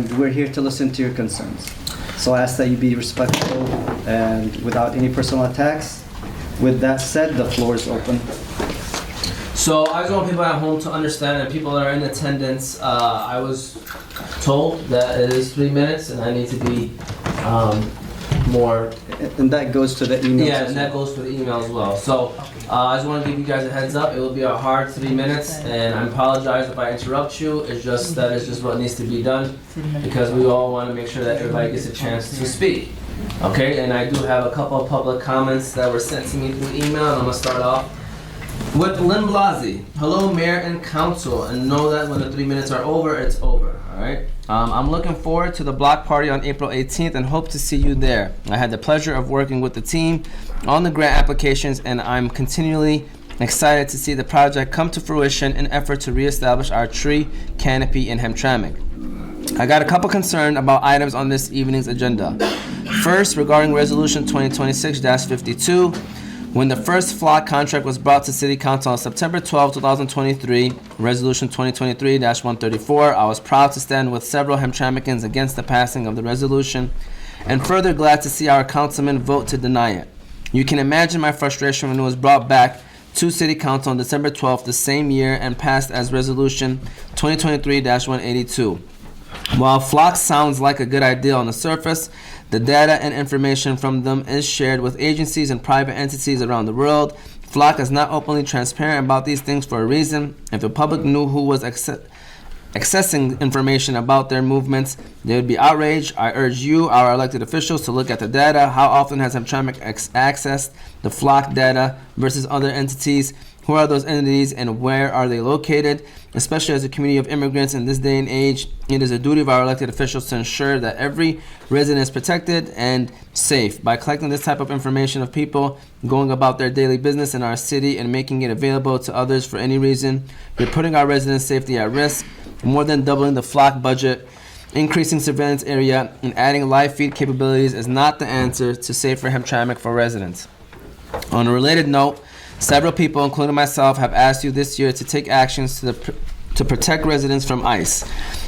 and we're here to listen to your concerns. So I ask that you be respectful and without any personal attacks. With that said, the floor is open. So I just want people at home to understand, and people that are in attendance, I was told that it is 3 minutes and I need to be more. And that goes to the email. Yeah, and that goes for the email as well. So I just want to give you guys a heads up. It will be a hard 3 minutes, and I apologize if I interrupt you. It's just that it's just what needs to be done because we all want to make sure that everybody gets a chance to speak. Okay, and I do have a couple of public comments that were sent to me through email, and I'm going to start off with Lynn Blasi. Hello, Mayor and Council, and know that when the 3 minutes are over, it's over, all right? I'm looking forward to the block party on April 18th and hope to see you there. I had the pleasure of working with the team on the grant applications, and I'm continually excited to see the project come to fruition in effort to reestablish our tree canopy in Hamtramck. I got a couple concerns about items on this evening's agenda. First, regarding Resolution 2026-52, when the first flock contract was brought to City Council on September 12, 2023, Resolution 2023-134, I was proud to stand with several Hamtramckans against the passing of the resolution, and further glad to see our councilmen vote to deny it. You can imagine my frustration when it was brought back to City Council on December 12th the same year and passed as Resolution 2023-182. While flock sounds like a good idea on the surface, the data and information from them is shared with agencies and private entities around the world. Flock is not openly transparent about these things for a reason. If the public knew who was accessing information about their movements, they would be outraged. I urge you, our elected officials, to look at the data. How often has Hamtramck accessed the flock data versus other entities? Who are those entities and where are they located? Especially as a community of immigrants in this day and age, it is a duty of our elected officials to ensure that every resident is protected and safe. By collecting this type of information of people going about their daily business in our city and making it available to others for any reason, you're putting our residents' safety at risk. More than doubling the flock budget, increasing surveillance area, and adding live feed capabilities is not the answer to safer Hamtramck for residents. On a related note, several people, including myself, have asked you this year to take actions to protect residents from ICE.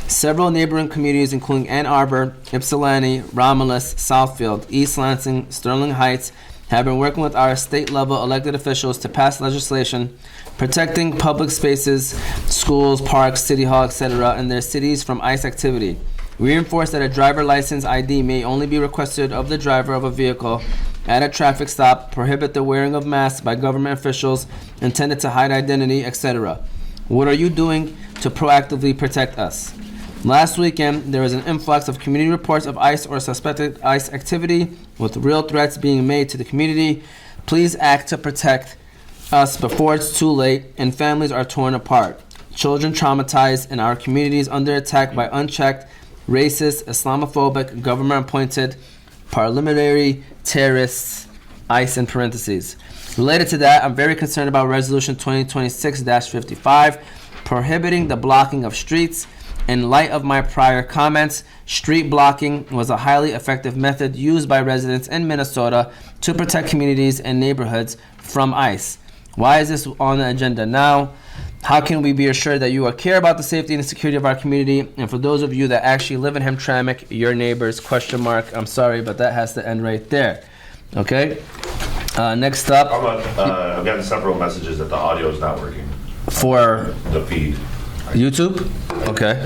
Several neighboring communities, including Ann Arbor, Ypsilanti, Romulus, Southfield, East Lansing, Sterling Heights, have been working with our state-level elected officials to pass legislation protecting public spaces, schools, parks, city hall, etc. in their cities from ICE activity. We reinforce that a driver license ID may only be requested of the driver of a vehicle at a traffic stop, prohibit the wearing of masks by government officials intended to hide identity, etc. What are you doing to proactively protect us? Last weekend, there was an influx of community reports of ICE or suspected ICE activity with real threats being made to the community. Please act to protect us before it's too late and families are torn apart. Children traumatized and our communities under attack by unchecked, racist, Islamophobic, government-appointed, parliamentary terrorists, ICE in parentheses. Related to that, I'm very concerned about Resolution 2026-55, prohibiting the blocking of streets. In light of my prior comments, street blocking was a highly effective method used by residents in Minnesota to protect communities and neighborhoods from ICE. Why is this on the agenda now? How can we be assured that you care about the safety and security of our community? And for those of you that actually live in Hamtramck, your neighbors, ? I'm sorry, but that has to end right there. Okay? Next up. I'm getting several messages that the audio is not working. For the feed. YouTube? Okay.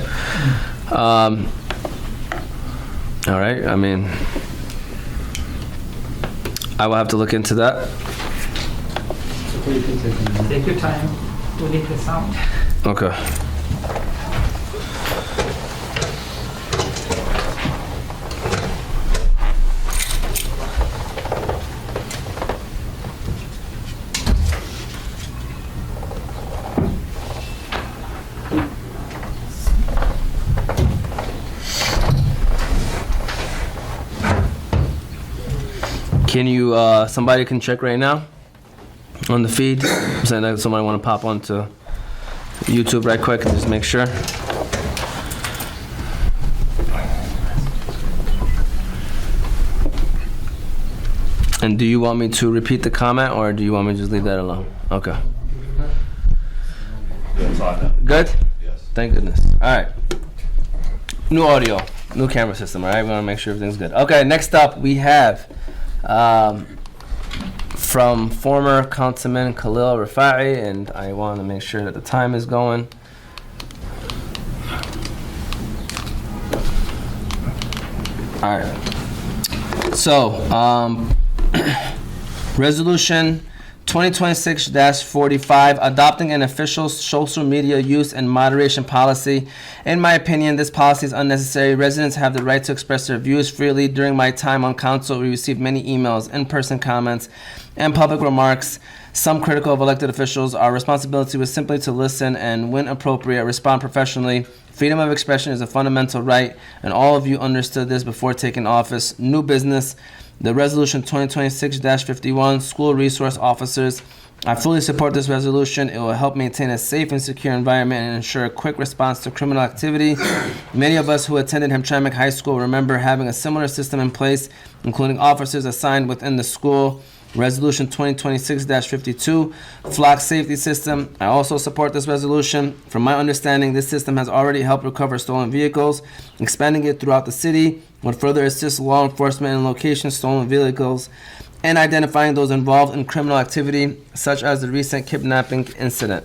All right, I mean, I will have to look into that. Take your time. We need the sound. Okay. Can you, somebody can check right now on the feed? I'm saying that somebody want to pop onto YouTube right quick and just make sure. And do you want me to repeat the comment or do you want me to just leave that alone? Okay. Yeah, it's on now. Good? Yes. Thank goodness. All right. New audio, new camera system, all right? We want to make sure everything's good. Okay, next up we have from former Councilman Khalil Rafai, and I want to make sure that the time is going. All right. So, Resolution 2026-45, adopting an official social media use and moderation policy. In my opinion, this policy is unnecessary. Residents have the right to express their views freely. During my time on council, we received many emails, in-person comments, and public remarks, some critical of elected officials. Our responsibility was simply to listen and, when appropriate, respond professionally. Freedom of expression is a fundamental right, and all of you understood this before taking office. New business. The Resolution 2026-51, School Resource Officers. I fully support this resolution. It will help maintain a safe and secure environment and ensure a quick response to criminal activity. Many of us who attended Hamtramck High School remember having a similar system in place, including officers assigned within the school. Resolution 2026-52, Flock Safety System. I also support this resolution. From my understanding, this system has already helped recover stolen vehicles. Expanding it throughout the city would further assist law enforcement in locating stolen vehicles and identifying those involved in criminal activity, such as the recent kidnapping incident.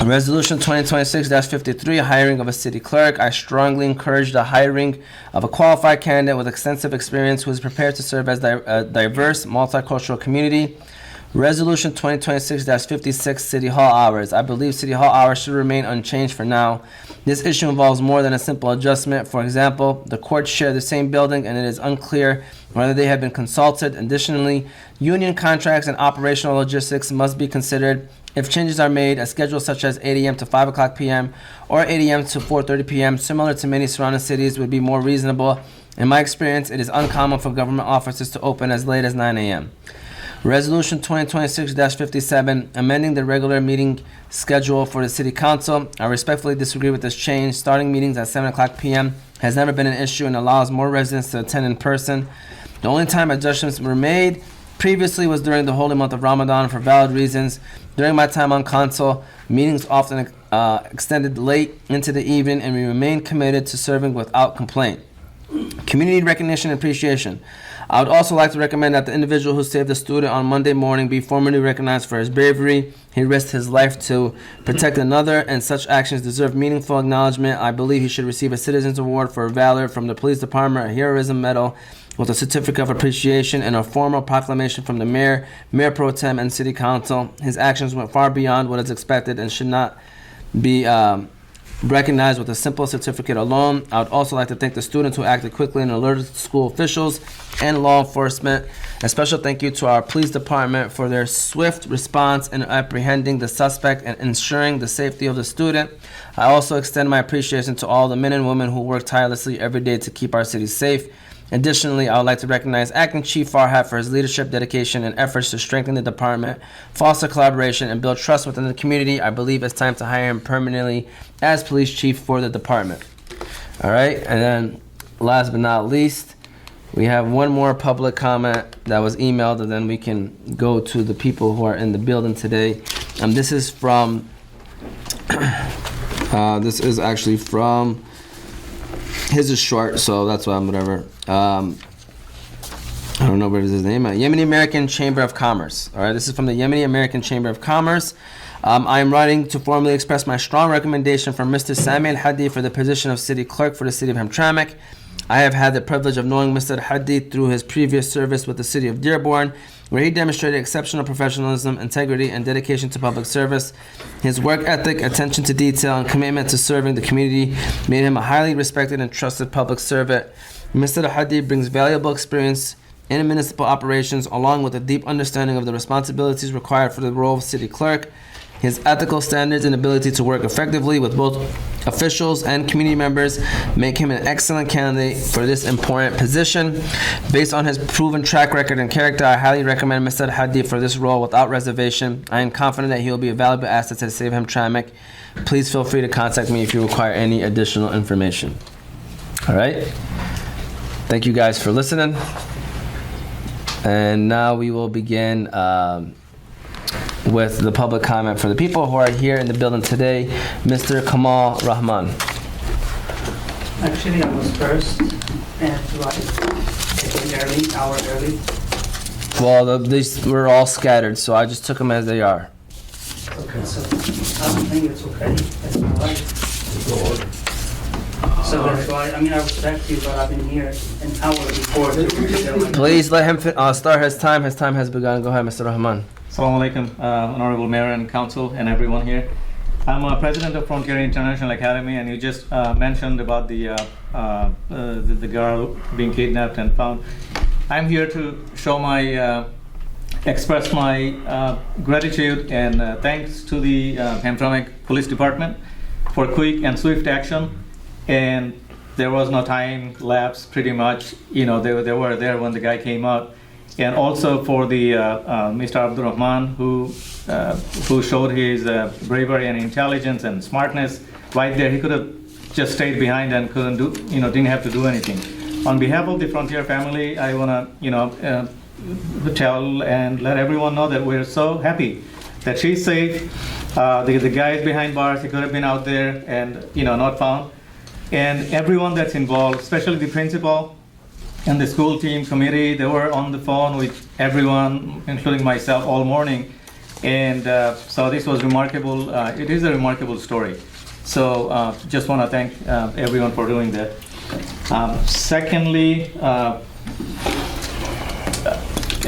Resolution 2026-53, hiring of a city clerk. I strongly encourage the hiring of a qualified candidate with extensive experience who is prepared to serve as a diverse, multicultural community. Resolution 2026-56, City Hall hours. I believe City Hall hours should remain unchanged for now. This issue involves more than a simple adjustment. For example, the courts share the same building and it is unclear whether they have been consulted. Additionally, union contracts and operational logistics must be considered. If changes are made, a schedule such as 8 a.m. to 5 o'clock p.m. or 8 a.m. to 4:30 p.m., similar to many surrounding cities, would be more reasonable. In my experience, it is uncommon for government offices to open as late as 9 a.m. Resolution 2026-57, amending the regular meeting schedule for the City Council. I respectfully disagree with this change. Starting meetings at 7 o'clock p.m. has never been an issue and allows more residents to attend in person. The only time adjustments were made previously was during the holy month of Ramadan for valid reasons. During my time on council, meetings often extended late into the evening, and we remain committed to serving without complaint. Community recognition and appreciation. I would also like to recommend that the individual who saved a student on Monday morning be formally recognized for his bravery. He risked his life to protect another, and such actions deserve meaningful acknowledgement. I believe he should receive a Citizens Award for Valor from the Police Department, a Heroism Medal with a certificate of appreciation, and a formal proclamation from the mayor, mayor pro tem, and city council. His actions went far beyond what is expected and should not be recognized with a simple certificate alone. I would also like to thank the students who acted quickly and alerted school officials and law enforcement. A special thank you to our police department for their swift response in apprehending the suspect and ensuring the safety of the student. I also extend my appreciation to all the men and women who work tirelessly every day to keep our city safe. Additionally, I would like to recognize Acting Chief Farhat for his leadership, dedication, and efforts to strengthen the department, foster collaboration, and build trust within the community. I believe it's time to hire him permanently as police chief for the department. All right, and then last but not least, we have one more public comment that was emailed, and then we can go to the people who are in the building today. This is from, this is actually from, his is short, so that's why I'm whatever. I don't know what is his name. Yemeni American Chamber of Commerce. All right, this is from the Yemeni American Chamber of Commerce. I am writing to formally express my strong recommendation for Mr. Sami Al-Hadi for the position of city clerk for the city of Hamtramck. I have had the privilege of knowing Mr. Al-Hadi through his previous service with the city of Dearborn, where he demonstrated exceptional professionalism, integrity, and dedication to public service. His work ethic, attention to detail, and commitment to serving the community made him a highly respected and trusted public servant. Mr. Al-Hadi brings valuable experience in municipal operations, along with a deep understanding of the responsibilities required for the role of city clerk. His ethical standards and ability to work effectively with both officials and community members make him an excellent candidate for this important position. Based on his proven track record and character, I highly recommend Mr. Hadi for this role without reservation. I am confident that he will be a valuable asset to the city of Hamtramck. Please feel free to contact me if you require any additional information. All right. Thank you guys for listening. And now we will begin with the public comment for the people who are here in the building today. Mr. Kamal Rahman. Actually, I was first and right. I came early, hour early. Well, these were all scattered, so I just took them as they are. Okay, so I don't think it's okay. That's all right. So that's why, I mean, I respect you, but I've been here an hour before. Please let him start his time. His time has begun. Go ahead, Mr. Rahman. Assalamu alaikum, Honorable Mayor and Council and everyone here. I'm President of Frontier International Academy, and you just mentioned about the girl being kidnapped and found. I'm here to show my, express my gratitude and thanks to the Hamtramck Police Department for quick and swift action. And there was no time lapse, pretty much. You know, they were there when the guy came out. And also for the Mr. Abdurrahman, who showed his bravery and intelligence and smartness right there. He could have just stayed behind and couldn't do, didn't have to do anything. On behalf of the Frontier family, I want to, tell and let everyone know that we're so happy that she's safe. The guy is behind bars. He could have been out there and, not found. And everyone that's involved, especially the principal and the school team committee, they were on the phone with everyone, including myself, all morning. And so this was remarkable. It is a remarkable story. So just want to thank everyone for doing that. Secondly,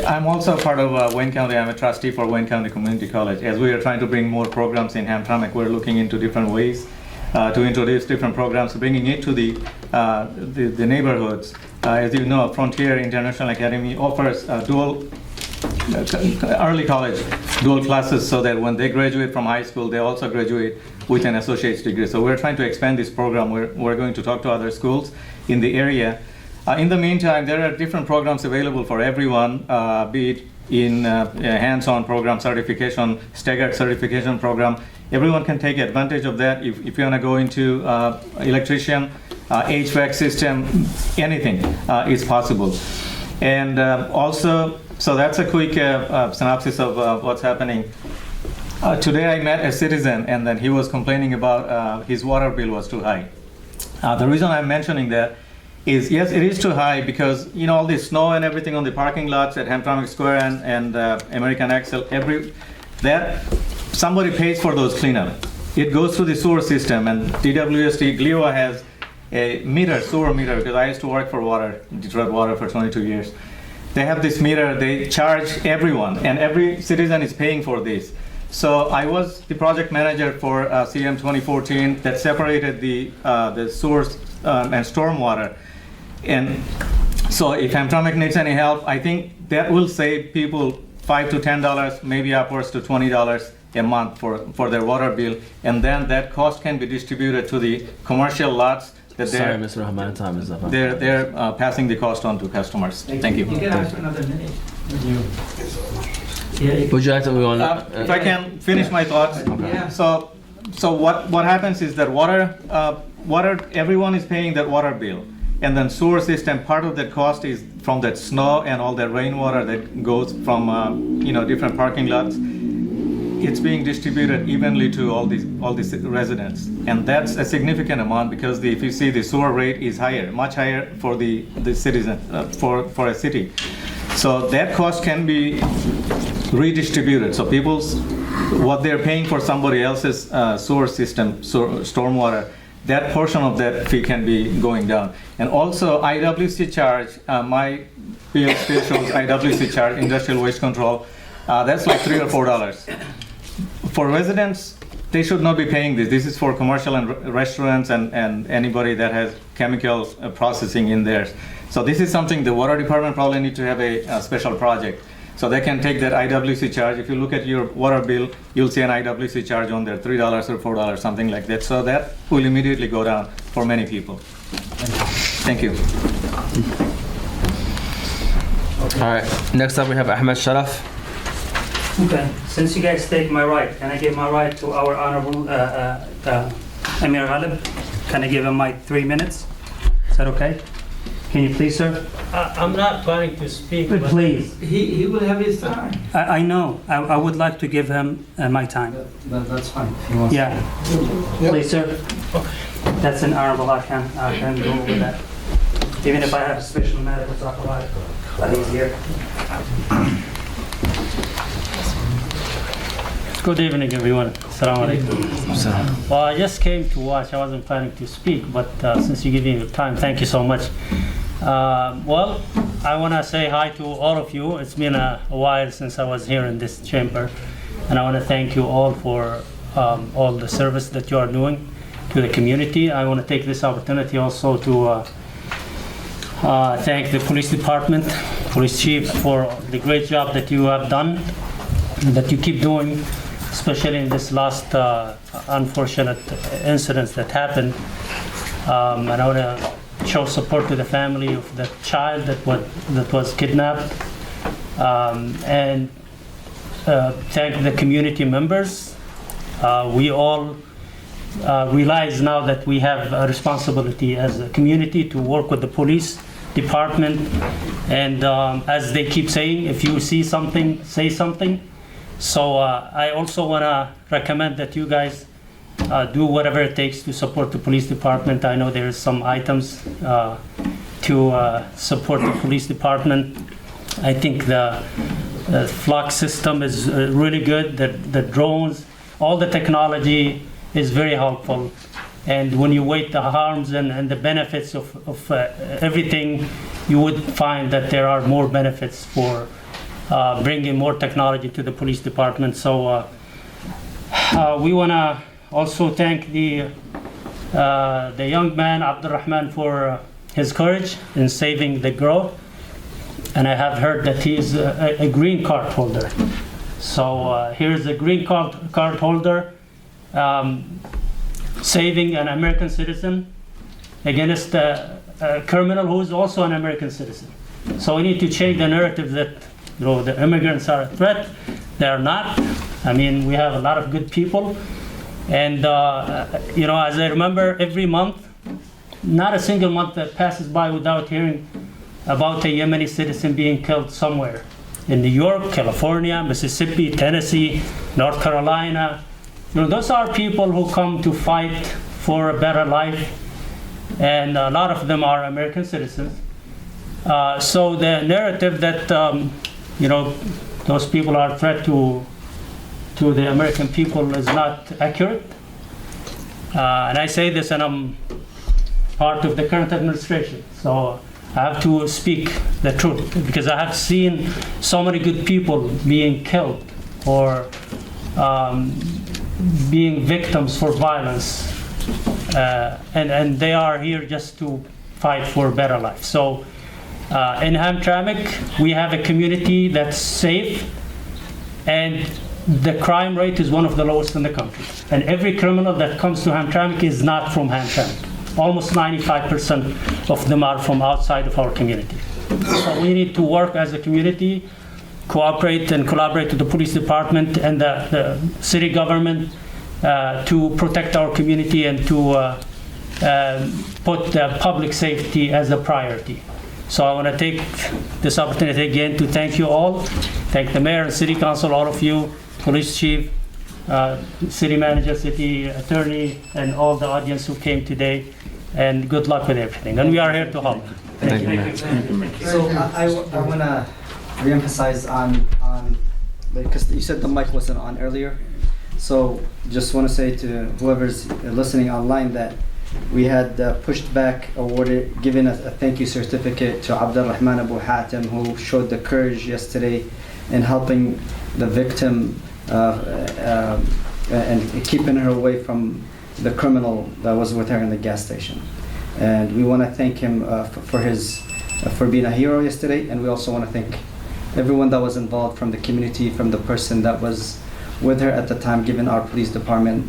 I'm also part of Wayne County. I'm a trustee for Wayne County Community College. As we are trying to bring more programs in Hamtramck, we're looking into different ways to introduce different programs, bringing it to the neighborhoods. As you know, Frontier International Academy offers dual early college dual classes, so that when they graduate from high school, they also graduate with an associate's degree. So we're trying to expand this program. We're going to talk to other schools in the area. In the meantime, there are different programs available for everyone, be it in hands-on program certification, staggered certification program. Everyone can take advantage of that. If you want to go into electrician, HVAC system, anything is possible. And also, so that's a quick synopsis of what's happening. Today I met a citizen, and then he was complaining about his water bill was too high. The reason I'm mentioning that is, yes, it is too high because, all the snow and everything on the parking lots at Hamtramck Square and American Axle, somebody pays for those cleanup. It goes through the sewer system, and DWST GLEWA has a meter, sewer meter, because I used to work for Detroit Water for 22 years. They have this meter, they charge everyone, and every citizen is paying for this. So I was the project manager for CM 2014 that separated the sewers and stormwater. And so if Hamtramck needs any help, I think that will save people $5 to $10, maybe upwards to $20 a month for their water bill. And then that cost can be distributed to the commercial lots that Sorry, Mr. Rahman, time is up. they're passing the cost on to customers. Thank you. You can ask for another minute. Would you like to move on? If I can finish my thoughts. Yeah. So what happens is that water, everyone is paying that water bill. And then sewer system, part of that cost is from that snow and all that rainwater that goes from different parking lots. It's being distributed evenly to all these residents, and that's a significant amount because if you see the sewer rate is higher, much higher for the citizen for a city. So that cost can be redistributed. So what they're paying for somebody else's sewer system, stormwater, that portion of that fee can be going down. And also IWC charge, my bill still shows IWC charge, industrial waste control, that's like $3 or $4. For residents, they should not be paying this. This is for commercial and restaurants and anybody that has chemical processing in there. So this is something the water department probably need to have a special project. So they can take that IWC charge. If you look at your water bill, you'll see an IWC charge on there, $3 or $4, something like that. So that will immediately go down for many people. Thank you. All right, next up we have Ahmed Sharaf. Okay, since you guys take my right, can I give my right to our Honorable Amir Ghalib? Can I give him my 3 minutes? Is that okay? Can you please, sir? I'm not planning to speak, But but please, he will have his time. I know, I would like to give him my time. That's fine. If he wants Yeah, please, sir. that's an honorable. I can go with that. Even if I have a special matter to talk about it, but he's here. Good evening, everyone. Assalamu alaikum. Well, I just came to watch. I wasn't planning to speak, but since you give me the time, thank you so much. Well, I want to say hi to all of you. It's been a while since I was here in this chamber, and I want to thank you all for all the service that you are doing to the community. I want to take this opportunity also to thank the police department, police chief, for the great job that you have done, that you keep doing, especially in this last unfortunate incidents that happened. And I want to show support to the family of the child that was kidnapped, and thank the community members. We all realize now that we have a responsibility as a community to work with the police department, and as they keep saying, if you see something, say something. So I also want to recommend that you guys do whatever it takes to support the police department. I know there's some items to support the police department. I think the flock system is really good. The drones, all the technology is very helpful. And when you weigh the harms and the benefits of everything, you would find that there are more benefits for bringing more technology to the police department. So we want to also thank the young man, Abdurrahman, for his courage in saving the girl. And I have heard that he is a green card holder. So here's a green card holder saving an American citizen against a criminal who is also an American citizen. So we need to change the narrative that the immigrants are a threat. They are not. I mean, we have a lot of good people. And as I remember, every month, not a single month that passes by without hearing about a Yemeni citizen being killed somewhere. In New York, California, Mississippi, Tennessee, North Carolina. Those are people who come to fight for a better life, and a lot of them are American citizens. So the narrative that those people are a threat to the American people is not accurate. And I say this, and I'm part of the current administration, so I have to speak the truth, because I have seen so many good people being killed or being victims for violence, and they are here just to fight for a better life. So in Hamtramck, we have a community that's safe, and the crime rate is one of the lowest in the country. And every criminal that comes to Hamtramck is not from Hamtramck. Almost 95% of them are from outside of our community. So we need to work as a community, cooperate and collaborate with the police department and the city government to protect our community and to put public safety as a priority. So I want to take this opportunity again to thank you all, thank the mayor and city council, all of you, police chief, city manager, city attorney, and all the audience who came today, and good luck with everything. And we are here to help. Thank you. So I want to reemphasize on because you said the mic wasn't on earlier. So just want to say to whoever's listening online that we had pushed back, awarded, given a thank you certificate to Abdurrahman Abu Hatem, who showed the courage yesterday in helping the victim and keeping her away from the criminal that was with her in the gas station. And we want to thank him for being a hero yesterday, and we also want to thank everyone that was involved from the community, from the person that was with her at the time, giving our police department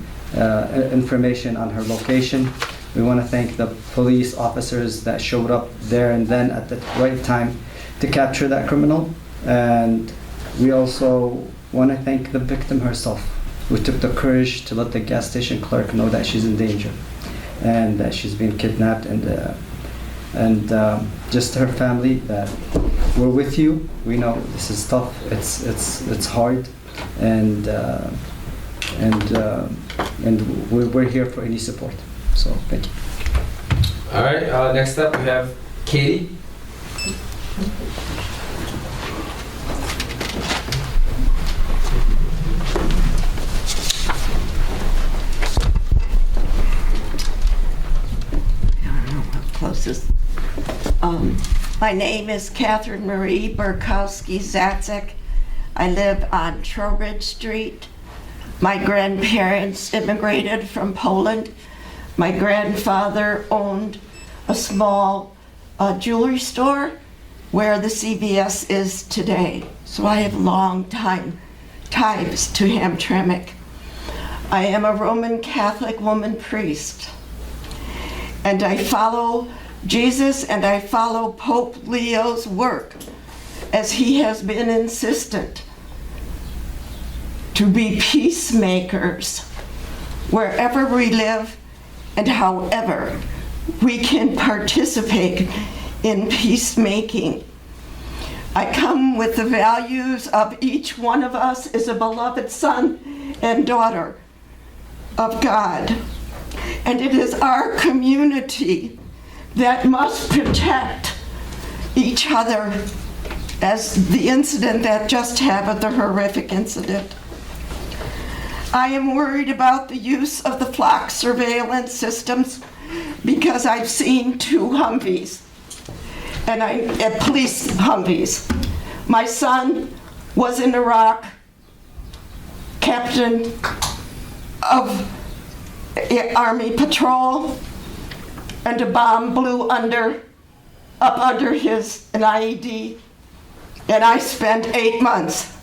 information on her location. We want to thank the police officers that showed up there and then at the right time to capture that criminal. And we also want to thank the victim herself, who took the courage to let the gas station clerk know that she's in danger and that she's been kidnapped, and just her family, that we're with you. We know this is tough. It's hard, and we're here for any support. So thank you. All right, next up we have Katie. Closest. My name is Catherine Marie Burkowski-Zacek. I live on Trowbridge Street. My grandparents immigrated from Poland. My grandfather owned a small jewelry store where the CVS is today. So I have long ties to Hamtramck. I am a Roman Catholic woman priest. And I follow Jesus and I follow Pope Leo's work as he has been insistent to be peacemakers wherever we live and however we can participate in peacemaking. I come with the values of each one of us as a beloved son and daughter of God. And it is our community that must protect each other, as the incident that just happened, the horrific incident. I am worried about the use of the flock surveillance systems because I've seen 2 Humvees, and police Humvees. My son was in Iraq, captain of Army patrol, and a bomb blew up under an IED, and I spent 8 months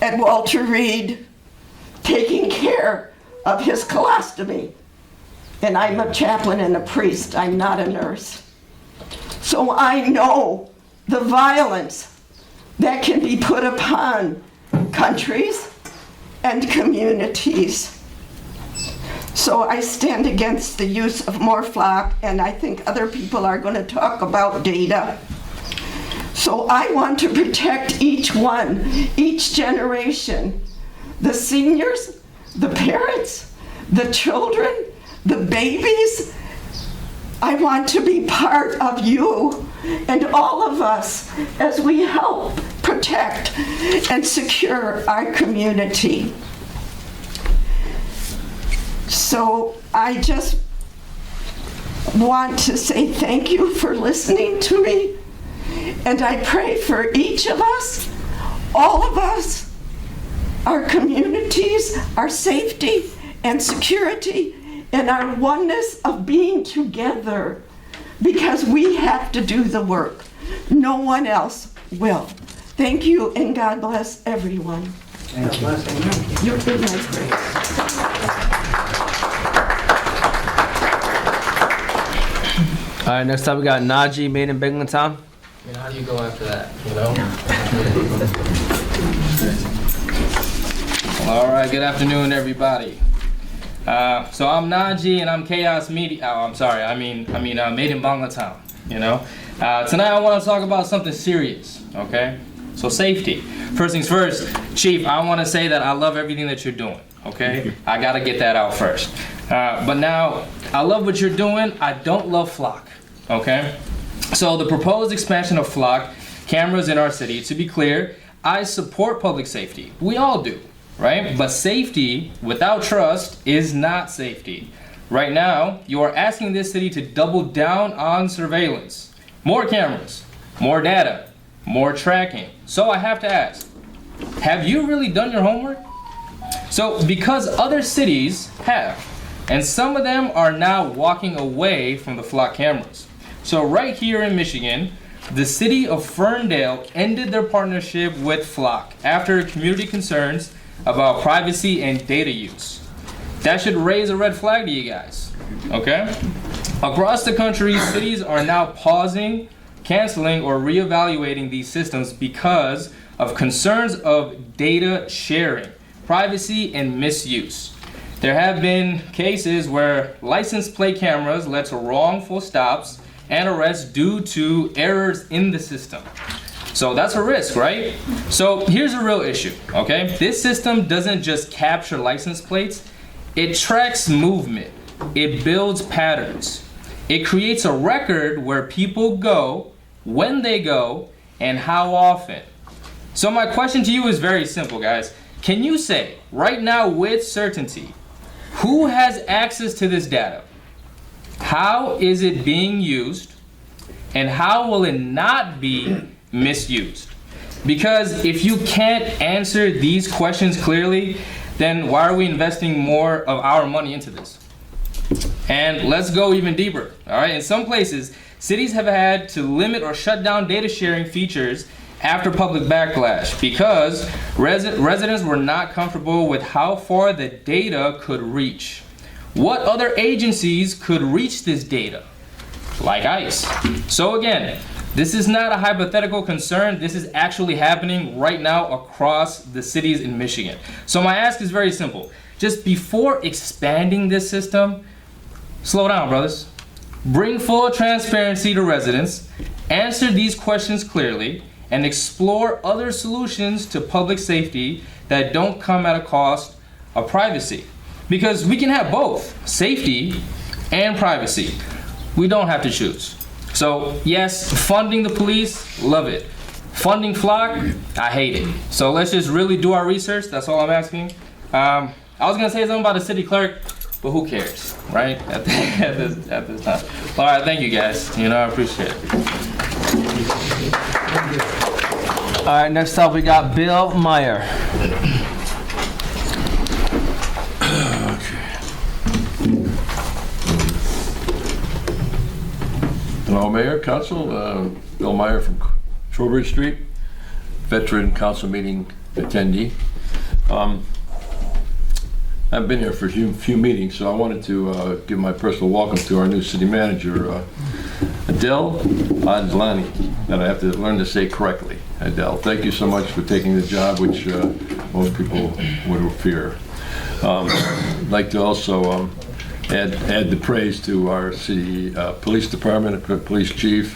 at Walter Reed taking care of his colostomy. And I'm a chaplain and a priest, I'm not a nurse. So I know the violence that can be put upon countries and communities. So I stand against the use of more flock, and I think other people are going to talk about data. So I want to protect each one, each generation, the seniors, the parents, the children, the babies. I want to be part of you and all of us as we help protect and secure our community. So I just want to say thank you for listening to me, and I pray for each of us, all of us, our communities, our safety and security, and our oneness of being together, because we have to do the work. No one else will. Thank you, and God bless everyone. Thank you. You're in my grace. All right, next up we got Najee, made in Binghamton. You know, how do you go after that, you know? All right, good afternoon, everybody. So I'm Najee, and I'm Chaos Media. Oh, I'm sorry. I mean, made in Bangladesh. You know. Tonight I want to talk about something serious. Okay. So safety. First things first, Chief. I want to say that I love everything that you're doing. Okay. I gotta get that out first. But now I love what you're doing. I don't love flock. Okay. So the proposed expansion of flock cameras in our city. To be clear, I support public safety. We all do. Right? But safety without trust is not safety. Right now, you are asking this city to double down on surveillance. More cameras, more data, more tracking. So I have to ask, have you really done your homework? So because other cities have, and some of them are now walking away from the flock cameras. So right here in Michigan, the city of Ferndale ended their partnership with Flock after community concerns about privacy and data use. That should raise a red flag to you guys, okay? Across the country, cities are now pausing, canceling, or reevaluating these systems because of concerns of data sharing, privacy, and misuse. There have been cases where license plate cameras led to wrongful stops and arrests due to errors in the system. So that's a risk, right? So here's a real issue, okay? This system doesn't just capture license plates, it tracks movement, it builds patterns. It creates a record where people go, when they go, and how often. So my question to you is very simple, guys. Can you say right now with certainty who has access to this data? How is it being used? And how will it not be misused? Because if you can't answer these questions clearly, then why are we investing more of our money into this? And let's go even deeper, all right? In some places, cities have had to limit or shut down data sharing features after public backlash because residents were not comfortable with how far the data could reach. What other agencies could reach this data? Like ICE. So again, this is not a hypothetical concern. This is actually happening right now across the cities in Michigan. So my ask is very simple. Just before expanding this system, slow down, brothers. Bring full transparency to residents, answer these questions clearly, and explore other solutions to public safety that don't come at a cost of privacy. Because we can have both safety and privacy. We don't have to choose. So yes, funding the police, love it. Funding Flock, I hate it. So let's just really do our research. That's all I'm asking. I was gonna say something about the city clerk, but who cares, right? At this time. All right, thank you guys. You know, I appreciate it. All right, next up we got Bill Meyer. Hello, Mayor, Council. Bill Meyer from Trowbridge Street, veteran council meeting attendee. I've been here for a few meetings, so I wanted to give my personal welcome to our new city manager, Adele Adlani, that I have to learn to say correctly. Adele, thank you so much for taking the job, which most people would fear. I'd like to also add the praise to our city police department, police chief,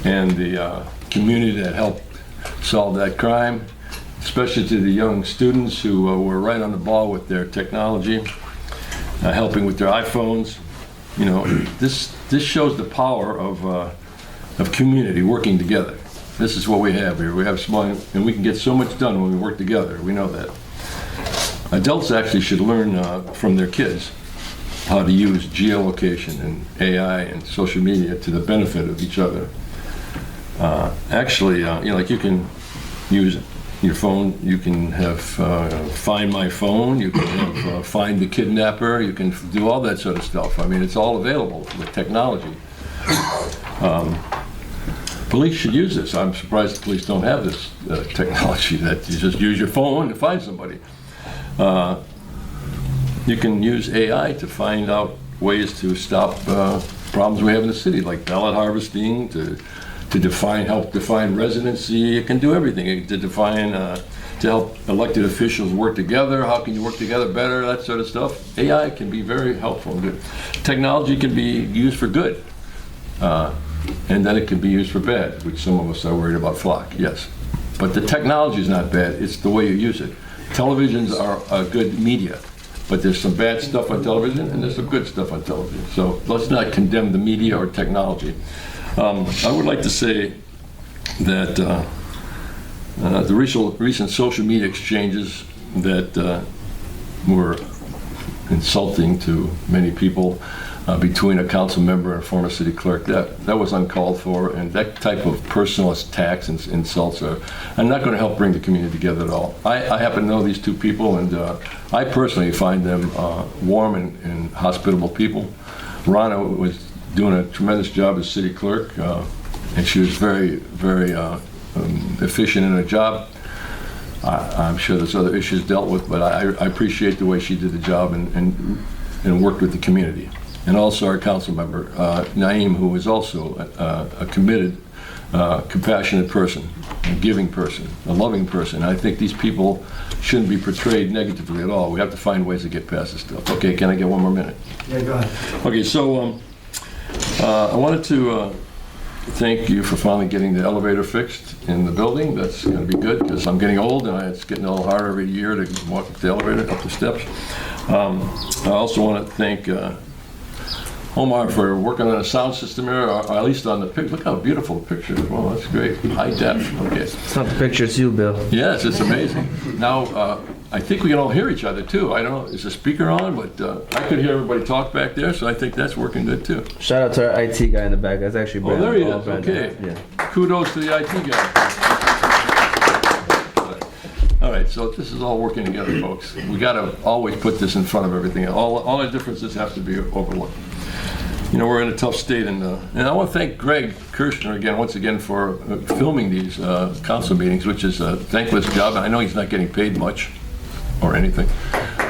and the community that helped solve that crime, especially to the young students who were right on the ball with their technology, helping with their iPhones. You know, this shows the power of community working together. This is what we have here. We have small, and we can get so much done when we work together. We know that. Adults actually should learn from their kids how to use geolocation and AI and social media to the benefit of each other. Actually, you know, like you can use your phone, you can have find my phone, you can have find the kidnapper, you can do all that sort of stuff. I mean, it's all available with technology. Police should use this. I'm surprised the police don't have this technology that you just use your phone to find somebody. You can use AI to find out ways to stop problems we have in the city, like ballot harvesting, to help define residency. You can do everything to define, to help elected officials work together. How can you work together better? That sort of stuff. AI can be very helpful and good. Technology can be used for good, and then it can be used for bad, which some of us are worried about Flock. Yes, but the technology is not bad. It's the way you use it. Televisions are a good media, but there's some bad stuff on television and there's some good stuff on television. So let's not condemn the media or technology. I would like to say that the recent social media exchanges that were insulting to many people between a council member and a former city clerk, that was uncalled for, and that type of personal attacks and insults are not going to help bring the community together at all. I happen to know these two people, and I personally find them warm and hospitable people. Rana was doing a tremendous job as city clerk, and she was very, very efficient in her job. I'm sure there's other issues dealt with, but I appreciate the way she did the job and worked with the community. And also our council member, Naeem, who is also a committed, compassionate person, a giving person, a loving person. I think these people shouldn't be portrayed negatively at all. We have to find ways to get past this stuff. Okay, can I get one more minute? Yeah, go ahead. Okay, so I wanted to thank you for finally getting the elevator fixed in the building. That's going to be good because I'm getting old and it's getting a little harder every year to walk up the elevator, up the steps. I also want to thank Omar for working on a sound system here, or at least on the picture. Look how beautiful the picture is. Well, that's great. High def. Okay. It's not the picture, it's you, Bill. Yes, it's amazing. Now, I think we can all hear each other too. I don't know, is the speaker on? But I could hear everybody talk back there, so I think that's working good too. Shout out to our IT guy in the back. That's actually Oh, Brandon. there he All is. Brandon. Okay. Yeah. Kudos to the IT guy. All right, so this is all working together, folks. We got to always put this in front of everything. All our differences have to be overlooked. You know, we're in a tough state, and I want to thank Greg Kirchner once again for filming these council meetings, which is a thankless job. And I know he's not getting paid much or anything,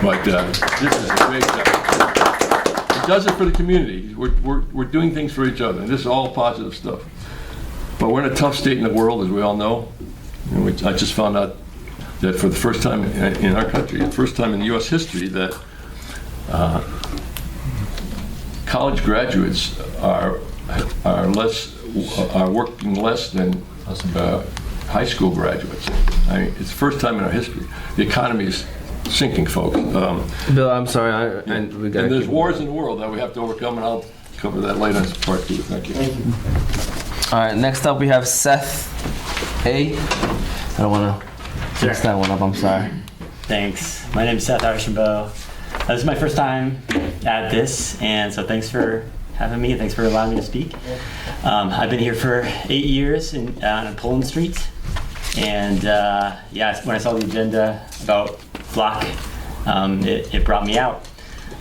but this is a great job. He does it for the community. We're doing things for each other, and this is all positive stuff. But we're in a tough state in the world, as we all know. And I just found out that for the first time in our country, the first time in U.S. history, that college graduates are working less than high school graduates. I mean, it's the first time in our history. The economy is sinking, folks. Bill, I'm sorry. And there's wars in the world that we have to overcome, and I'll cover that later in part 2. Thank you. All right, next up we have Seth A. I don't want to fix that one up, I'm sorry. Thanks. My name is Seth Archambault. This is my first time at this, and so thanks for having me. Thanks for allowing me to speak. I've been here for 8 years on Poland Street, and yeah, when I saw the agenda about Flock, it brought me out.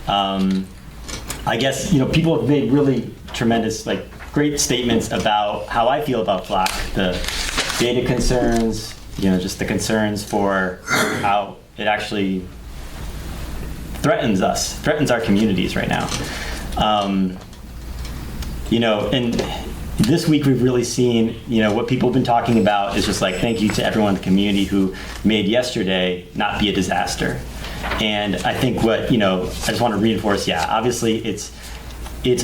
I guess people have made really tremendous, great statements about how I feel about Flock, the data concerns, just the concerns for how it actually threatens our communities right now. And this week we've really seen, what people have been talking about is just thank you to everyone in the community who made yesterday not be a disaster. And I think what, I just want to reinforce, obviously it's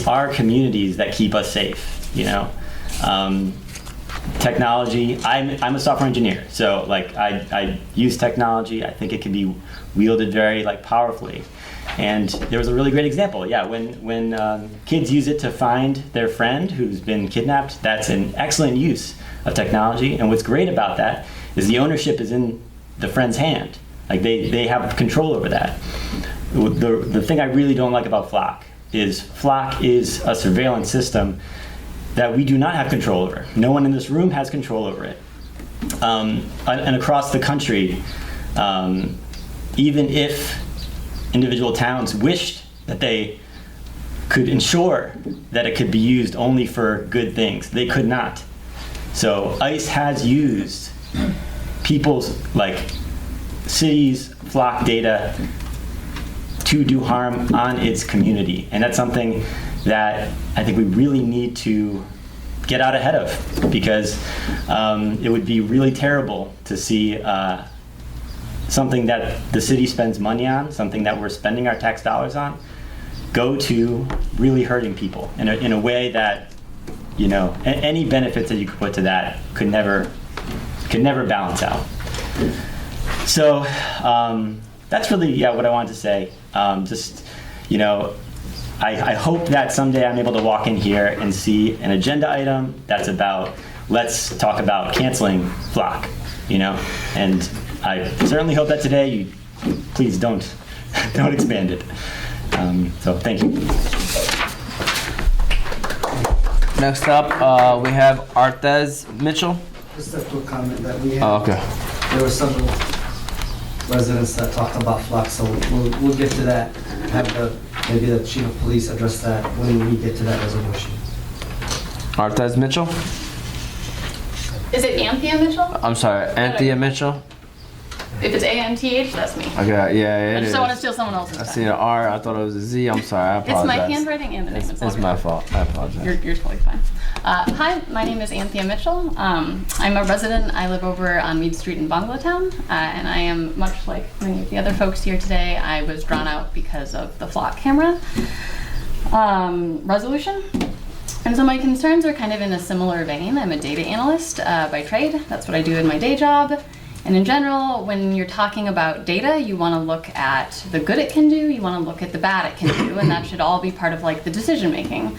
our communities that keep us safe, Technology, I'm a software engineer, so I use technology. I think it can be wielded very powerfully. And there was a really great example. When kids use it to find their friend who's been kidnapped, that's an excellent use of technology. And what's great about that is the ownership is in the friend's hand. They have control over that. The thing I really don't like about Flock is a surveillance system that we do not have control over. No one in this room has control over it. And across the country, even if individual towns wished that they could ensure that it could be used only for good things, they could not. So ICE has used people's, cities' Flock data to do harm on its community. And that's something that I think we really need to get out ahead of, because it would be really terrible to see something that the city spends money on, something that we're spending our tax dollars on, go to really hurting people in a way that, any benefits that you could put to that could never balance out. So that's really what I wanted to say. I hope that someday I'm able to walk in here and see an agenda item that's about, let's talk about canceling Flock, and I certainly hope that today you please don't expand it. So thank you. Next up, we have Artez Mitchell. Just a quick comment that we had. Oh, okay. There were several residents that talked about Flock, so we'll get to that. Have maybe the chief of police address that when we get to that resolution. Artez Mitchell? Is it Anthea Mitchell? I'm sorry, Anthea Mitchell? If it's A-N-T-H, that's me. Okay, yeah, I it just is. don't want to steal someone else's I time. see an R, I thought it was a Z, I'm sorry, I apologize. It's my handwriting and the name. It's my fault, I apologize. You're totally fine. Hi, my name is Anthea Mitchell. I'm a resident. I live over on Mead Street in Bangalatown, and I am, much like many of the other folks here today, I was drawn out because of the Flock camera resolution. And so my concerns are kind of in a similar vein. I'm a data analyst by trade. That's what I do in my day job. And in general, when you're talking about data, you want to look at the good it can do, you want to look at the bad it can do, and that should all be part of like the decision making.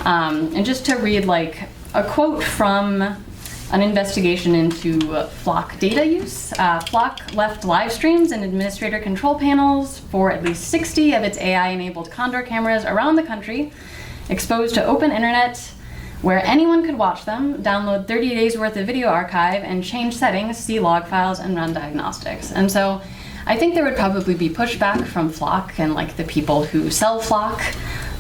And just to read like a quote from an investigation into Flock data use. Flock left live streams and administrator control panels for at least 60 of its AI-enabled Condor cameras around the country, exposed to open internet, where anyone could watch them, download 30 days worth of video archive, and change settings, see log files, and run diagnostics. And so I think there would probably be pushback from Flock and like the people who sell Flock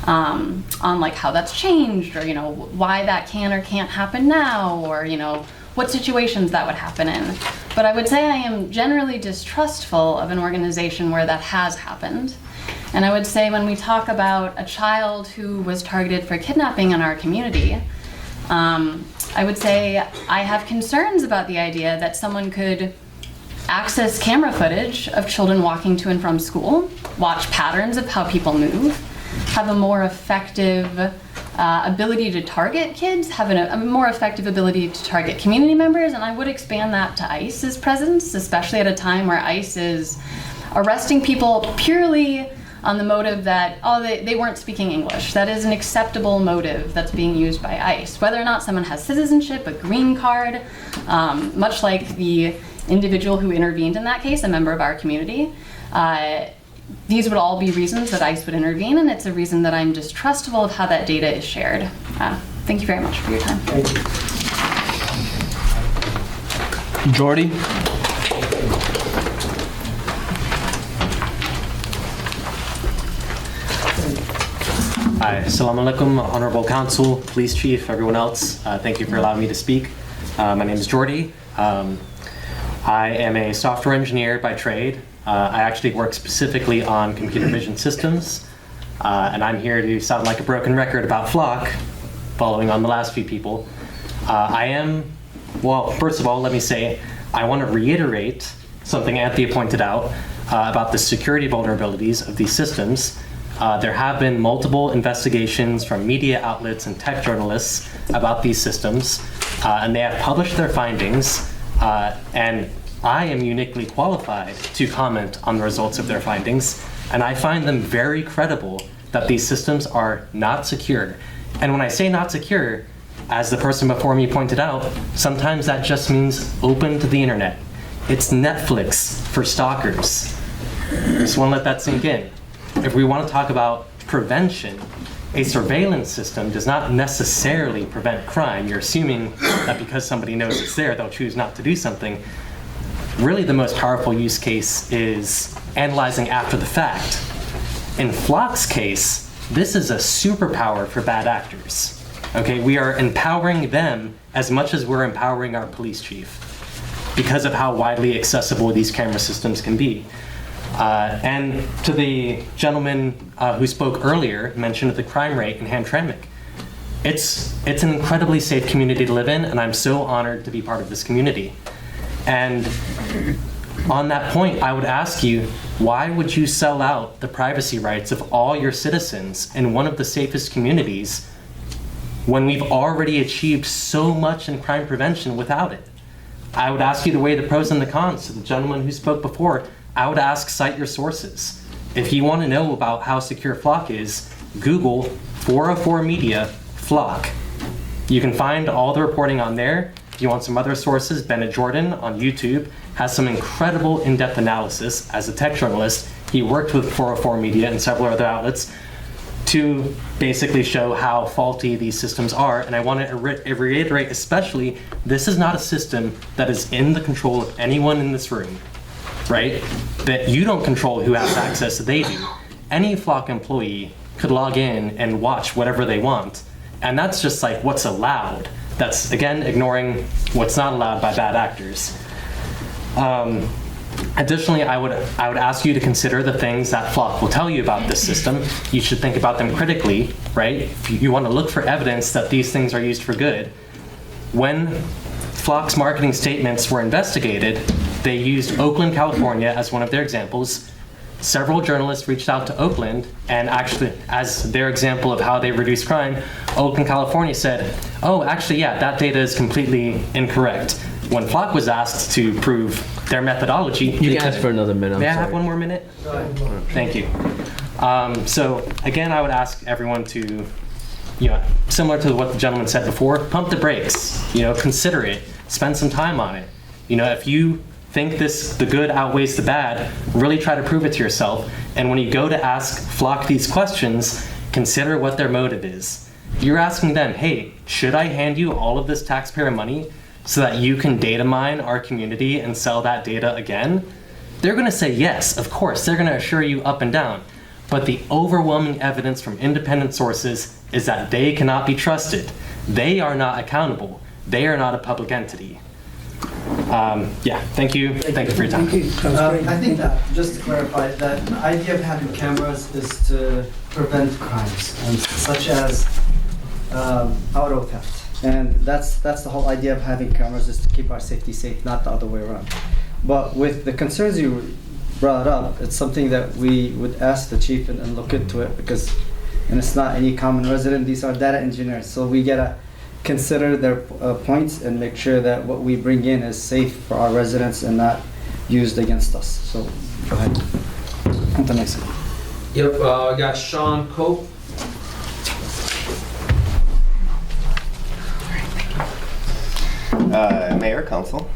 on like how that's changed, or why that can or can't happen now, or what situations that would happen in. But I would say I am generally distrustful of an organization where that has happened. And I would say when we talk about a child who was targeted for kidnapping in our community, I would say I have concerns about the idea that someone could access camera footage of children walking to and from school, watch patterns of how people move, have a more effective ability to target kids, have a more effective ability to target community members, and I would expand that to ICE's presence, especially at a time where ICE is arresting people purely on the motive that, they weren't speaking English. That is an acceptable motive that's being used by ICE. Whether or not someone has citizenship, a green card, much like the individual who intervened in that case, a member of our community, these would all be reasons that ICE would intervene, and it's a reason that I'm distrustful of how that data is shared. Thank you very much for your time. Jordy? Hi, Assalamu alaikum, Honorable Council, Police Chief, everyone else. Thank you for allowing me to speak. My name is Jordy. I am a software engineer by trade. I actually work specifically on computer vision systems, and I'm here to sound like a broken record about Flock, following on the last few people. First of all, let me say, I want to reiterate something Anthea pointed out about the security vulnerabilities of these systems. There have been multiple investigations from media outlets and tech journalists about these systems, and they have published their findings, and I am uniquely qualified to comment on the results of their findings, and I find them very credible that these systems are not secure. And when I say not secure, as the person before me pointed out, sometimes that just means open to the internet. It's Netflix for stalkers. I just want to let that sink in. If we want to talk about prevention, a surveillance system does not necessarily prevent crime. You're assuming that because somebody knows it's there, they'll choose not to do something. Really, the most powerful use case is analyzing after the fact. In Flock's case, this is a superpower for bad actors. Okay, we are empowering them as much as we're empowering our police chief because of how widely accessible these camera systems can be. And to the gentleman who spoke earlier, mentioned the crime rate in Hamtramck. It's an incredibly safe community to live in, and I'm so honored to be part of this community. And on that point, I would ask you, why would you sell out the privacy rights of all your citizens in one of the safest communities when we've already achieved so much in crime prevention without it? I would ask you to weigh the pros and the cons. To the gentleman who spoke before, I would ask, cite your sources. If you want to know about how secure Flock is, Google 404 Media Flock. You can find all the reporting on there. If you want some other sources, Bennett Jordan on YouTube has some incredible in-depth analysis. As a tech journalist, he worked with 404 Media and several other outlets to basically show how faulty these systems are. And I want to reiterate especially, this is not a system that is in the control of anyone in this room, right? That you don't control who has access, they do. Any Flock employee could log in and watch whatever they want. And that's just like what's allowed. That's, again, ignoring what's not allowed by bad actors. Additionally, I would ask you to consider the things that Flock will tell you about this system. You should think about them critically, right? If you want to look for evidence that these things are used for good. When Flock's marketing statements were investigated, they used Oakland, California as one of their examples. Several journalists reached out to Oakland, and actually, as their example of how they reduce crime, Oakland, California said, oh, actually, yeah, that data is completely incorrect. When Flock was asked to prove their methodology. You can ask for another minute. May I I'm have sorry. one more minute? Thank you. So again, I would ask everyone to, similar to what the gentleman said before, pump the brakes. Consider it. Spend some time on it. If you think the good outweighs the bad, really try to prove it to yourself. And when you go to ask Flock these questions, consider what their motive is. You're asking them, hey, should I hand you all of this taxpayer money so that you can data mine our community and sell that data again? They're going to say yes, of course. They're going to assure you up and down. But the overwhelming evidence from independent sources is that they cannot be trusted. They are not accountable. They are not a public entity. Thank you. Thank you for your time. I think that, just to clarify, that the idea of having cameras is to prevent crimes, and such as auto theft. And that's the whole idea of having cameras, is to keep our safety safe, not the other way around. But with the concerns you brought up, it's something that we would ask the chief and look into it, because, and it's not any common resident, these are data engineers, so we gotta consider their points and make sure that what we bring in is safe for our residents and not used against us. So go ahead. On the next one. Yep, we got Sean Cope. Mayor, Council,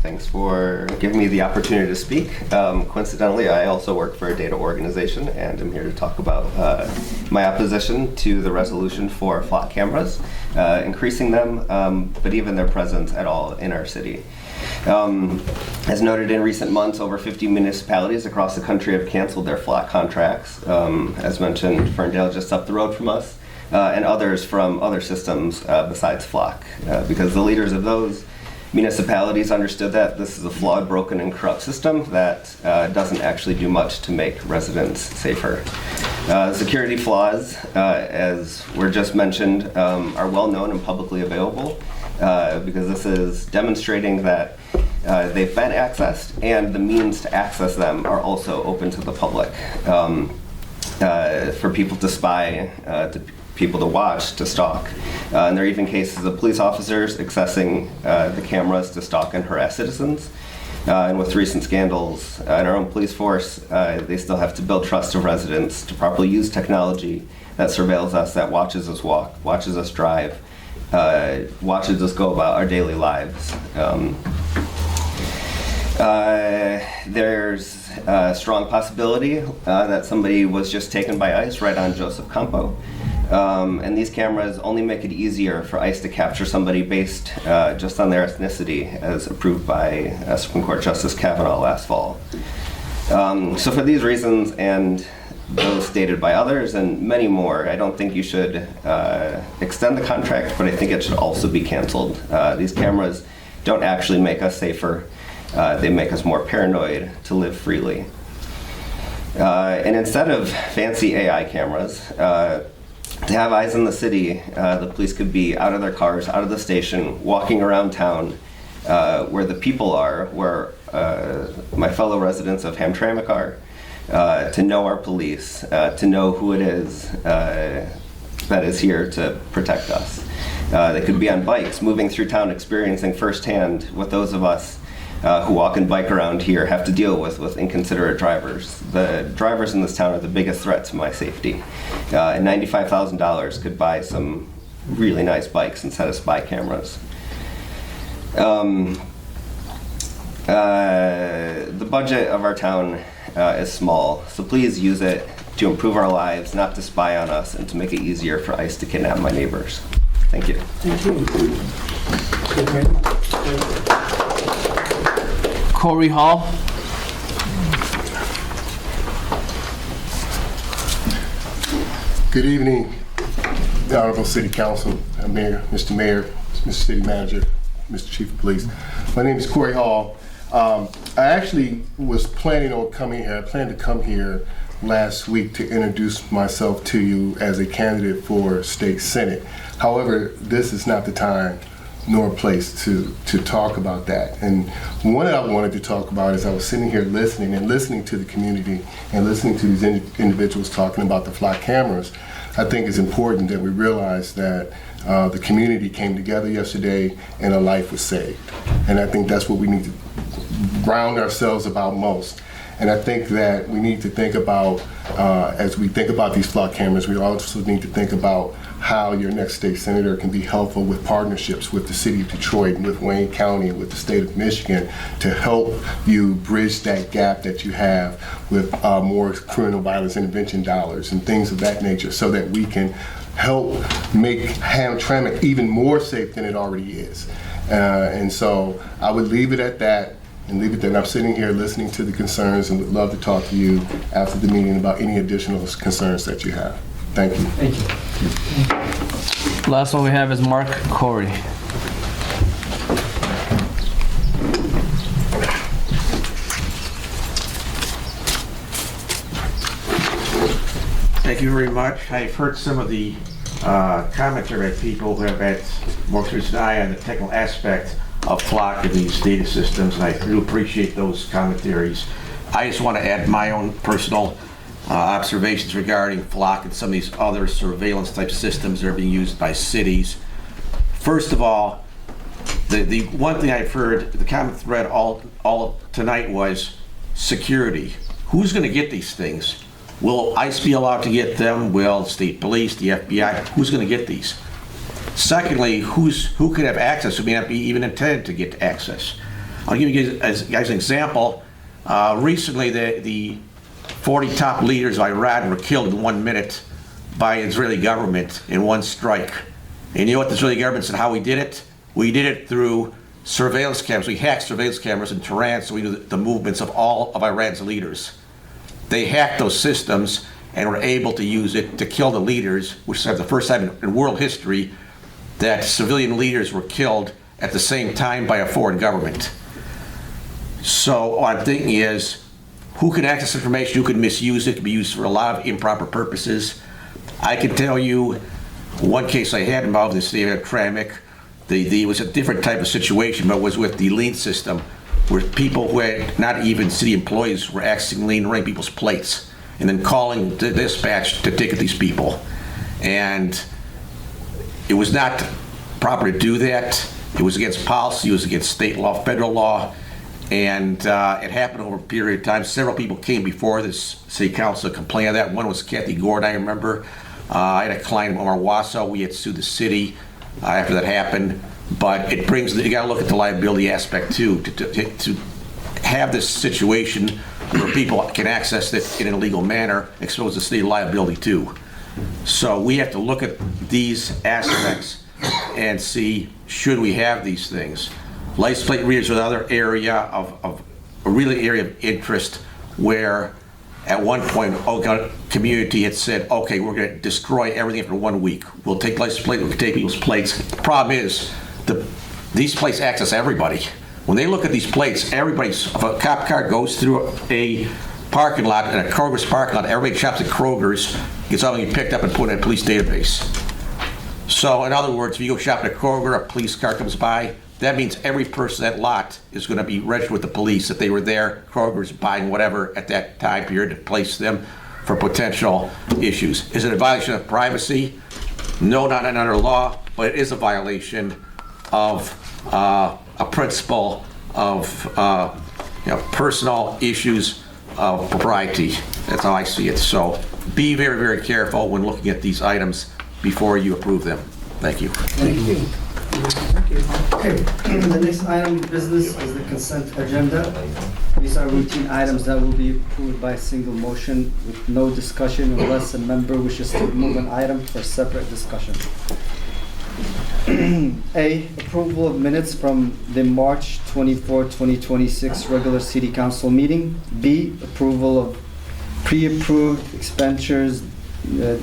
thanks for giving me the opportunity to speak. Coincidentally, I also work for a data organization, and I'm here to talk about my opposition to the resolution for flock cameras, increasing them, but even their presence at all in our city. As noted in recent months, over 50 municipalities across the country have canceled their flock contracts. As mentioned, Ferndale just up the road from us. And others from other systems besides Flock, because the leaders of those municipalities understood that this is a flawed, broken, and corrupt system that doesn't actually do much to make residents safer. Security flaws, as were just mentioned, are well known and publicly available, because this is demonstrating that they've been accessed, and the means to access them are also open to the public. For people to spy, to people to watch, to stalk. And there are even cases of police officers accessing the cameras to stalk and harass citizens. And with recent scandals in our own police force, they still have to build trust of residents to properly use technology that surveils us, that watches us walk, watches us drive, watches us go about our daily lives. There's a strong possibility that somebody was just taken by ICE right on Joseph Campo. And these cameras only make it easier for ICE to capture somebody based just on their ethnicity, as approved by Supreme Court Justice Kavanaugh last fall. So for these reasons, and those stated by others, and many more, I don't think you should extend the contract, but I think it should also be canceled. These cameras don't actually make us safer. They make us more paranoid to live freely. And instead of fancy AI cameras, to have eyes in the city, the police could be out of their cars, out of the station, walking around town, where the people are, where my fellow residents of Hamtramck are, to know our police, to know who it is that is here to protect us. They could be on bikes, moving through town, experiencing firsthand what those of us who walk and bike around here have to deal with inconsiderate drivers. The drivers in this town are the biggest threat to my safety. And $95,000 could buy some really nice bikes instead of spy cameras. The budget of our town is small, so please use it to improve our lives, not to spy on us, and to make it easier for ICE to kidnap my neighbors. Thank you. Thank you. Corey Hall. Good evening, the Honorable City Council, Mayor, Mr. Mayor, Mr. City Manager, Mr. Chief of Police. My name is Corey Hall. I actually was planning on coming here. I planned to come here last week to introduce myself to you as a candidate for State Senate. However, this is not the time nor place to talk about that. And one that I wanted to talk about is I was sitting here listening to the community and listening to these individuals talking about the flock cameras. I think it's important that we realize that the community came together yesterday and a life was saved. And I think that's what we need to ground ourselves about most. And I think that we need to think about, as we think about these flock cameras, we also need to think about how your next state senator can be helpful with partnerships with the city of Detroit and with Wayne County, with the state of Michigan, to help you bridge that gap that you have with more criminal violence intervention dollars and things of that nature, so that we can help make Hamtramck even more safe than it already is. And so I would leave it at that. And leave it there. And I'm sitting here listening to the concerns and would love to talk to you after the meeting about any additional concerns that you have. Thank you. Thank you. Last one we have is Mark Corey. Thank you very much. I've heard some of the commentary by people who have had more serious eye on the technical aspect of flock and these data systems, and I do appreciate those commentaries. I just want to add my own personal observations regarding flock and some of these other surveillance type systems that are being used by cities. First of all, the one thing I've heard, the common thread all tonight was security. Who's going to get these things? Will ICE be allowed to get them? Will state police, the FBI? Who's going to get these? Secondly, who could have access who may not be even intended to get access? I'll give you guys an example. Recently, the 40 top leaders of Iran were killed in 1 minute by the Israeli government in one strike. And you know what the Israeli government said how we did it? We did it through surveillance cameras. We hacked surveillance cameras in Tehran so we knew the movements of all of Iran's leaders. They hacked those systems and were able to use it to kill the leaders, which is the first time in world history that civilian leaders were killed at the same time by a foreign government. So what I'm thinking is, who can access information, who can misuse it, can be used for a lot of improper purposes. I can tell you one case I had involved in the city of Hamtramck. It was a different type of situation, but it was with the lien system, where people who had not even city employees were accessing lien, running people's plates, and then calling the dispatch to ticket these people. And it was not proper to do that. It was against policy, it was against state law, federal law, and it happened over a period of time. Several people came before this city council to complain of that. One was Kathy Gordon, I remember. I had a client in Omar Wasso. We had sued the city after that happened. But it brings, you gotta look at the liability aspect too, to have this situation where people can access it in an illegal manner, expose the city to liability too. So we have to look at these aspects and see, should we have these things? License plate readers are another area of a really area of interest where at one point Oakland community had said, okay, we're gonna destroy everything for 1 week. We'll take license plate, we'll take people's plates. The problem is, these plates access everybody. When they look at these plates, if a cop car goes through a parking lot, in a Kroger's parking lot, everybody shops at Kroger's, gets all picked up and put in a police database. So in other words, if you go shop at Kroger, a police car comes by, that means every person in that lot is going to be registered with the police if they were there, Kroger's buying whatever at that time period to place them for potential issues. Is it a violation of privacy? No, not under law, but it is a violation of a principle of personal issues of propriety. That's how I see it. So be very, very careful when looking at these items before you approve them. Thank you. Thank you. Okay, the next item of business is the consent agenda. These are routine items that will be approved by single motion with no discussion unless a member wishes to remove an item for separate discussion. A, approval of minutes from the March 24, 2026 regular city council meeting. B, approval of pre-approved expenditures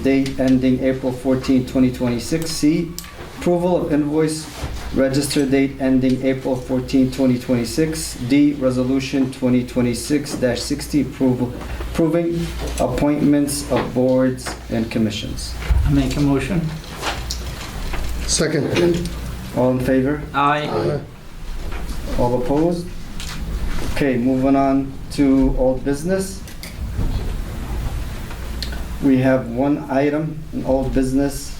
date ending April 14, 2026. C, approval of invoice register date ending April 14, 2026. D, resolution 2026-60 approving appointments of boards and commissions. I make a motion. Second. All in favor? Aye. All opposed? Okay, moving on to old business. We have one item in old business.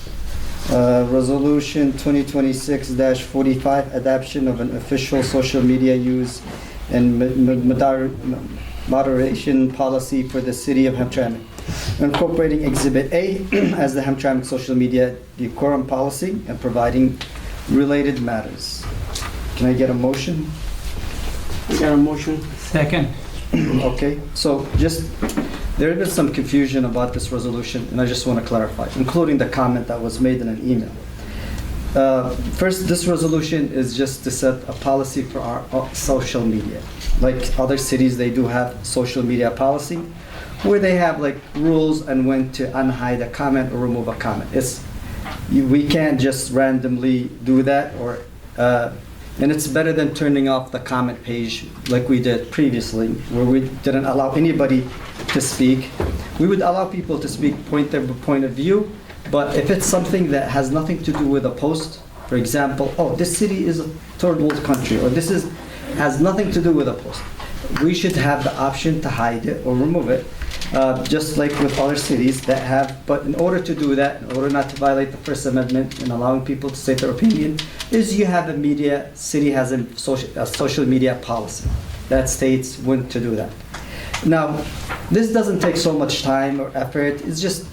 Resolution 2026-45, adoption of an official social media use and moderation policy for the city of Hamtramck, incorporating Exhibit A as the Hamtramck social media decorum policy and providing related matters. Can I get a motion? I got a motion. Second. Okay, so there has been some confusion about this resolution, and I just want to clarify, including the comment that was made in an email. First, this resolution is just to set a policy for our social media. Like other cities, they do have social media policy, where they have like rules and when to unhide a comment or remove a comment. We can't just randomly do that, and it's better than turning off the comment page like we did previously, where we didn't allow anybody to speak. We would allow people to speak, their point of view, but if it's something that has nothing to do with a post, for example, this city is a third world country, or has nothing to do with a post, we should have the option to hide it or remove it, just like with other cities that have. But in order to do that, in order not to violate the First Amendment and allowing people to say their opinion, is you have city has a social media policy that states when to do that. Now, this doesn't take so much time or effort. It's just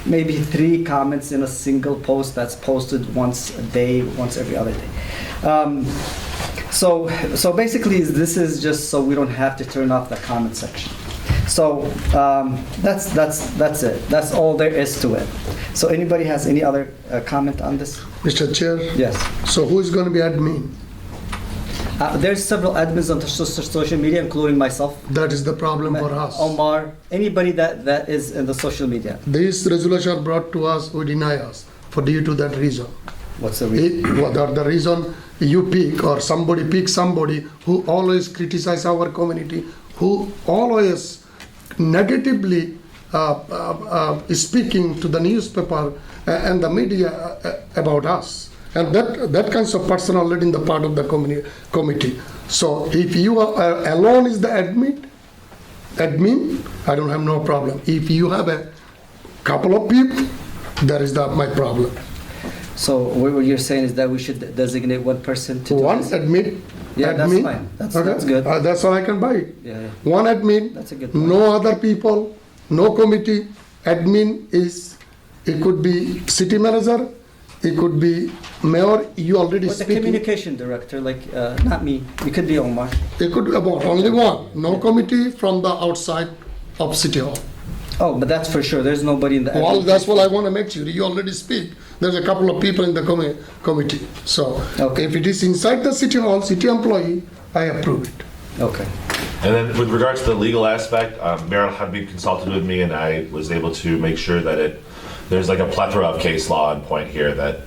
maybe 3 comments in a single post that's posted once a day, once every other day. So basically, this is just so we don't have to turn off the comment section. So that's it. That's all there is to it. So anybody has any other comment on this? Mr. Chair? Yes. So who is going to be admin? There's several admins on the social media, including myself. That is the problem for us. Omar, anybody that is in the social media. This resolution brought to us, we deny us due to that reason. What's the reason? The reason you pick or somebody picks somebody who always criticize our community, who always negatively speaking to the newspaper and the media about us. And that kinds of person already in the part of the committee. So if you are alone is the admin, I don't have no problem. If you have a couple of people, that is my problem. So what you're saying is that we should designate one person to do one this? admin. Yeah, admin. That's fine. That's good. That's all I can buy. Yeah. One admin. That's a good point. No other people. No committee. Admin it could be city manager. It could be mayor. You already But the speaking. communication director, not me. It could be Omar. It could be about only one. No committee from the outside of City Hall. Oh, but that's for sure. There's nobody in the. Well, that's what I want to make sure. You already speak. There's a couple of people in the committee. So if it is inside the City Hall, city employee, I approve it. Okay. And then with regards to the legal aspect, Mayor Al-Hadbi consulted with me and I was able to make sure that there's like a plethora of case law on point here that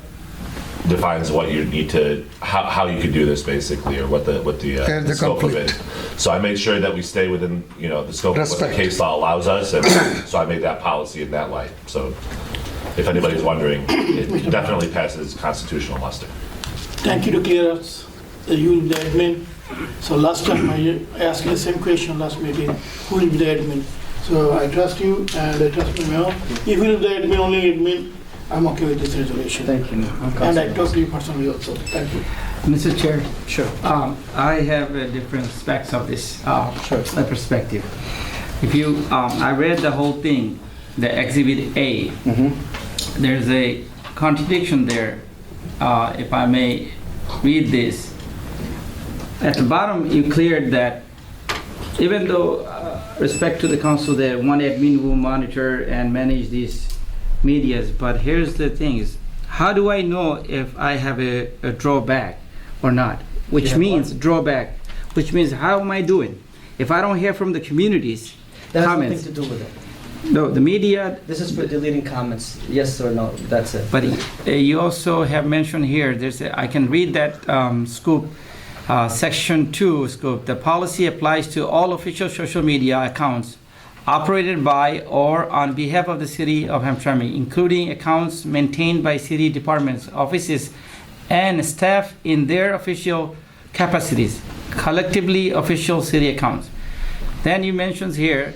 defines what you need to, how you could do this basically, or what the scope of it. So I made sure that we stay within, the scope of what the case law allows us, and so I made that policy in that light. So if anybody's wondering, it definitely passes constitutional muster. Thank you to clear us, you will be the admin. So last time I asked you the same question last meeting, who will be the admin? So I trust you and I trust my mayor. If you will be the admin, only admin, I'm okay with this resolution. Thank you. And I talk to you personally also. Thank you. Mr. Chair. Sure. I have different aspects of this perspective. If you, I read the whole thing, the Exhibit A. Mm-hmm. There's a contradiction there. If I may read this. At the bottom, you cleared that even though respect to the council that one admin will monitor and manage these medias, but here's the thing is, how do I know if I have a drawback or not? Which means drawback, which means how am I doing? If I don't hear from the communities, That comments. has nothing to do with it. No, the media. This is for deleting comments. Yes or no, that's it. But you also have mentioned here, I can read that scoop, section 2 scoop. The policy applies to all official social media accounts operated by or on behalf of the city of Hamtramck, including accounts maintained by city departments, offices, and staff in their official capacities, collectively official city accounts. Then you mentions here,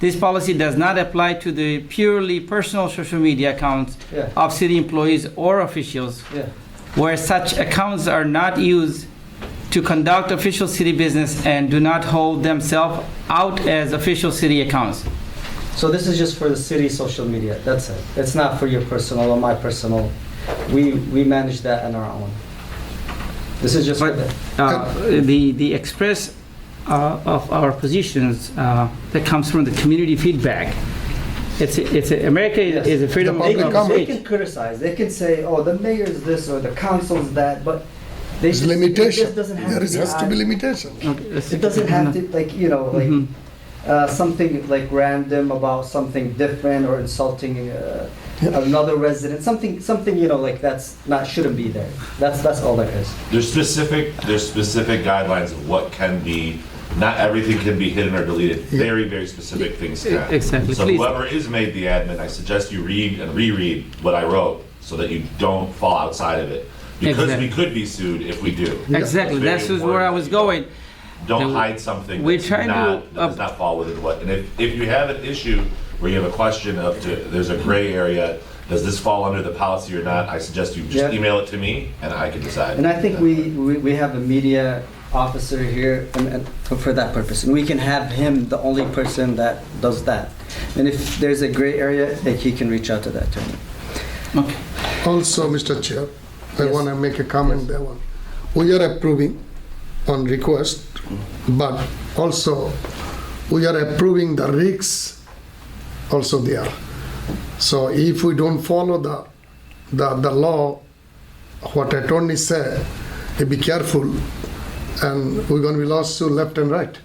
this policy does not apply to the purely personal social media accounts of city employees or officials, where such accounts are not used to conduct official city business and do not hold themselves out as official city accounts. So this is just for the city social media, that's it. It's not for your personal or my personal. We manage that on our own. This is just for The express of our positions that comes from the community feedback. America is a freedom of They can criticize, they can say, oh, the mayor is this or the council's that, but There's limitation. It just doesn't have There to has to be limitation. It doesn't have to, like, you know, like something like random about something different or insulting another resident, something you know, like shouldn't be there. That's all there is. There's specific guidelines of what can be. Not everything can be hidden or deleted. Very, very specific things can. Exactly. So Please. whoever is made the admin, I suggest you read and reread what I wrote so that you don't fall outside of it. Because we could be sued if we do. Exactly. That's where I was going. Don't hide something We're that's trying that does not fall within what. And if you have an issue where you have a question there's a gray area, does this fall under the policy or not? I suggest you just email it to me and I can decide. And I think we have a media officer here and for that purpose, and we can have him the only person that does that. And if there's a gray area, he can reach out to that attorney. Okay. Also, Mr. Chair, I want to make a comment there. We are approving on request, but also we are approving the risks also there. So if we don't follow the law, what attorney said, be careful, and we're going to be lawsuit left and right.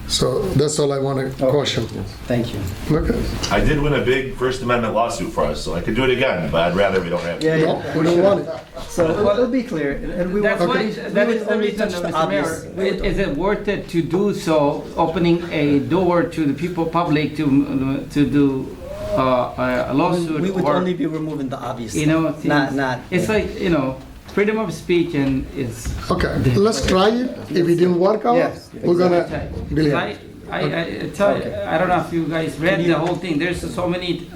So that's all I want to caution. Thank you. Okay. I did win a big First Amendment lawsuit for us, so I could do it again, but I'd rather we don't have to. We don't want it. So it'll be clear, and we That's want why, that is the reason, Mr. Mayor, is it worth it to do so, opening a door to the people, public, to do a lawsuit? We would or, only be removing the obvious. you know, not. It's like, you know, freedom of speech and it's. Okay, let's try it. If it didn't work out, we're gonna delete it. I tell you, I don't know if you guys read the whole thing. There's so many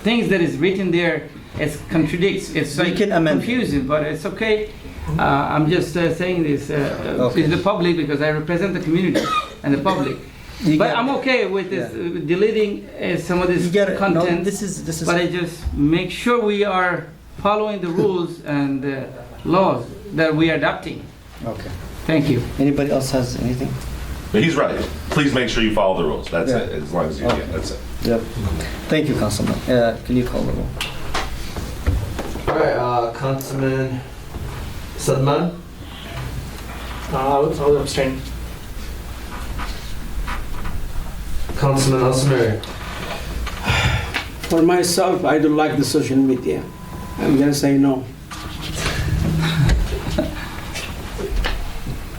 things that is written there. It contradicts. It's like confusing, but it's okay. I'm just saying this to the public because I represent the community and the public. But I'm okay with this deleting some of this content. No, this is. But I just make sure we are following the rules and laws that we are adopting. Okay. Thank you. Anybody else has anything? But he's right. Please make sure you follow the rules. That's it. As long as you can. That's it. Yep. Thank you, Councilman. Can you call the roll? All right, Councilman Sadman. I'll abstain. Councilman Al-Samiri. For myself, I don't like the social media. I'm gonna say no.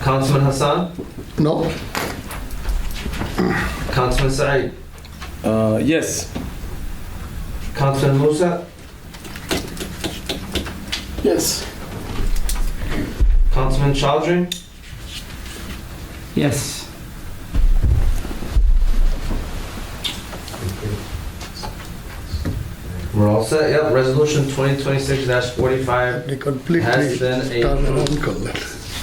Councilman Hassan. No. Councilman Saeed. Yes. Councilman Musa. Yes. Councilman Chowdhury. Yes. We're all set. Yep. Resolution 2026-45 has been approved.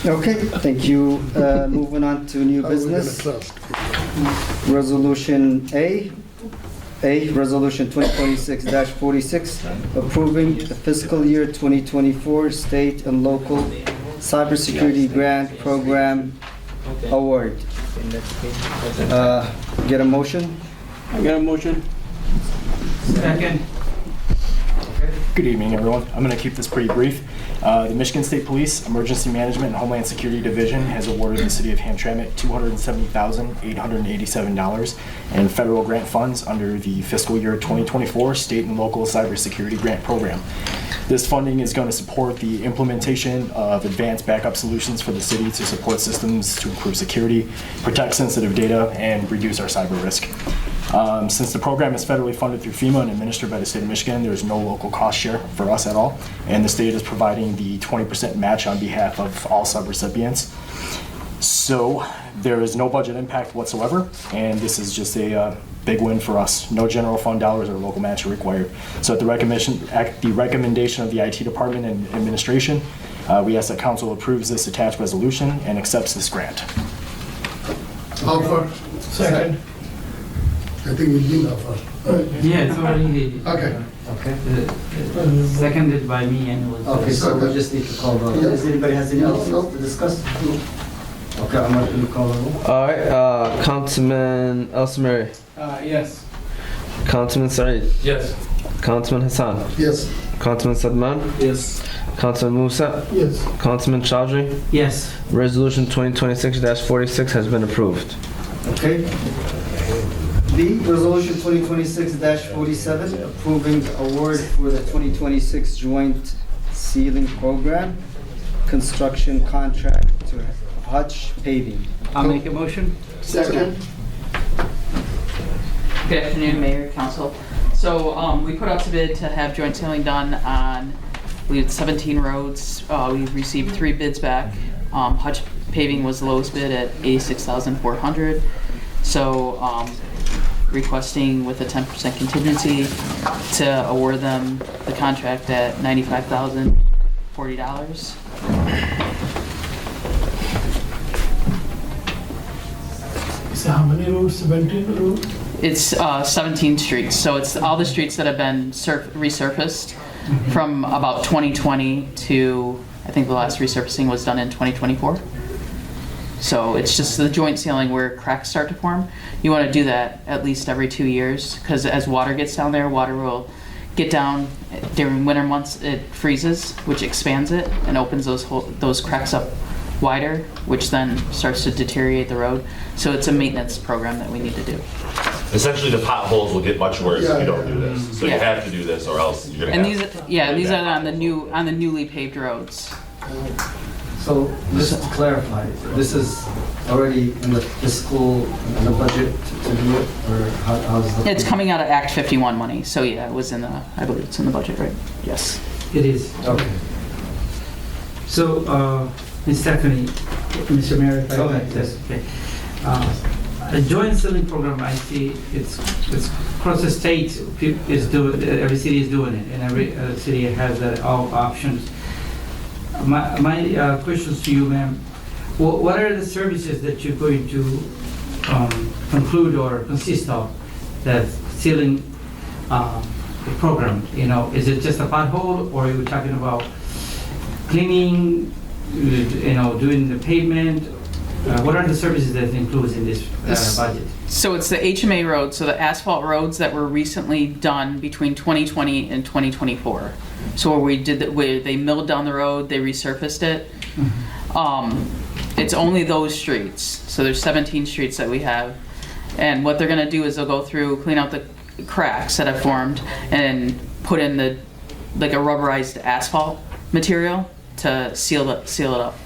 Okay, thank you. Moving on to new business. Resolution A, Resolution 2026-46, approving the fiscal year 2024 state and local cybersecurity grant program award. Get a motion? I got a motion. Second. Good evening, everyone. I'm going to keep this pretty brief. The Michigan State Police Emergency Management and Homeland Security Division has awarded the City of Hamtramck $270,887 in federal grant funds under the fiscal year 2024 state and local cybersecurity grant program. This funding is going to support the implementation of advanced backup solutions for the city to support systems to improve security, protect sensitive data, and reduce our cyber risk. Since the program is federally funded through FEMA and administered by the state of Michigan, there is no local cost share for us at all, and the state is providing the 20% match on behalf of all sub-recipients. So there is no budget impact whatsoever, and this is just a big win for us. No general fund dollars or local match are required. So at the recommendation of the IT department and administration, We ask that council approves this attached resolution and accepts this grant. Offer. Second. I think it's been offered. Yeah, it's already. Okay. Okay. Seconded by me and was. Okay, so we just need to call the roll. Does anybody has anything else to discuss? Okay, I'm going to call the roll. All right, Councilman Elsmeri. Yes. Councilman Saeed. Yes. Councilman Hassan. Yes. Councilman Sadman. Yes. Councilman Musa. Yes. Councilman Chaudhry. Yes. Resolution 2026-46 has been approved. Okay. B, Resolution 2026-47, approving award for the 2026 Joint Sealing Program, construction contract to Hutch Paving. I'll make a motion. Second. Good afternoon, Mayor, Council. So we put out to bid to have joint sealing done on, we had 17 roads. We received 3 bids back. Hutch Paving was the lowest bid at $86,400. So requesting with a 10% contingency to award them the contract at $95,040. So how many roads? 17 roads? It's 17 streets, so it's all the streets that have been resurfaced from about 2020 to, I think the last resurfacing was done in 2024. So it's just the joint sealing where cracks start to form. You want to do that at least every 2 years, because as water gets down there, water will get down during winter months. It freezes, which expands it and opens those cracks up wider, which then starts to deteriorate the road. So it's a maintenance program that we need to do. Essentially, the potholes will get much worse if you don't do this. So you Yeah. have to do this, or else you're gonna And have. these are on the newly paved roads. So just to clarify, this is already in the fiscal, in the budget to do it, or how's the? It's coming out of Act 51 money, so yeah, it was in the, I believe it's in the budget, right? Yes. It is. Okay. So, Ms. Stephanie, Mr. Mayor, if I Go may, ahead, yes, okay. A joint selling program, I see it's across the state, is doing, every city is doing it, and every city has all options. My questions to you, ma'am, what are the services that you're going to conclude or consist of that sealing program? You know, is it just a pothole, or are you talking about cleaning, you know, doing the pavement? What are the services that it includes in this budget? So it's the HMA roads, so the asphalt roads that were recently done between 2020 and 2024. So where they milled down the road, they resurfaced it. It's only those streets. So there's 17 streets that we have. And what they're gonna do is they'll go through, clean out the cracks that have formed and put in like a rubberized asphalt material to seal it up.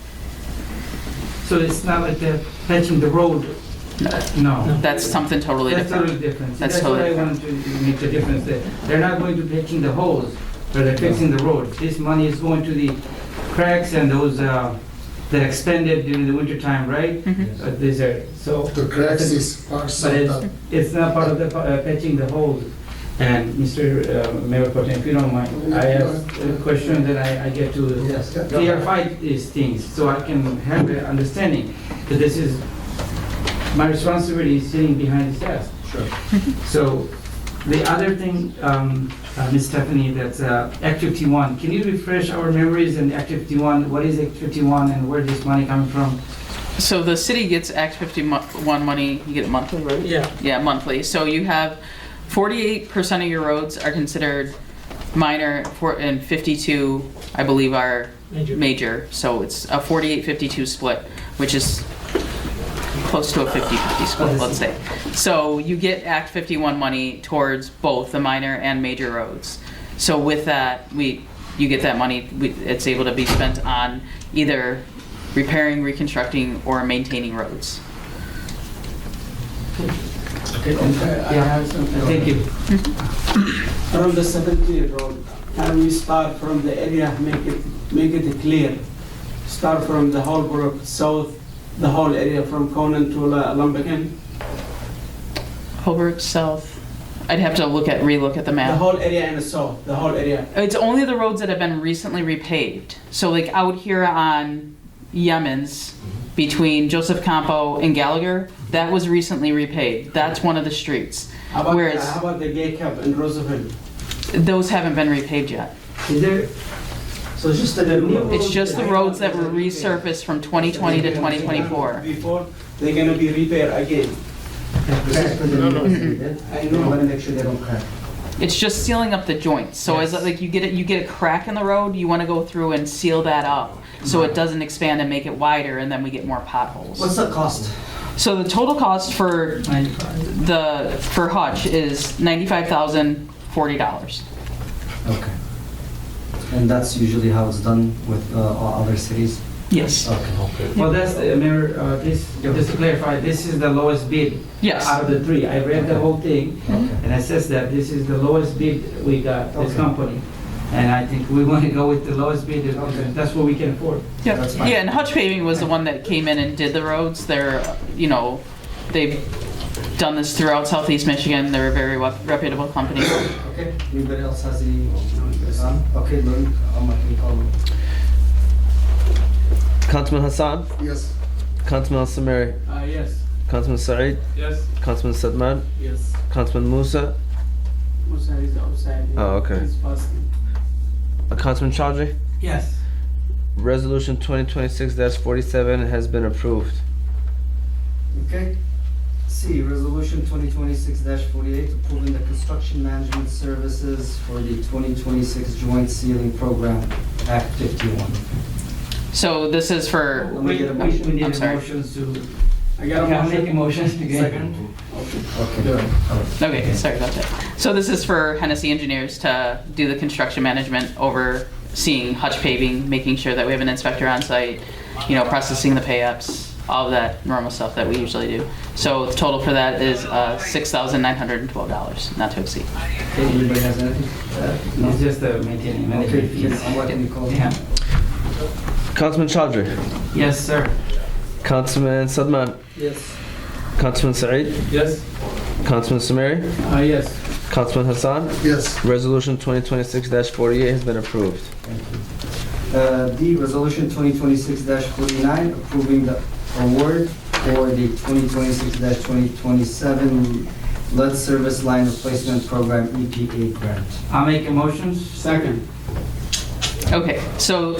So it's not like they're patching the road? No. That's something totally That's different. totally different. That's That's what totally I wanted to make the difference there. They're not going to patching the holes, but they're fixing the road. This money is going to the cracks and those that expanded during the winter time, right? These are, so. The cracks is parts But of the. it's not part of the patching the holes. And Mr. Mayor Pro Tem, if you don't mind, I have a question that I get to clarify these things so I can have an understanding that this is my responsibility is sitting behind this desk. Sure. So the other thing, Ms. Stephanie, that's Act 51. Can you refresh our memories in Act 51? What is Act 51 and where is this money coming from? So the city gets Act 51 money, you get it monthly, right? Yeah. Yeah, monthly. So you have 48% of your roads are considered minor, and 52, I believe, are major. So it's a 48-52 split, which is close to a 50-50 split, let's say. So you get Act 51 money towards both the minor and major roads. So with that, you get that money, it's able to be spent on either repairing, reconstructing, or maintaining roads. Okay. Thank you. From the 70 road, and we start from the area, make it clear. Start from the Holbrook South, the whole area from Conan to Lumberton. Holbrook South. I'd have to relook at the The map. whole area in the south, the whole area. It's only the roads that have been recently repaved. So like out here on Yemen's, between Joseph Campo and Gallagher, that was recently repaved. That's one of the streets. How about, Whereas how about the gate cap in Roosevelt? those haven't been repaved yet. Is there? So it's just the new It's roads just the that roads that are were resurfaced from 2020 to 2024. Before they're gonna be repaired again. I know. I want to make sure they don't crack. It's just sealing up the joints. So as like you get a crack in the road, you want to go through and seal that up so it doesn't expand and make it wider, and then we get more potholes. What's the cost? So the total cost for Hutch is $95,040. Okay. And that's usually how it's done with all other cities? Yes. Okay. Well, that's, Mayor, just to clarify, this is the lowest bid Yes. out of the three. I read the whole thing, and it says that this is the lowest bid we got, this company. And I think we want to go with the lowest bid, and that's what we can afford. Yeah, That's fine. yeah, and Hutch Paving was the one that came in and did the roads. They're, they've done this throughout Southeast Michigan. They're a very reputable company. Okay, anybody else has any? Okay, Lou, can you call them? Councilman Hassan, Yes. Councilman Samari, Yes. Councilman Saeed, Yes. Councilman Sadman, Yes. Councilman Musa, Musa is outside. Oh, okay. He's fasting. Councilman Chaudhry. Yes. Resolution 2026-47 has been approved. Okay. C, Resolution 2026-48, approving the construction management services for the 2026 Joint Sealing Program, Act 51. So this is for, Let me get a We motion. need I'm a sorry. motion to, I got a can I motion. make a motion again? Second. Okay. okay, sorry about that. So this is for Hennessy Engineers to do the construction management, overseeing Hutch Paving, making sure that we have an inspector on site, processing the pay-ups, all of that normal stuff that we usually do. So the total for that is $6,912, not to exceed. Okay, anybody has anything? No? It's just the maintaining Okay, fees. what can you call them? Yeah. Councilman Chaudhry, Yes, sir. Councilman Sadman, Yes. Councilman Saeed, Yes. Councilman Samari, Yes. Councilman Hassan. Yes. Resolution 2026-48 has been approved. D, Resolution 2026-49, approving the award for the 2026-2027 lead service line replacement program EPA grant. I'll make a motion. Second. Okay, so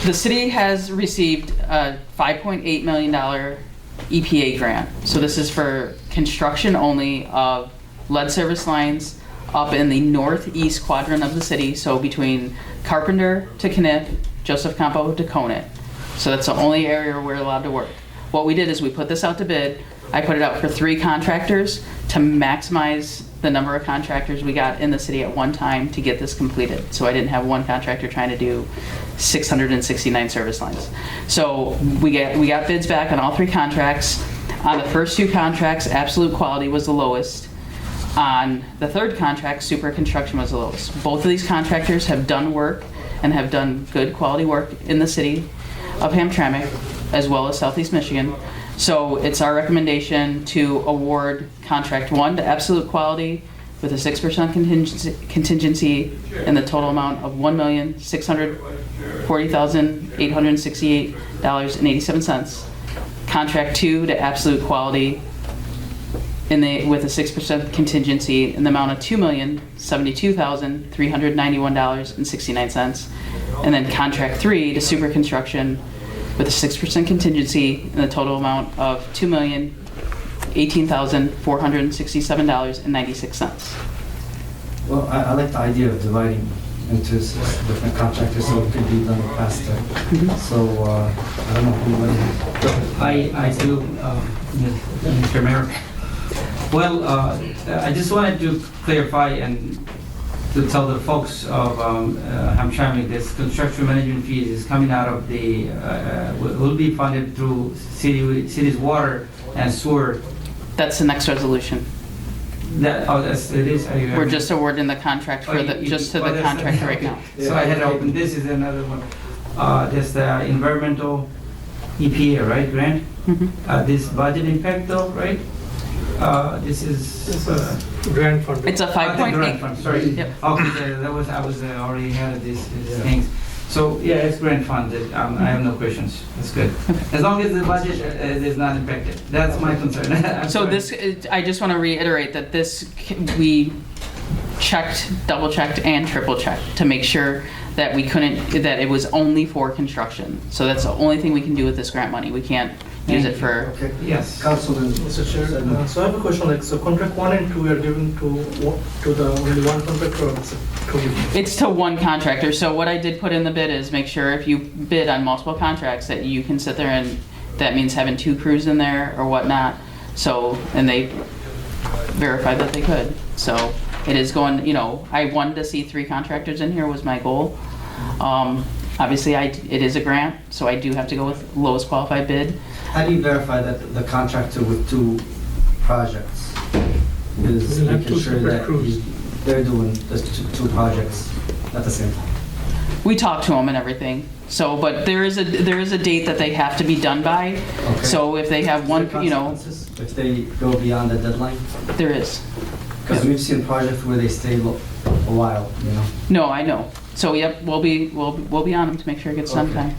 the city has received a $5.8 million EPA grant. So this is for construction only of lead service lines up in the northeast quadrant of the city, so between Carpenter to Knipp, Joseph Campo to Conant. So that's the only area we're allowed to work. What we did is we put this out to bid. I put it out for 3 contractors to maximize the number of contractors we got in the city at one time to get this completed. So I didn't have one contractor trying to do 669 service lines. So we got bids back on all 3 contracts. On the first 2 contracts, Absolute Quality was the lowest. On the 3rd contract, Super Construction was the lowest. Both of these contractors have done work and have done good quality work in the city of Hamtramck as well as Southeast Michigan. So it's our recommendation to award contract 1 to Absolute Quality with a 6% contingency in the total amount of $1,640,868.87. Contract 2 to Absolute Quality with a 6% contingency in the amount of $2,072,391.69. And then contract 3 to Super Construction with a 6% contingency in the total amount of $2,018,467.96. Well, I like the idea of dividing into 6 different contractors so it could be done faster. So, I don't know who went. I do, Mr. Mayor. Well, I just wanted to clarify and to tell the folks of Hamtramck this construction management fees is coming out of the, will be funded through city's water and sewer. That's the next resolution. It is? We're just awarding the contract for the, just to the contract right now. So I had opened, this is another one. There's the environmental EPA, right, grant? This budget impact though, right? This is grant fund. It's a 5.8. grant fund, sorry. Yep. Okay, that was, I was already had these things. So, yeah, it's grant funded. I have no questions. That's good. As long as the budget is not impacted. That's my concern. I'm So sorry. this, I just want to reiterate that we checked, double checked, and triple checked to make sure that we couldn't, that it was only for construction. So that's the only thing we can do with this grant money. We can't use it for. Okay. Yes. Councilman. Mr. Chair, so I have a question, like, so contract 1 and 2 are given to the only one contractor or it's two? It's to one contractor. So what I did put in the bid is make sure if you bid on multiple contracts that you can sit there and that means having 2 crews in there or whatnot. So, and they verified that they could. So it is going, you know, I wanted to see 3 contractors in here was my goal. Obviously, it is a grant, so I do have to go with lowest qualified bid. How do you verify that the contractor with 2 projects is We'll have making 2 sure separate that crews. they're doing the 2 projects at the same time? We talked to them and everything. So, but there is a date that they have to be done by. Okay. So if they have one, you know, If they go beyond the deadline? there is. Because we've seen projects where they stay a while, you know? No, I know. So yep, we'll be on them to make sure it gets done in time.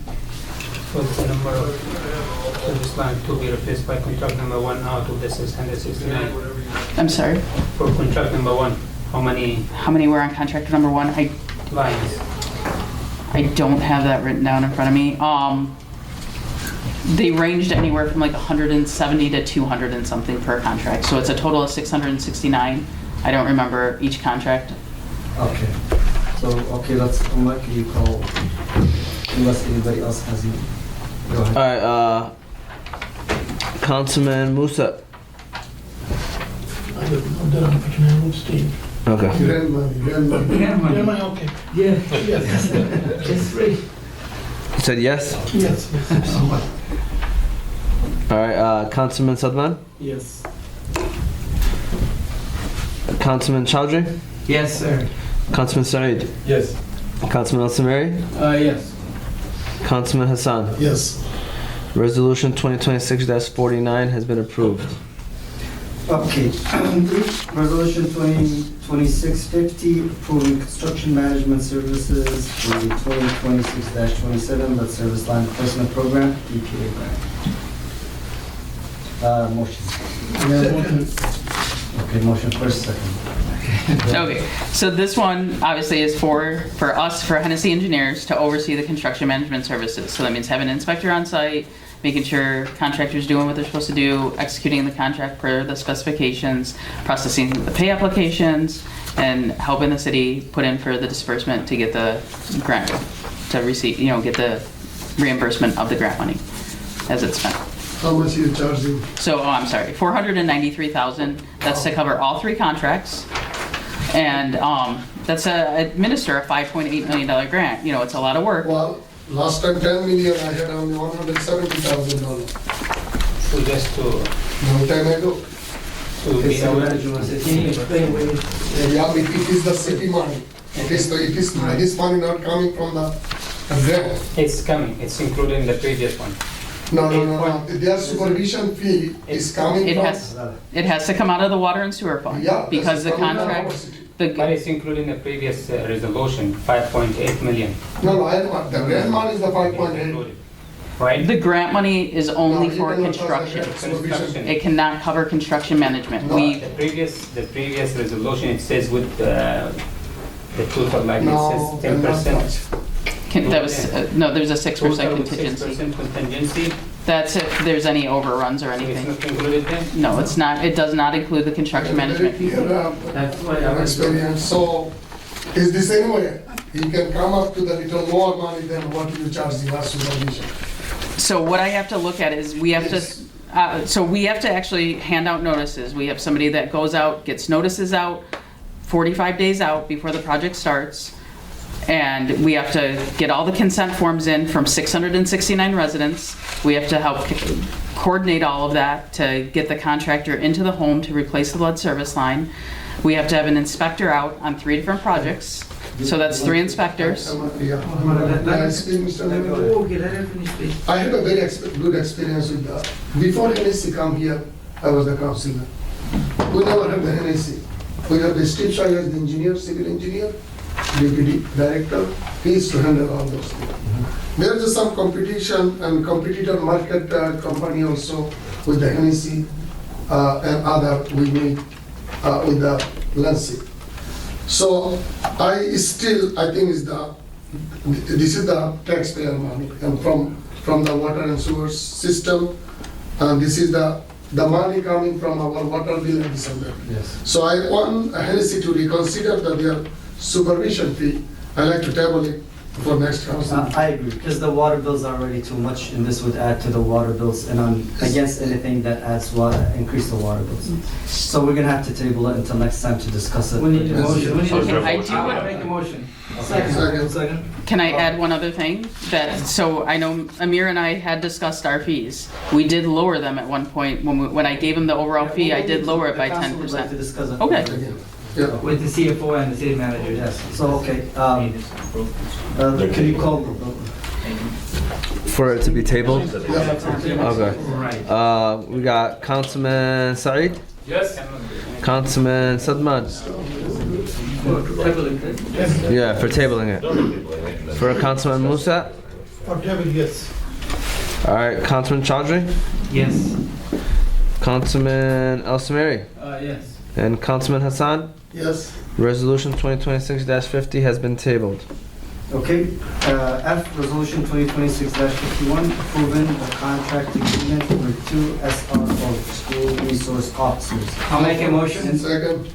What's the number of service line to be replaced by contract number 1 out of this is 169? I'm sorry. For contract number 1, how many were on contract number 1? lines? I don't have that written down in front of me. They ranged anywhere from like 170 to 200 and something per contract. So it's a total of 669. I don't remember each contract. Okay. So, okay, let's come back. You call, unless anybody else has any. Go ahead. All right, Councilman Musa. I don't know that unfortunately I would stay. Okay. Grandma, okay. Yeah. Yes. It's free. You said yes? Yes. All right, Councilman Sadman? Yes. Councilman Chowdhury? Yes, sir. Councilman Saeed? Yes. Councilman Al-Samari? Yes. Councilman Hassan? Yes. Resolution 2026-49 has been approved. Okay. Resolution 2026-50, approving construction management services for the 2026-27, that's service line replacement program, EPA grant. Motion. Okay, motion first, second. Okay, so this one obviously is for us, for Hennessy Engineers, to oversee the construction management services. So that means having an inspector on site, making sure contractors doing what they're supposed to do, executing the contract per the specifications, processing the pay applications, and helping the city put in for the disbursement to get the grant, to receive, you know, get the reimbursement of the grant money as it's spent. How much you charging? So, oh, I'm sorry, 493,000. That's to cover all 3 contracts, and that's administer a $5.8 million grant. You know, it's a lot of work. Well, last time 10 million, I had only $170,000. So just to Long time ago. be aware. Can you explain what Yeah, it is the city money. It is this money not coming from the grant. It's coming, it's including the previous one. No. Their supervision fee is coming It from. has to come out of the water and sewer fund, Yeah, because the that's coming out of our contract, city. But it's including the previous resolution, 5.8 million. No, the grant money is the 5.8. Right? the grant money is only No, you for cannot charge construction. the supervision. It cannot cover construction management. No. We, The previous resolution, it says with the total, like No, it says 10%. that was, no, there's a 6% Total with contingency. 6% contingency. That's if there's any overruns or So it's anything. not included there? No, it's not, it does not include the construction management fee. That's why I was. Experience. So, is this anyway? You can come up to the little more money than what you charge the last supervision. So what I have to look at is we have to, so we have to actually hand out notices. We have somebody that goes out, gets notices out 45 days out before the project starts. And we have to get all the consent forms in from 669 residents. We have to help coordinate all of that to get the contractor into the home to replace the lead service line. We have to have an inspector out on 3 different projects. So that's 3 inspectors. Okay, let him finish, please. I had a very good experience with that. Before NSC come here, I was the councillor. we never had the NAC. We have the Steve Shaw as the engineer, civil engineer, deputy director. He is to handle all those things. There is some competition and competitor market company also with the NAC and other we meet with the Lansing. So I think this is the taxpayer money and from the water and sewer system, and this is the money coming from our water bill in December. Yes. So I want Hennessy to reconsider their supervision fee. I like to table it for next council. I agree, because the water bills are already too much, and this would add to the water bills, and I'm against anything that increase the water bills. So we're gonna have to table it until next time to discuss it. We need a motion. I do want Make a motion. Second. Can I add one other thing? So I know Amir and I had discussed our fees. We did lower them at one point. When I gave him the overall fee, I did lower it by 10%. Okay. With the CFO and the city manager. Yes, so, okay. Can you call? For it to be tabled? Yeah. Okay. We got Councilman Saeed? Yes. Councilman Sadman? Yeah, for tabling it. For Councilman Musa? For table, yes. All right, Councilman Chaudhry? Yes. Councilman El Samiri? Yes. And Councilman Hassan? Yes. Resolution 2026-50 has been tabled. Okay, F, Resolution 2026-51, approving the contract agreement for 2 SRO, school resource officers. I'll make a motion. Second.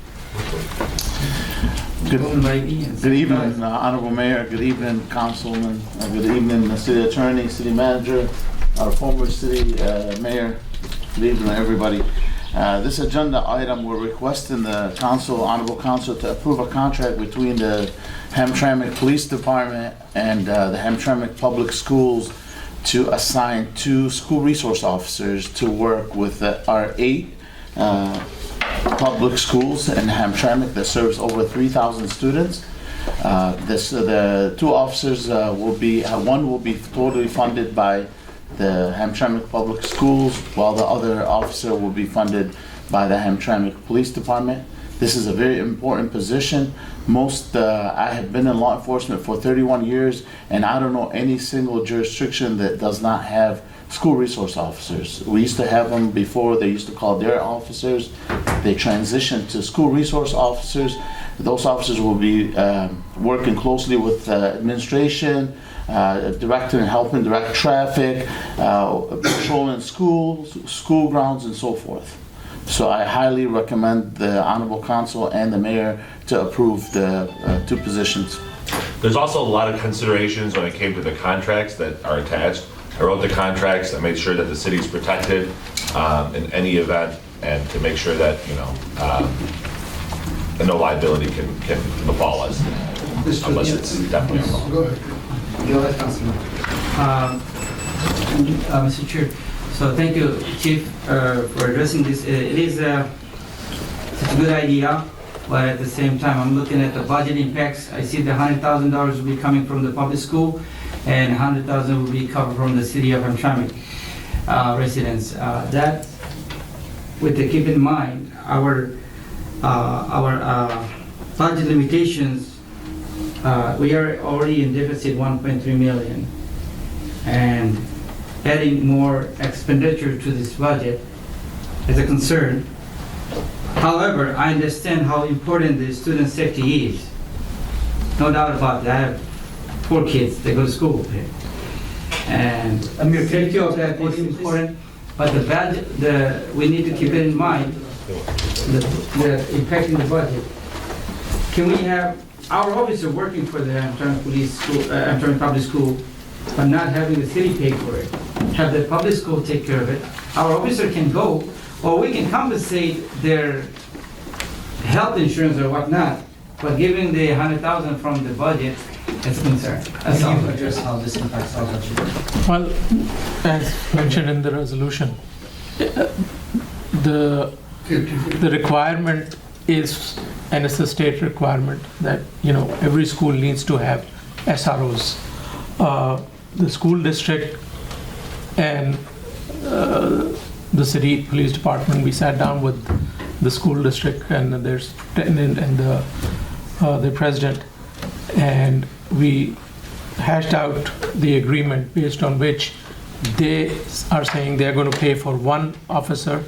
Good evening, Honorable Mayor. Good evening, Councilman. Good evening, City Attorney, City Manager, our former City Mayor. Good evening, everybody. This agenda item, we're requesting the Honorable Council to approve a contract between the Hamtramck Police Department and the Hamtramck Public Schools to assign 2 school resource officers to work with our 8 public schools in Hamtramck that serves over 3,000 students. The 2 officers one will be totally funded by the Hamtramck Public Schools, while the other officer will be funded by the Hamtramck Police Department. This is a very important position. I have been in law enforcement for 31 years, and I don't know any single jurisdiction that does not have school resource officers. We used to have them before. They used to call their officers. They transitioned to school resource officers. Those officers will be working closely with administration, directing and helping direct traffic, patrolling schools, school grounds, and so forth. So I highly recommend the Honorable Council and the Mayor to approve the 2 positions. There's also a lot of considerations when it came to the contracts that are attached. I wrote the contracts, I made sure that the city's protected in any event, and to make sure that, no liability can befall us unless it's definitely a wrong. Go ahead. Go ahead, Councilman. Mr. Chair, so thank you, Chief, for addressing this. It is a good idea, but at the same time, I'm looking at the budget impacts. I see the $100,000 will be coming from the public school, and $100,000 will be covered from the city of Hamtramck residents. That, keep in mind, our budget limitations, we are already in deficit 1.3 million, and adding more expenditure to this budget is a concern. However, I understand how important the student safety is. No doubt about that. I have 4 kids, they go to school here. And Amir, take care of that, it's important. But the budget, we need to keep it in mind, the impacting the budget. Can we have our officer working for the Hamtramck Police School, Hamtramck Public School, but not having the city pay for it? Have the public school take care of it. Our officer can go, or we can compensate their health insurance or whatnot, but giving the $100,000 from the budget is a concern. That's all. Can you address how this impacts our budget? Well, as mentioned in the resolution, the requirement is, and it's a state requirement, that every school needs to have SROs. The school district and the city police department, we sat down with the school district and their superintendent and the president, and we hashed out the agreement based on which they are saying they're going to pay for one officer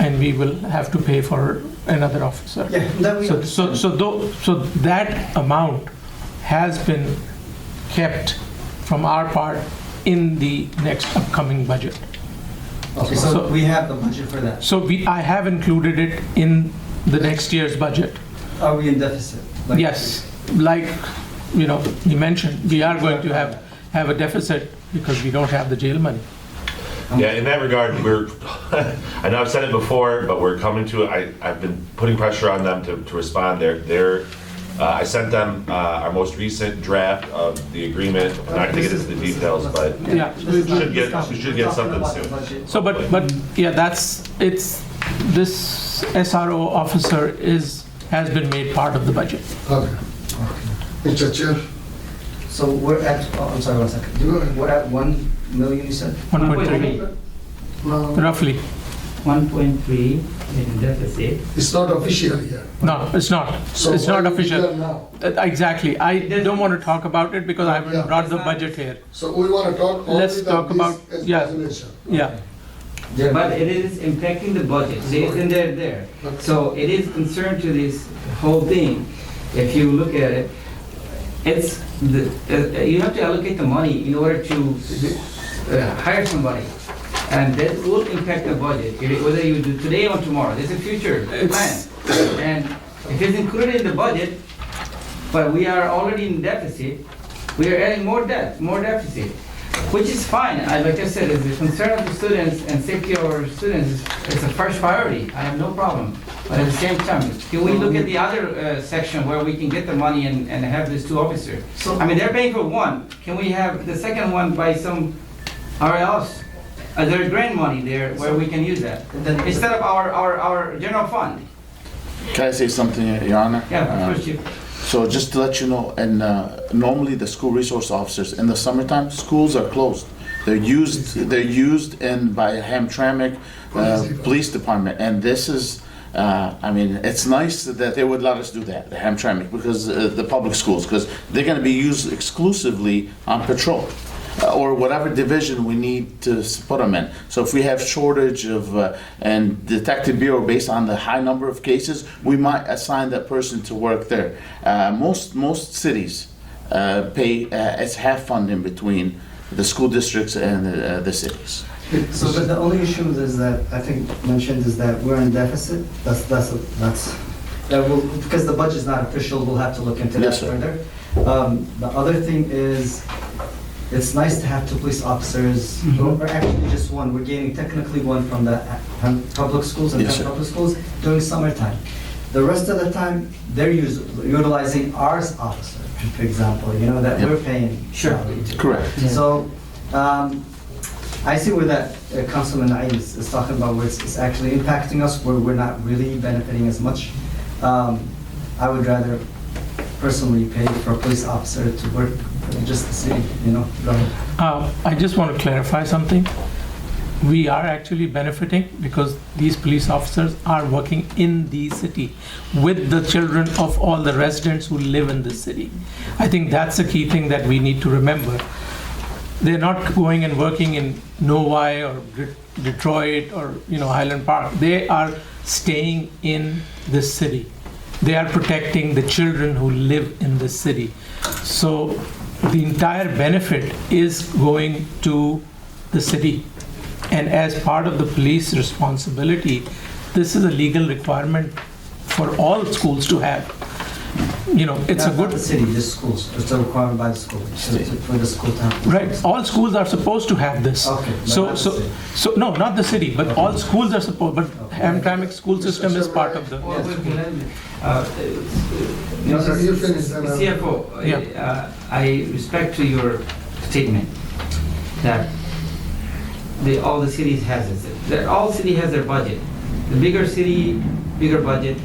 and we will have to pay for another officer. Yeah, that we So that amount has been kept from our part in the next upcoming budget. Okay, so we have the budget for that. So I have included it in the next year's budget. Are we in deficit? Yes, like, you know, you mentioned, we are going to have a deficit because we don't have the jail money. Yeah, in that regard, I know I've said it before, but we're coming to it. I've been putting pressure on them to respond. I sent them our most recent draft of the agreement. I'm not gonna get into the details, but Yeah. we should get something soon. So, but yeah, this SRO officer has been made part of the budget. Okay. Mr. Chair. So we're at, I'm sorry, 1 second. We're at 1 million, you said? 1.3. Roughly. 1.3 in deficit. It's not official yet. No, it's not. So It's why not we official. there now? Exactly. I don't want to talk about it because I haven't brought the budget here. So we want to talk only Let's talk about, yeah. Yeah. But it is impacting the budget. It isn't there. So it is concerned to this whole thing. If you look at it, it's you have to allocate the money in order to hire somebody. And that will impact the budget, whether you do today or tomorrow. There's a future plan. And if it's included in the budget, but we are already in deficit, we are adding more deficit, which is fine. Like I said, the concern of the students and safety of our students is the first priority. I have no problem. But at the same time, can we look at the other section where we can get the money and have these two officers? I mean, they're paying for one. Can we have the second one by somewhere else? There's grant money there where we can use that instead of our general fund. Can I say something, Your Honor? Yeah, first you. So just to let you know, and normally the school resource officers in the summertime, schools are closed. They're used by Hamtramck Police Department, and this is. I mean, it's nice that they would let us do that, the Hamtramck, because the public schools, because they're going to be used exclusively on patrol. Or whatever division we need to put them in. So if we have shortage of, and Detective Bureau, based on the high number of cases, we might assign that person to work there. Most cities pay, it's half funding between the school districts and the cities. So the only issue is that I think mentioned is that we're in deficit. That will, because the budget's not official, we'll have to look into that further. The other thing is, it's nice to have 2 police officers, or actually just one. We're gaining technically one from the public schools and public schools during summertime. The rest of the time, they're utilizing our officer, for example, that we're paying salary to. Correct. So I see where that Councilman Naeem is talking about, where it's actually impacting us, where we're not really benefiting as much. I would rather personally pay for a police officer to work just the city, go ahead. I just want to clarify something. We are actually benefiting because these police officers are working in the city with the children of all the residents who live in the city. I think that's a key thing that we need to remember. They're not going and working in Novi or Detroit or Highland Park. They are staying in the city. They are protecting the children who live in the city. So the entire benefit is going to the city. And as part of the police responsibility, this is a legal requirement for all schools to have. It's a good. The city, just schools. It's a requirement by the school for the school town. Right. All schools are supposed to have this. Okay. So no, not the city, but all schools are supposed. But Hamtramck school system is part of the. CFO, I respect to your statement that all the cities has it. That all city has their budget. The bigger city, bigger budget.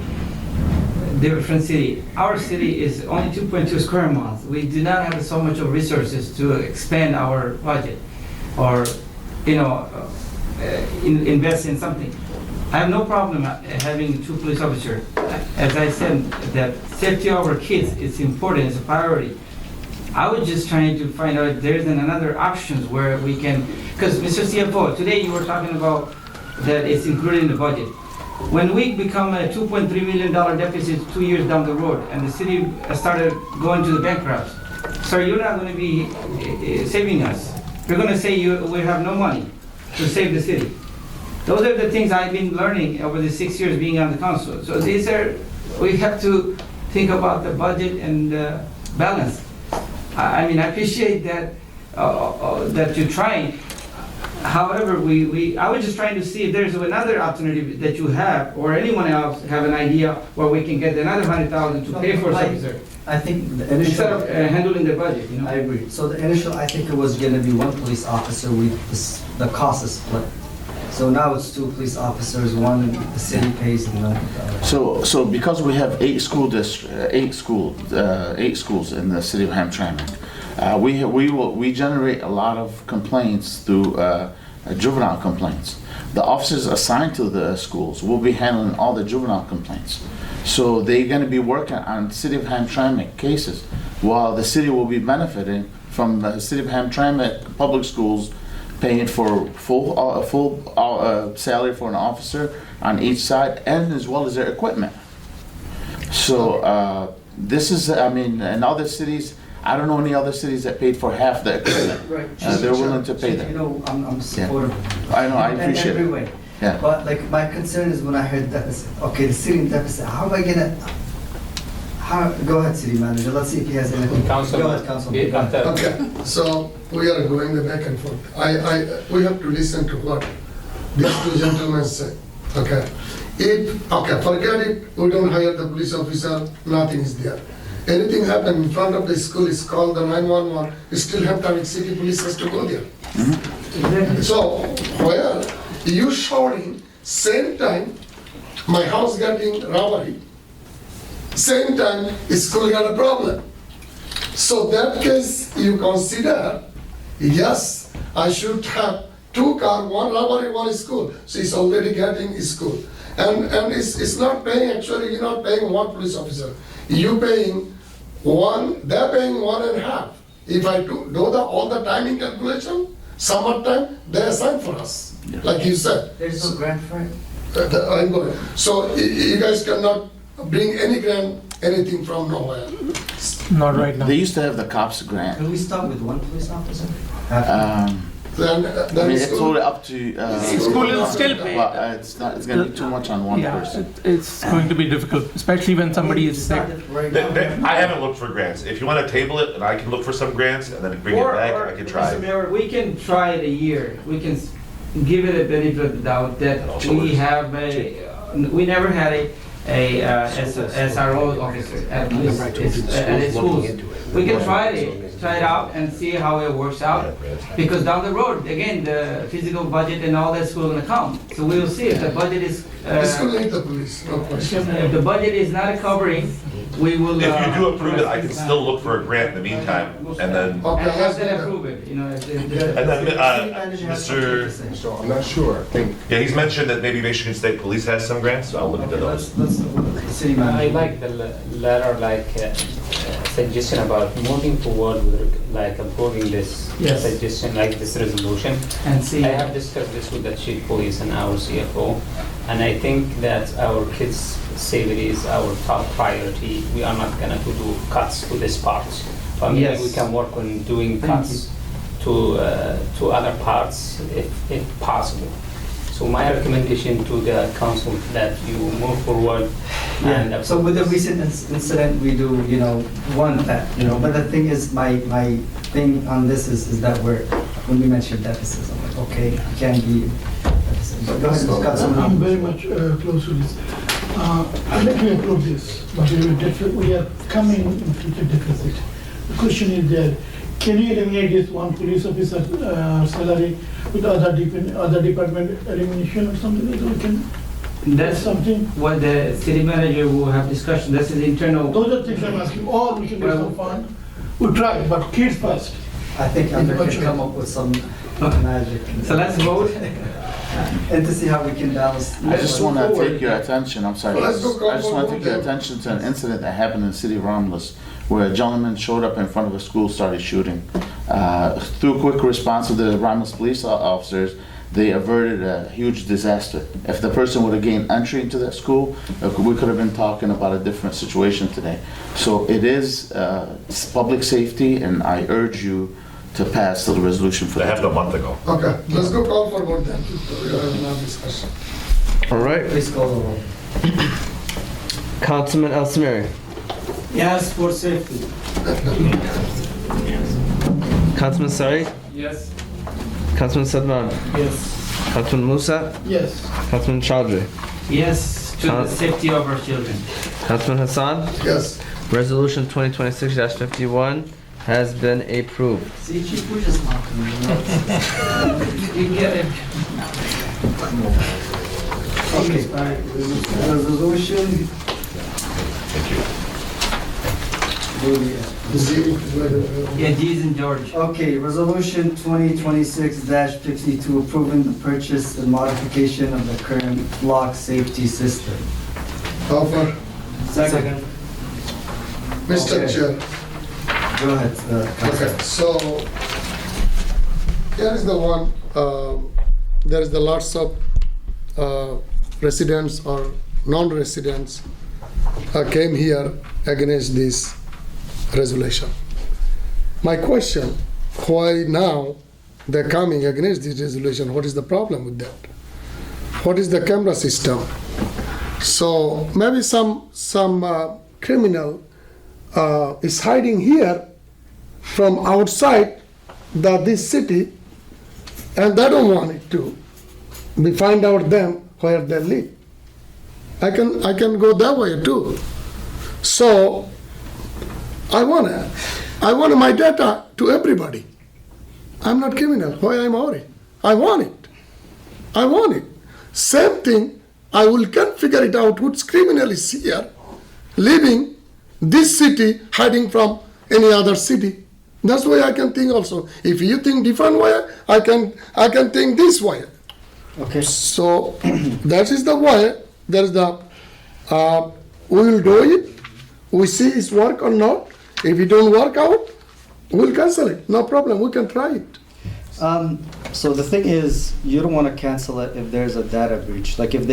Different city. Our city is only 2.2 square miles. We do not have so much of resources to expand our budget or, invest in something. I have no problem having 2 police officers. As I said, that safety of our kids is important, it's a priority. I was just trying to find out if there's another options where we can, because Mr. CFO, today you were talking about that it's included in the budget. When we become a $2.3 million deficit 2 years down the road and the city started going to the bankrupt, so you're not going to be saving us. You're going to say we have no money to save the city. Those are the things I've been learning over the 6 years being on the council. So these are, we have to think about the budget and balance. I mean, I appreciate that that you're trying. However, I was just trying to see if there's another alternative that you have, or anyone else have an idea where we can get another 100,000 to pay for officer. I think the initial... Instead of handling the budget, you know? I agree. So the initial, I think it was gonna be 1 police officer with the cost is split. So now it's 2 police officers, 1 the city pays and 1 the other. So because we have 8 schools in the city of Hamtramck, we generate a lot of complaints through juvenile complaints. The officers assigned to the schools will be handling all the juvenile complaints. So they're going to be working on city of Hamtramck cases, while the city will be benefiting from the city of Hamtramck public schools paying for full salary for an officer on each side, and as well as their equipment. So this is, I mean, in other cities, I don't know any other cities that paid for half the equipment. Right. They're willing to pay that. You know, I'm supportive. I know, I appreciate in every it. way. Yeah. But like my concern is when I heard deficit. Okay, the city deficit. How am I gonna? Go ahead, city manager. Let's see if he has anything. Go ahead, councilman. Okay, so we are going the back and forth. We have to listen to what these 2 gentlemen say. Okay, forget it. We don't hire the police officer. Nothing is there. Anything happen in front of the school is called the 911. Still Hamtramck City Police has to go there. So where you shouting same time, my house getting robbery. Same time, school got a problem. So that case you consider, yes, I should have 2 cars, 1 robbery, 1 school. So it's already getting school. And it's not paying, actually you're not paying 1 police officer. You paying 1, they're paying 1.5. If I do all the timing calculation, summertime, they assign for us, like you said. There's no grant for it? I'm going. So you guys cannot bring any grant, anything from nowhere. Not right now. They used to have the cops grant. Can we start with 1 police officer? Then I mean, it's totally up to. School will still pay. But it's not. It's going to be too much on one person. It's going to be difficult, especially when somebody is sick. I haven't looked for grants. If you want to table it, and I can look for some grants, and then bring it back, I can try. Mr. Mayor, we can try it a year. We can give it a benefit of the doubt that we have we never had a SRO officer at least at schools. We can try it out and see how it works out. Because down the road, again, the physical budget and all that's going to come. So we will see if the budget is. School ain't the police, no question. If the budget is not covering, we will. If you do approve it, I can still look for a grant in the meantime, and then. And have them approve it, you know. And then, Mr. I'm not sure. Yeah, he's mentioned that maybe Michigan State Police has some grants, so I'll look into those. I like the letter, suggestion about moving forward with approving this suggestion, this resolution. And see. I have discussed this with the chief police and our CFO, and I think that our kids' safety is our top priority. We are not gonna do cuts to this part, but maybe we can work on doing cuts to other parts if possible. So my recommendation to the council that you move forward. Yeah. So with the recent incident, we do, want that, But the thing is, my thing on this is that when we mention deficits, I'm like, okay, it can be deficit. But go ahead, Mr. Councilman. I'm very much close to this. I'd like to approve this, but we are coming into the deficit. The question is that, can you eliminate this 1 police officer salary with other department elimination or something like that? We can. That's something what the city manager will have discussion. This is internal. Those are things I'm asking. Or we can get some fund. We'll try, but kids first. I think Andrew can come up with some magic. So let's vote. and to see how we can balance. I just want to take your attention, I'm sorry. Let's go I just want to take your attention to an incident that happened in the city of Romulus, where a gentleman showed up in front of a school, started shooting. Through a quick response of the Romulus police officers, they averted a huge disaster. If the person would have gained entry into that school, we could have been talking about a different situation today. So it is public safety, and I urge you to pass the resolution for That that. happened a month ago. Okay, let's go call for vote then. We are in our discussion. All right. Please call the roll. Councilman El Samiri. Yes, for safety. Councilman Sari. Yes. Councilman Sadman. Yes. Councilman Musa. Yes. Councilman Chaudhry. Yes, to the safety of our children. Councilman Hassan. Yes. Resolution 2026-51 has been approved. See, Chief, we're just knocking you out. You get it. Okay. Resolution. Yeah, G's and George. Okay, resolution 2026-52 approving the purchase and modification of the current lock safety system. Offer. Second. Mr. Okay. Chair. Go ahead. Councilor. Okay, so here is the one, there is the lots of residents or non-residents came here against this resolution. My question, why now they're coming against this resolution? What is the problem with that? What is the camera system? So maybe some criminal is hiding here from outside this city, and they don't want it to. We find out them where they live. I can go that way too. So I want my data to everybody. I'm not criminal. Why I'm worried? I want it. I want it. Same thing. I can figure it out which criminal is here, living this city, hiding from any other city. That's why I can think also. If you think different way, I can think this way. Okay. So that is the way. There is the we will do it. We see it's work or not. If it don't work out, we'll cancel it. No problem. We can try it. So the thing is, you don't want to cancel it if there's a data breach. Like if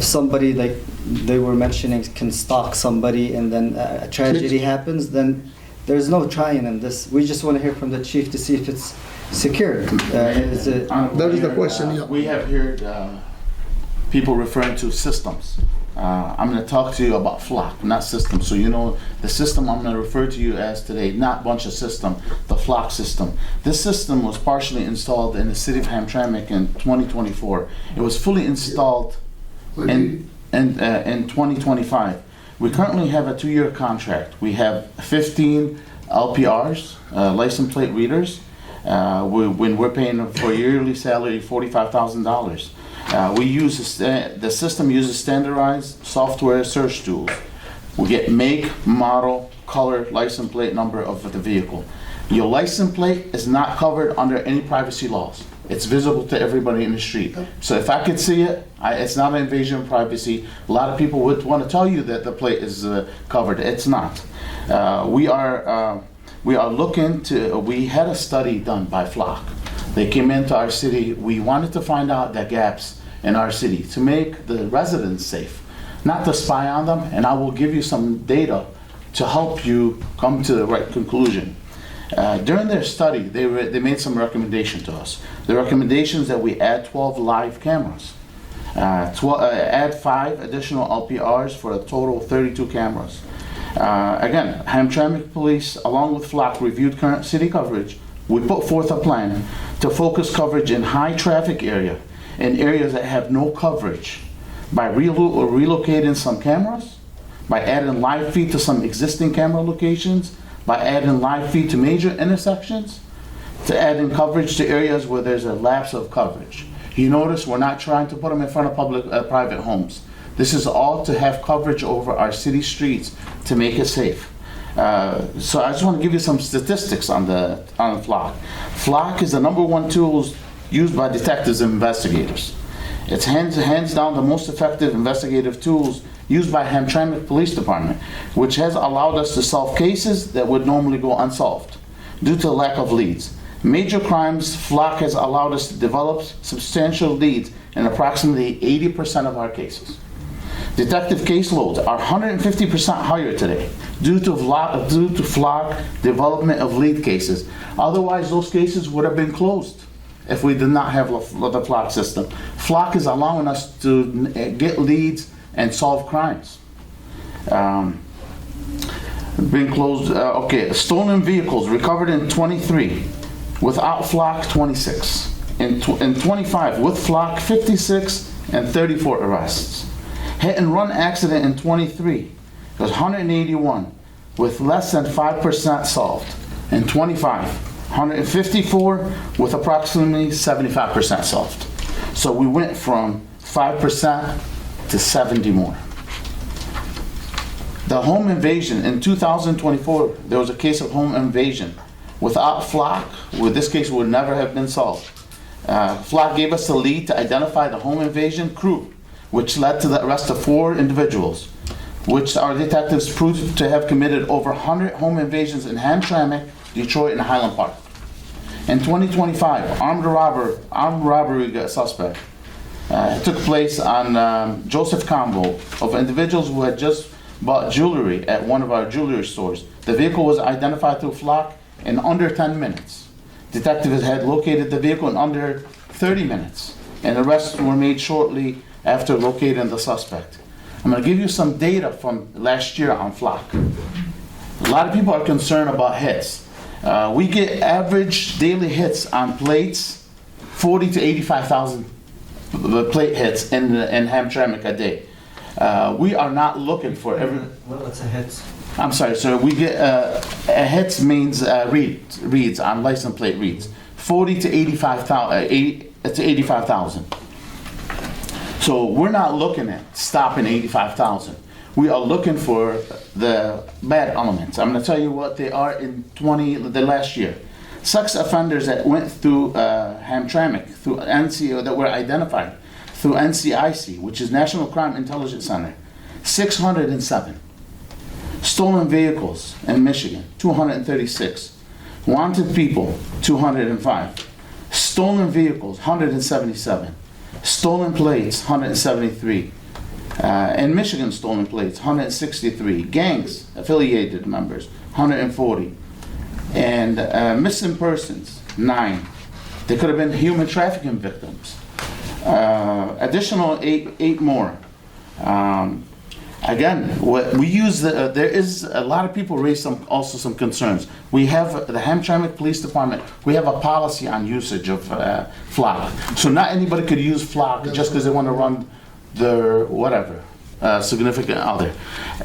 somebody, like they were mentioning, can stalk somebody and then a tragedy happens, then there's no trying in this. We just want to hear from the chief to see if it's secure. That is the question, yeah. We have heard people referring to systems. I'm going to talk to you about flock, not systems. So you know the system I'm going to refer to you as today, not bunch of system, the flock system. This system was partially installed in the city of Hamtramck in 2024. It was fully installed in 2025. We currently have a 2-year contract. We have 15 LPRs, license plate readers. When we're paying for a yearly salary $45,000. We use the system uses standardized software search tools. We get make, model, color, license plate number of the vehicle. Your license plate is not covered under any privacy laws. It's visible to everybody in the street. So if I could see it, it's not an invasion of privacy. A lot of people would want to tell you that the plate is covered. It's not. We are looking to. We had a study done by Flock. They came into our city. We wanted to find out the gaps in our city to make the residents safe, not to spy on them. And I will give you some data to help you come to the right conclusion. During their study, they made some recommendations to us. The recommendations that we add 12 live cameras, add 5 additional LPRs for a total of 32 cameras. Again, Hamtramck Police, along with Flock, reviewed current city coverage. We put forth a plan to focus coverage in high traffic area, in areas that have no coverage, by relocating some cameras, by adding live feed to some existing camera locations, by adding live feed to major intersections, to adding coverage to areas where there's a lapse of coverage. You notice we're not trying to put them in front of private homes. This is all to have coverage over our city streets to make it safe. So I just want to give you some statistics on Flock. Flock is the #1 tool used by detectives and investigators. It's hands down the most effective investigative tools used by Hamtramck Police Department, which has allowed us to solve cases that would normally go unsolved due to lack of leads. Major crimes, FLOC has allowed us to develop substantial leads in approximately 80% of our cases. Detective caseloads are 150% higher today due to FLOC development of lead cases. Otherwise, those cases would have been closed if we did not have the FLOC system. FLOC is allowing us to get leads and solve crimes. Being closed, okay, stolen vehicles recovered in 23, without FLOC 26. In 25, with FLOC 56 and 34 arrests. Hit and run accident in 23 was 181, with less than 5% solved. In 25, 154 with approximately 75% solved. So we went from 5% to 70 more. The home invasion in 2024, there was a case of home invasion. Without FLOC, this case would never have been solved. FLOC gave us the lead to identify the home invasion crew, which led to the arrest of 4 individuals, which our detectives proved to have committed over 100 home invasions in Hamtramck, Detroit, and Highland Park. In 2025, armed robbery suspect took place on Joseph Combo of individuals who had just bought jewelry at one of our jewelry stores. The vehicle was identified through FLOC in under 10 minutes. Detectives had located the vehicle in under 30 minutes, and arrests were made shortly after locating the suspect. I'm going to give you some data from last year on FLOC. A lot of people are concerned about hits. We get average daily hits on plates, 40 to 85,000 plate hits in Hamtramck a day. We are not looking for every... What's a hit? I'm sorry, sir. We get hits means reads on license plate reads, 40 to 85,000. So we're not looking at stopping 85,000. We are looking for the bad elements. I'm going to tell you what they are in the last year. Sex offenders that went through Hamtramck, through NCO, that were identified through NCIC, which is National Crime Intelligence Center, 607. Stolen vehicles in Michigan, 236. Wanted people, 205. Stolen vehicles, 177. Stolen plates, 173. In Michigan, stolen plates, 163. Gangs, affiliated members, 140. And missing persons, 9. They could have been human trafficking victims. Additional 8 more. Again, we use there is a lot of people raise also some concerns. We have the Hamtramck Police Department. We have a policy on usage of FLOC. So not anybody could use FLOC just because they want to run their whatever significant other.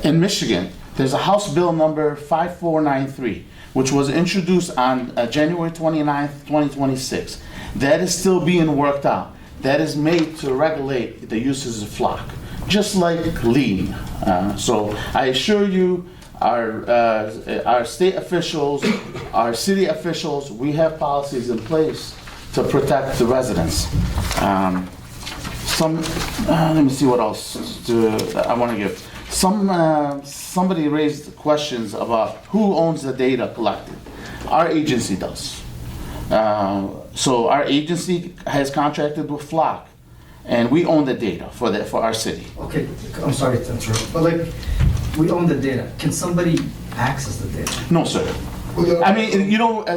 In Michigan, there's a House Bill number 5493, which was introduced on January 29th, 2026. That is still being worked out. That is made to regulate the uses of FLOC, just like lean. So I assure you, our state officials, our city officials, we have policies in place to protect the residents. Let me see what else I want to give. Somebody raised questions about who owns the data collected. Our agency does. So our agency has contracted with FLOC, and we own the data for our city. Okay, I'm sorry to interrupt, but like, we own the data. Can somebody access the data? No, sir. I mean,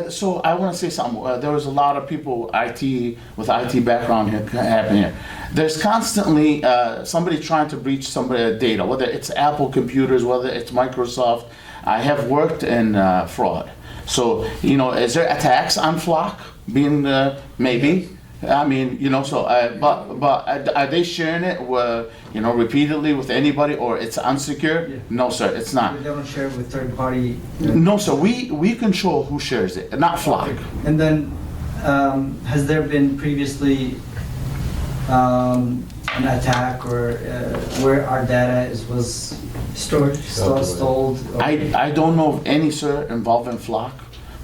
so I want to say something. There was a lot of people, with IT background here, happening here. There's constantly somebody trying to breach somebody's data, whether it's Apple computers, whether it's Microsoft. I have worked in fraud. So, is there attacks on FLOC being, maybe? I mean, but are they sharing it, repeatedly with anybody, or it's unsecure? Yeah. No, sir, it's not. They don't share it with third party? No, sir, we control who shares it, not FLOC. Okay. And then, has there been previously an attack or where our data was stored, stolen? I don't know of any, sir, involving FLOC.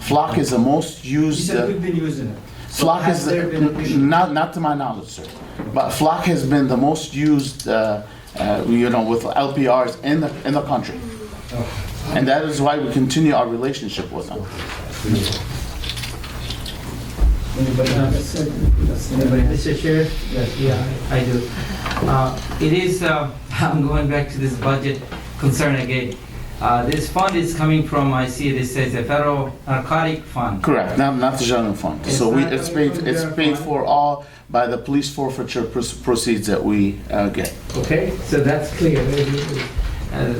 FLOC is the most used. You said we've been using it. Flock has is there been an issue? not to my knowledge, sir. But Flock has been the most used, with LPRs in the country, and that is why we continue our relationship with them. Anybody else? Anybody? Mr. Chair? Yes, yeah, I do. It is, I'm going back to this budget concern again. This fund is coming from, I see this says a federal narcotic fund. Correct, not the general fund. So not it's coming from the paid general fund? for all by the police forfeiture proceeds that we get. Okay, so that's clear.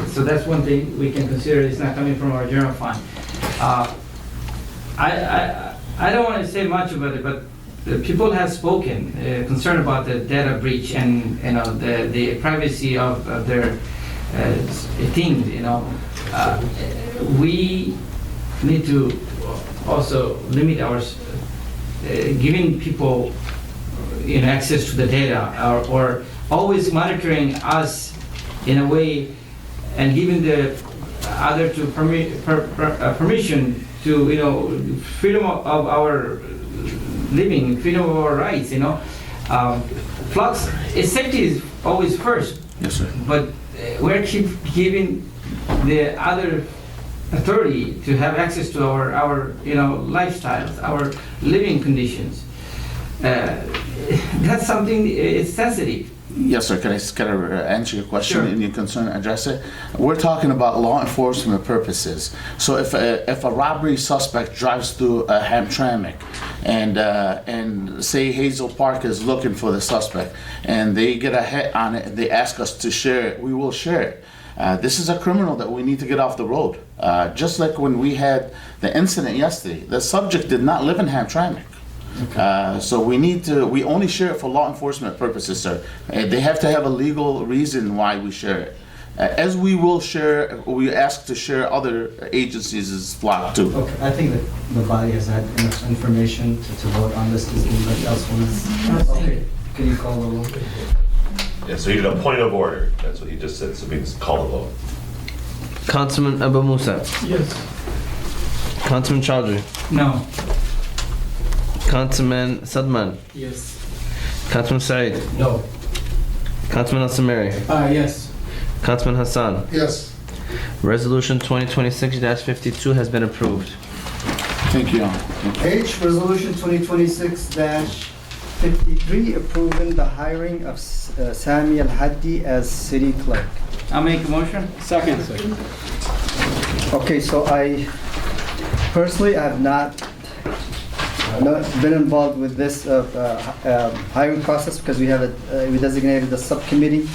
So that's one thing we can consider, it's not coming from our general fund. I don't want to say much about it, but the people have spoken, concerned about the data breach and, the privacy of their things, we need to also limit our giving people access to the data, or always monitoring us in a way and giving the other to permission to freedom of our living, freedom of our rights. Flux, safety is always first. Yes, sir. But we're keep giving the other authority to have access to our lifestyles, our living conditions. That's something, it's sensitive. Yes, sir. Can I answer your question Sure. and your concern, address it? We're talking about law enforcement purposes. So if a robbery suspect drives through Hamtramck and say Hazel Park is looking for the suspect and they get a hit on it and they ask us to share it, we will share it. This is a criminal that we need to get off the road. Just like when we had the incident yesterday, the subject did not live in Hamtramck. So we only share it for law enforcement purposes, sir. They have to have a legal reason why we share it. As we will share, we ask to share other agencies' flock too. Okay, I think that the body has had enough information to vote on this. Does anybody else want to? Okay, can you call the roll? Yeah, so you did a point of order. That's what he just said, so it means call a vote. Councilman Abu Musa. Yes. Councilman Chaudhry. No. Councilman Sadman. Yes. Councilman Saeed. No. Councilman Al-Samiri. Yes. Councilman Hassan. Yes. Resolution 2026-52 has been approved. Thank you. H, Resolution 2026-53, approving the hiring of Sami Al-Haddi as city clerk. I'll make a motion. Second. Okay, so I personally have not been involved with this hiring process because we we designated the subcommittee,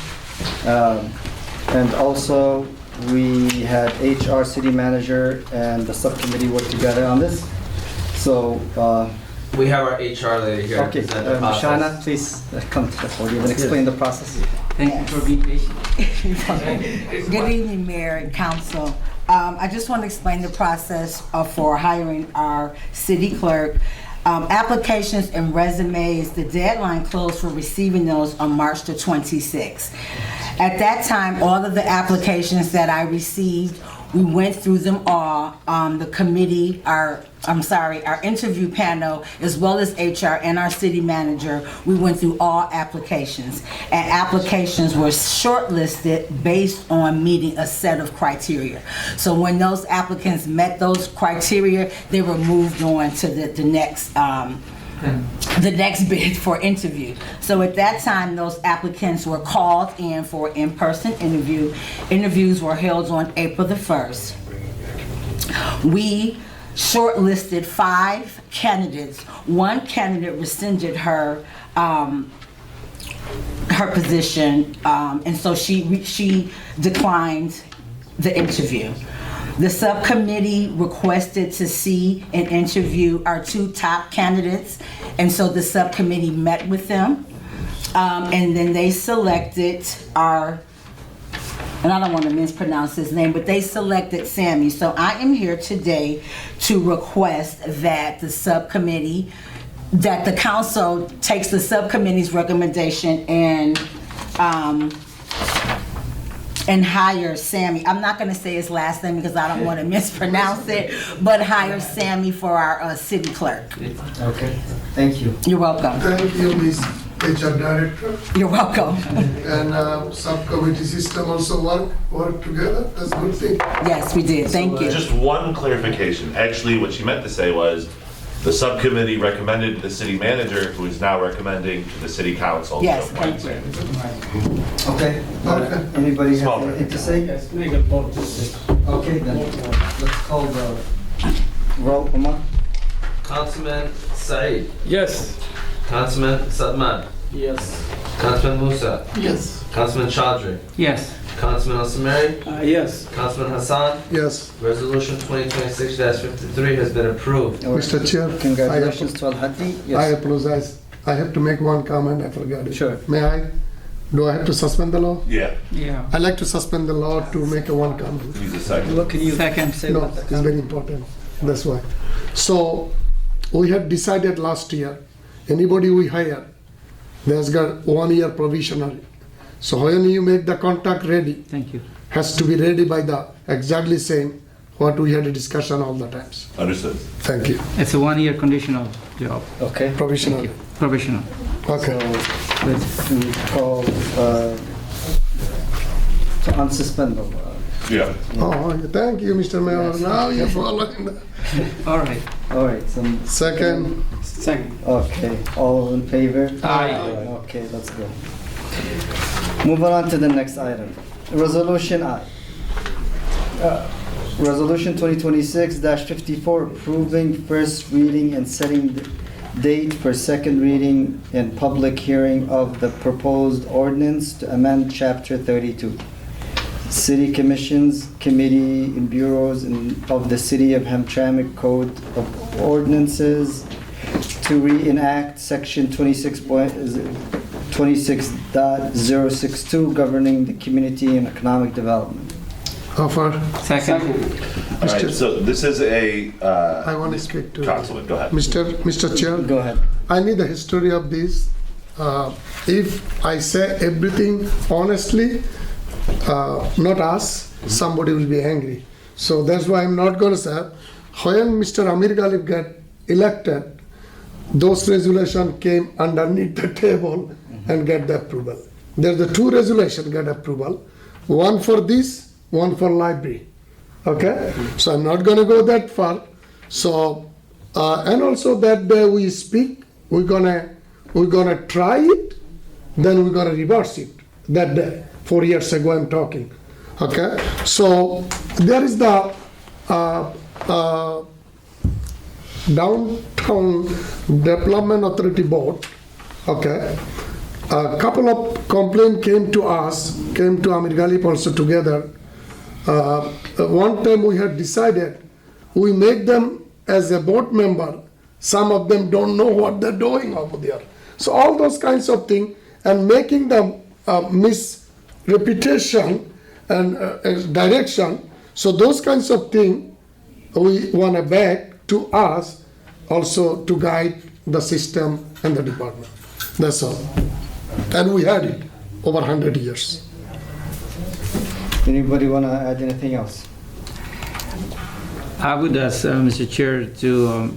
and also we had HR, city manager, and the subcommittee work together on this. So We have our HR lady here. to okay, present the process. Shana, please come to the podium and explain the process. Thank you for being patient. Good evening, Mayor and Council. I just want to explain the process for hiring our city clerk. Applications and resumes, the deadline closed for receiving those on March the 26th. At that time, all of the applications that I received, we went through them all. The committee, our interview panel, as well as HR and our city manager, we went through all applications. And applications were shortlisted based on meeting a set of criteria. So when those applicants met those criteria, they were moved on to the next bid for interview. So at that time, those applicants were called in for in-person interview. Interviews were held on April the 1st. We shortlisted 5 candidates. One candidate rescinded her position, and so she declined the interview. The subcommittee requested to see and interview our 2 top candidates, and so the subcommittee met with them, and then they selected and I don't want to mispronounce his name, but they selected Sammy. So I am here today to request that the council takes the subcommittee's recommendation and and hire Sammy. I'm not gonna say his last name because I don't want to mispronounce it, but hire Sammy for our city clerk. Okay, thank you. You're welcome. Thank you, Ms. HR Director. You're welcome. And subcommittee system also work together. That's a good thing. Yes, we did. Thank you. Just one clarification. Actually, what she meant to say was the subcommittee recommended the city manager, who is now recommending to the city council. Yes, to thank appoint you. Sam. Okay, anybody have Small anything to say? Yes, make a vote. Okay, then let's call the roll, Omar. Councilman Saeed. Yes. Councilman Sadman. Yes. Councilman Musa. Yes. Councilman Chaudhry. Yes. Councilman Al-Samari. Yes. Councilman Hassan. Yes. Resolution 2026-53 has been approved. Mr. Chair, Congratulations to Al-Hadi. I Yes, apologize. I have to make one comment. I forgot it. sure. May I? Do I have to suspend the law? Yeah, Yeah. I like to suspend the law to make a one comment. he's a second. What can you Second. say No, about it's that? very important. That's why. So we had decided last year, anybody we hire, there's got 1 year provisionary. So when you make the contract ready, Thank you. has to be ready by the exactly same what we had a discussion all the times. Understood. Thank you. It's a 1-year conditional job, Okay. Provisionary. provisional. Okay. So let's call to unsuspend the law. Yeah. Oh, thank you, Mr. Mayor. Yes. Now you're following the All right. All right, so second. Second. okay, all in favor? Aye. Okay, let's go. Moving on to the next item. Resolution I. Resolution 2026-54 approving first reading and setting the date for second reading and public hearing of the proposed ordinance to amend Chapter 32. City Commissions, Committee, and Bureaus of the City of Hamtramck Code of Ordinances to reenact Section 26.062 governing the community and economic development. Offer. Second. All right, so this is a, I want to speak to Councilman, go ahead. Mr. Chair. Go ahead. I need the history of this. If I say everything honestly, not us, somebody will be angry. So that's why I'm not going to say. When Mr. Amir Ghalib got elected, those resolutions came underneath the table and get the approval. There's the two resolutions get approval. One for this, one for library. Okay? So I'm not going to go that far. So, and also that day we speak, we're gonna try it, then we're gonna reverse it that day. 4 years ago I'm talking. Okay? So there is the Downtown Development Authority Board. Okay? A couple of complaints came to us, came to Amir Ghalib also together. One time we had decided we make them as a board member. Some of them don't know what they're doing over there. So all those kinds of things and making them miss reputation and direction. So those kinds of things we want to back to us also to guide the system and the department. That's all. And we had it over 100 years. Anybody want to add anything else? I would ask Mr. Chair to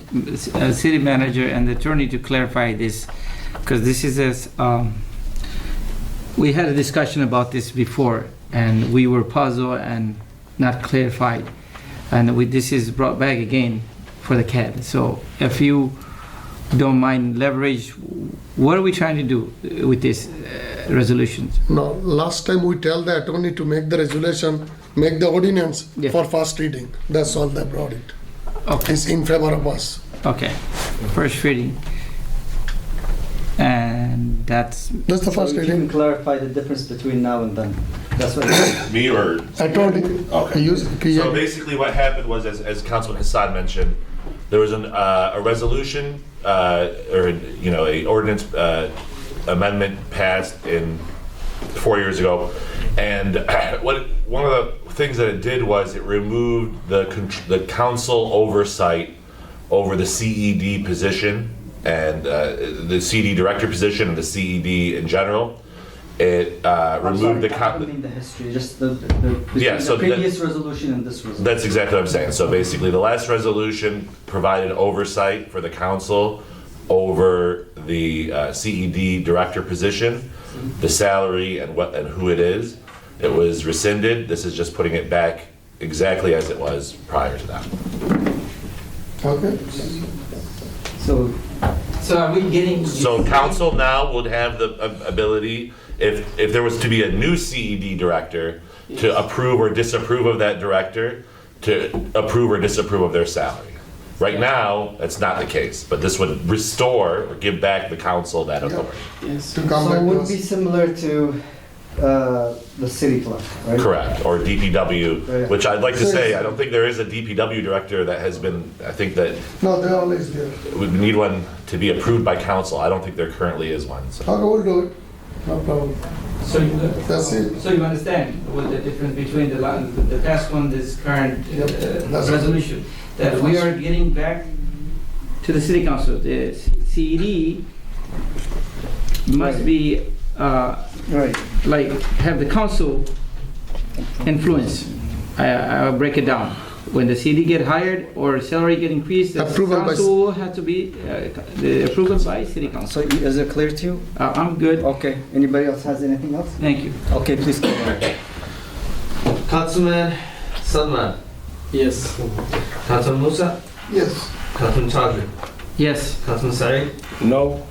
city manager and the attorney to clarify this, because this is we had a discussion about this before and we were puzzled and not clarified, and this is brought back again for the CAD. So if you don't mind leverage, what are we trying to do with this resolution? No, last time we tell the attorney to make the resolution, make the ordinance for first reading. That's all they brought it. Okay. It's in favor of us. Okay, first reading. And that's the first so reading. You can clarify the difference between now and then. That's what Me or? I told you. Okay. So basically what happened was, as Councilman Hassan mentioned, there was a resolution or a ordinance amendment passed 4 years ago, and one of the things that it did was it removed the council oversight over the CED position and the CD director position and the CED in general, it removed the I don't mean the history, just the Yeah, so the previous resolution and this resolution. That's exactly what I'm saying. So basically, the last resolution provided oversight for the council over the CED director position, the salary and what and who it is. It was rescinded. This is just putting it back exactly as it was prior to that. Okay. So are we getting? So council now would have the ability, if there was to be a new CED director, to approve or disapprove of that director, to approve or disapprove of their salary. Right now, that's not the case, but this would restore or give back the council that authority. Yes. So it would be similar to the city clerk, right? Correct, or DPW, Right. which I'd like to say, I don't think there is a DPW director that has been, I think that No, they're always there. we need one to be approved by council. I don't think there currently is one. So. Okay, we'll do it. No problem. So you, That's it. so you understand what the difference between the past one, this current resolution, that we are getting back to the city council. The CED must be like have the council influence. I'll break it down. When the CD get hired or salary get increased, the Approval by council will have to be the approval by city council. So is it clear to you? I'm good. Okay. Anybody else has anything else? Thank you. Okay, please go ahead. Councilman Salman. Yes. Councilman Musa. Yes. Councilman Chaudhry. Yes. Councilman Saeed. No.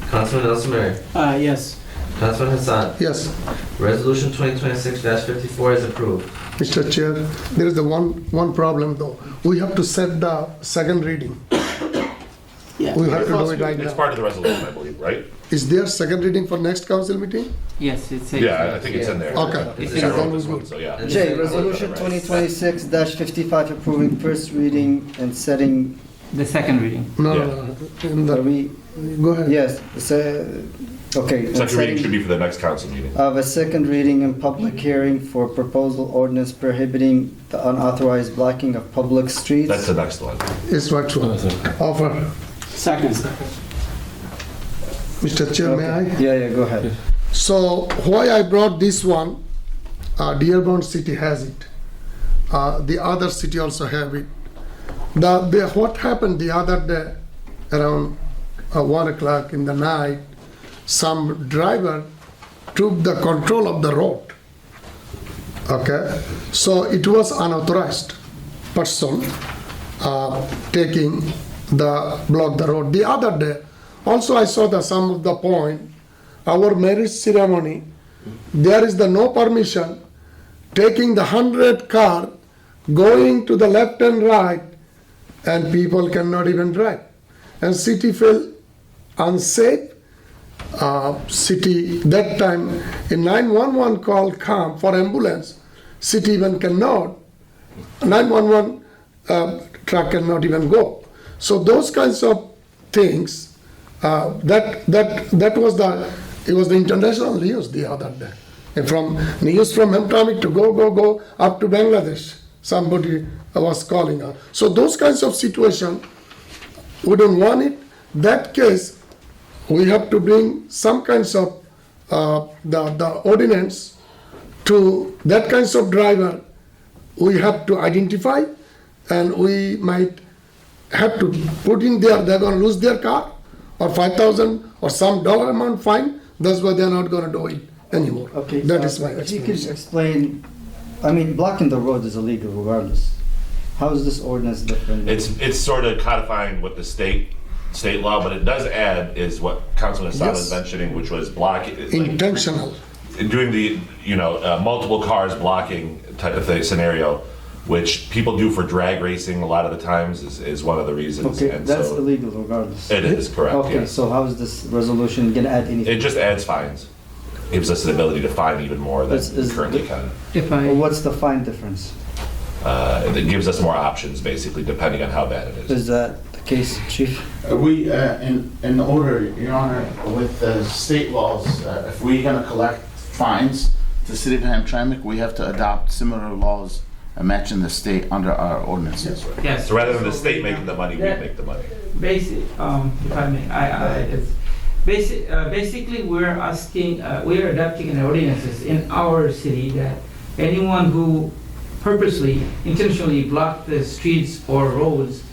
Councilman El-Samari. Yes. Councilman Hassan. Yes. Resolution 2026-54 is approved. Mr. Chair, there is the one problem though. We have to set the second reading. Yeah. We have to do it right It's now. part of the resolution, I believe, right? Is there second reading for next council meeting? Yes, it's Yeah, I think it's in there. Okay. It's Then several of we this will. one, so yeah. Jay, resolution 2026-55 approving first reading and setting. the second reading. No, Yeah. no, no. In Are we? Go ahead. Yes. Okay. and Second reading setting should be for the next council meeting. of a second reading and public hearing for proposal ordinance prohibiting the unauthorized blocking of public streets. That's the next one. It's what you offer. Second. Mr. Chair, may I? Yeah, go ahead. So why I brought this one, Dearborn City has it. The other city also have it. What happened the other day around 1 o'clock in the night, some driver took the control of the road. Okay, so it was unauthorized person taking block the road. The other day, also I saw some of the point, our marriage ceremony, there is the no permission, taking the 100 car, going to the left and right, and people cannot even drive. And city felt unsafe. City, that time, a 911 call come for ambulance, city even cannot, 911 truck cannot even go. So those kinds of things, that was the international news the other day. And from news from Hamtramck to go up to Bangladesh, somebody was calling her. So those kinds of situation, we don't want it. That case, we have to bring some kinds of the ordinance to that kinds of driver. We have to identify, and we might have to put in there, they're going to lose their car, or 5,000 or some dollar amount fine. That's why they're not going to do it anymore. Okay. That is my If you could explanation. explain, I mean, blocking the road is illegal regardless. How is this ordinance different? It's sort of codifying what the state law, but it does add is what Councilman Hassan was Yes. mentioning, which was blocking. Intentional. Doing the, multiple cars blocking type of thing, scenario, which people do for drag racing a lot of the times is one of the reasons. Okay, and that's so illegal regardless. it is correct. Okay, yes. so how is this resolution gonna add anything? It just adds fines. Gives us the ability to fine even more than we currently can. Well, what's the fine difference? It gives us more options, basically, depending on how bad it is. Is that the case, Chief? We, in order, Your Honor, with the state laws, if we're gonna collect fines to the city of Hamtramck, we have to adopt similar laws matching the state under our ordinances. Yes. So rather than the state making the money, we make the money. Basic, if I may, Basically, we're asking, we're adopting an ordinances in our city that anyone who purposely, intentionally block the streets or roads,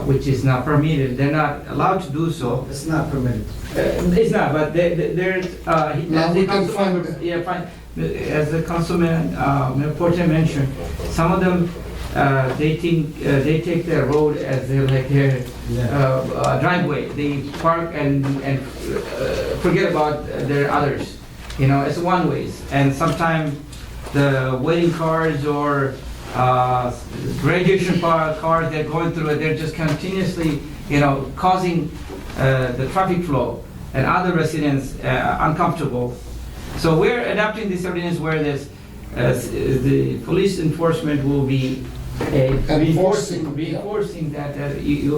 which is not permitted, they're not allowed to do so. It's not permitted. It's not, but there's, Now we can find them. yeah, fine. As the councilman, Porter mentioned, some of them, they think, they take their road as their, like their driveway. They park and forget about their others. You know, it's one ways. And sometimes the waiting cars or graduation cars, they're going through it, they're just continuously, you know, causing the traffic flow and other residents uncomfortable. So we're adopting this ordinance where there's, the police enforcement will be reinforcing that the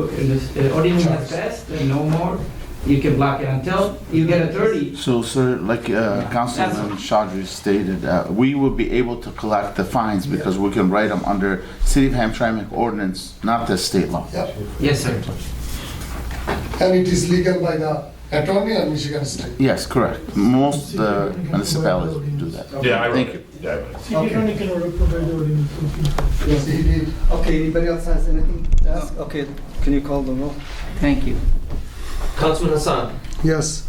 ordinance has passed and no more. You can block it until you get a 30. So, sir, like Councilman Chaudhry stated, we will be able to collect the fines because we can write them under City of Hamtramck ordinance, not the state law. Yes, sir. And it is legal by the attorney or Michigan State? Yes, correct. Most municipalities do that. Yeah, I Thank wrote you. it. Yeah. City attorney can provide the ordinance. Yes, he did. Okay, anybody else has anything to ask? Okay, can you call the roll? Thank you. Councilman Hassan. Yes.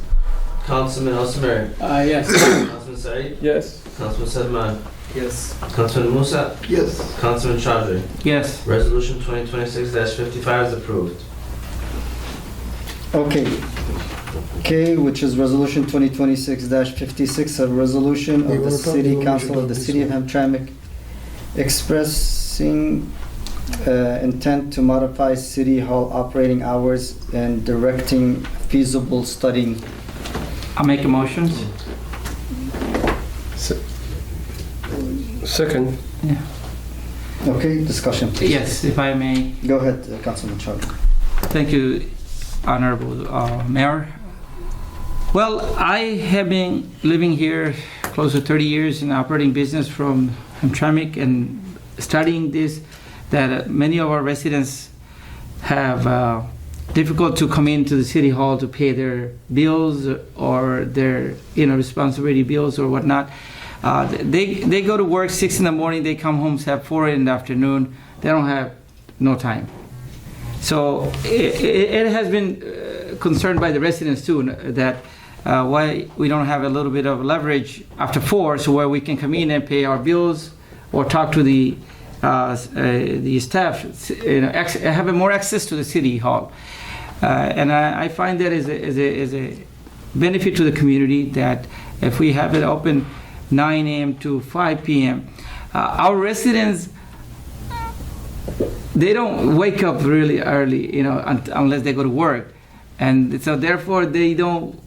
Councilman Al-Samari. Yes. Councilman Saeed. Yes. Councilman Salman. Yes. Councilman Musa. Yes. Councilman Chaudhry. Yes. Resolution 2026-55 is approved. Okay. K, which is resolution 2026-56, a resolution of the City Council of the City of Hamtramck expressing intent to modify City Hall operating hours and directing feasible studying. I'll make a motion. Second. Yeah. Okay, discussion, please. Yes, if I may. Go ahead, Councilman Chaudhry. Thank you, Honorable Mayor. Well, I have been living here close to 30 years in operating business from Hamtramck and studying this, that many of our residents have difficult to come into the city hall to pay their bills or their responsibility bills or whatnot. They go to work 6 in the morning, they come home at 4 in the afternoon. They don't have no time. So it has been concerned by the residents too, that why we don't have a little bit of leverage after 4, so where we can come in and pay our bills or talk to the staff, have more access to the city hall. And I find that is a benefit to the community, that if we have it open 9 a.m. to 5 p.m., our residents, they don't wake up really early, unless they go to work. And so therefore they don't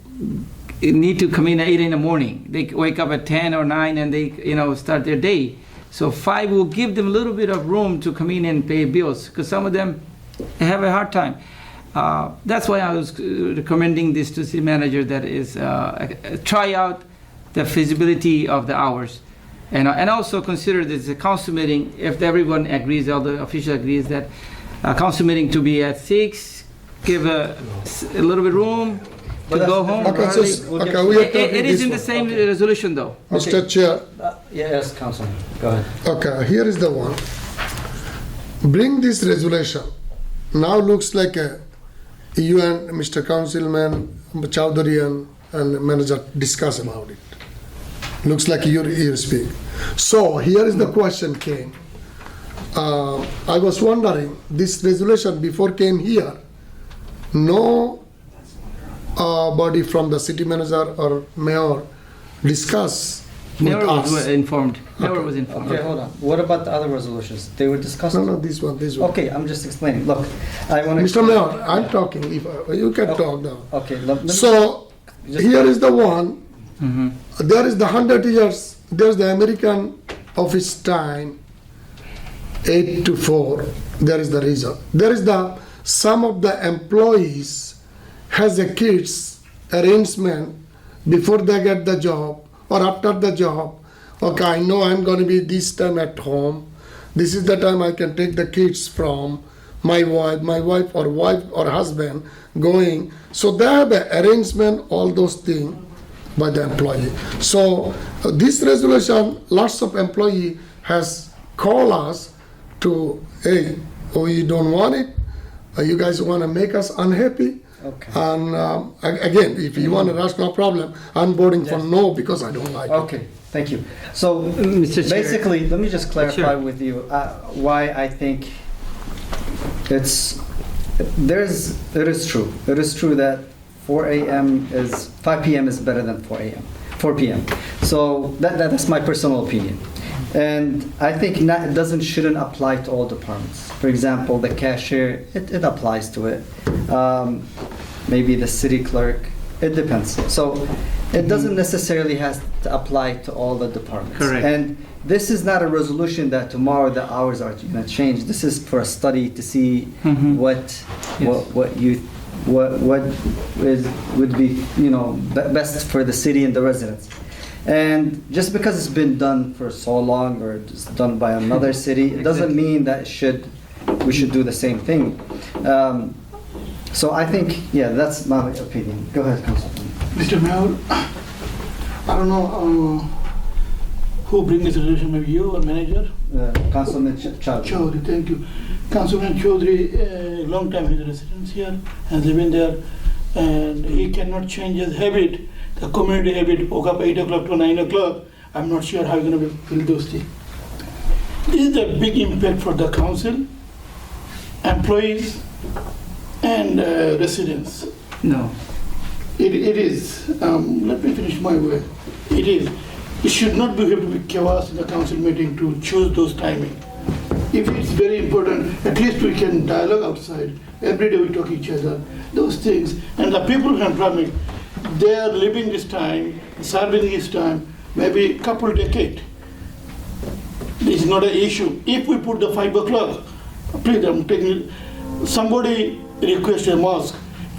need to come in at 8 in the morning. They wake up at 10 or 9 and they, start their day. So 5 will give them a little bit of room to come in and pay bills, because some of them have a hard time. That's why I was recommending this to city manager, that is try out the feasibility of the hours. And also consider this a council meeting, if everyone agrees, all the official agrees, that a council meeting to be at 6, give a little bit room to go home. It is in the same resolution though. Mr. Chair. Yes, Councilman, go ahead. Okay, here is the one. Bring this resolution. Now looks like you and Mr. Councilman Chaudhary and manager discuss about it. Looks like you speak. So here is the question came. I was wondering, this resolution before came here, no body from the city manager or mayor discuss Never with us. was informed. Never was informed. Okay, hold on. What about the other resolutions? They were discussed? No, this one. Okay, I'm just explaining. Look, I want to... Mr. Mayor, I'm talking. If you can talk now. Okay. So here is the one. There is the 100 years. There's the American office time, 8 to 4. There is the reason. There is the some of the employees has a kids arrangement before they get the job or after the job. Okay, I know I'm going to be this time at home. This is the time I can take the kids from my wife or husband going. So they have an arrangement, all those things by the employee. So this resolution, lots of employee has called us to, hey, we don't want it. You guys want to make us unhappy. Okay. And again, if you want to rush, no problem. I'm voting for no because I don't like it. Okay, thank you. So Mr. Chair. basically, let me just clarify Sure. with you why I think it is true. It is true that 5 p.m. is better than 4 p.m. So that's my personal opinion. And I think it shouldn't apply to all departments. For example, the cashier, it applies to it. Maybe the city clerk, it depends. So it doesn't necessarily have to apply to all the departments. Correct. And this is not a resolution that tomorrow the hours are going to change. This is for a study to see what would be best for the city and the residents. And just because it's been done for so long or it's done by another city, it doesn't mean that we should do the same thing. So I think, that's my opinion. Go ahead, Councilman. Mr. Mayor, I don't know who brings this resolution, maybe you or manager? Councilman Chaudhry. Chaudhry, thank you. Councilman Chaudhry, long time his residence here, has been there, and he cannot change his habit, the community habit, woke up 8 o'clock to 9 o'clock. I'm not sure how you're going to fill those things. This is a big impact for the council, employees, and residents. No. It is. Let me finish my way. It is. It should not have to be chaos in the council meeting to choose those timing. If it's very important, at least we can dialogue outside. Every day we talk each other. Those things. And the people from Hamtramck, they are living this time, serving this time, maybe a couple decades. This is not an issue. If we put the 5 o'clock, please, I'm taking. Somebody request a mosque.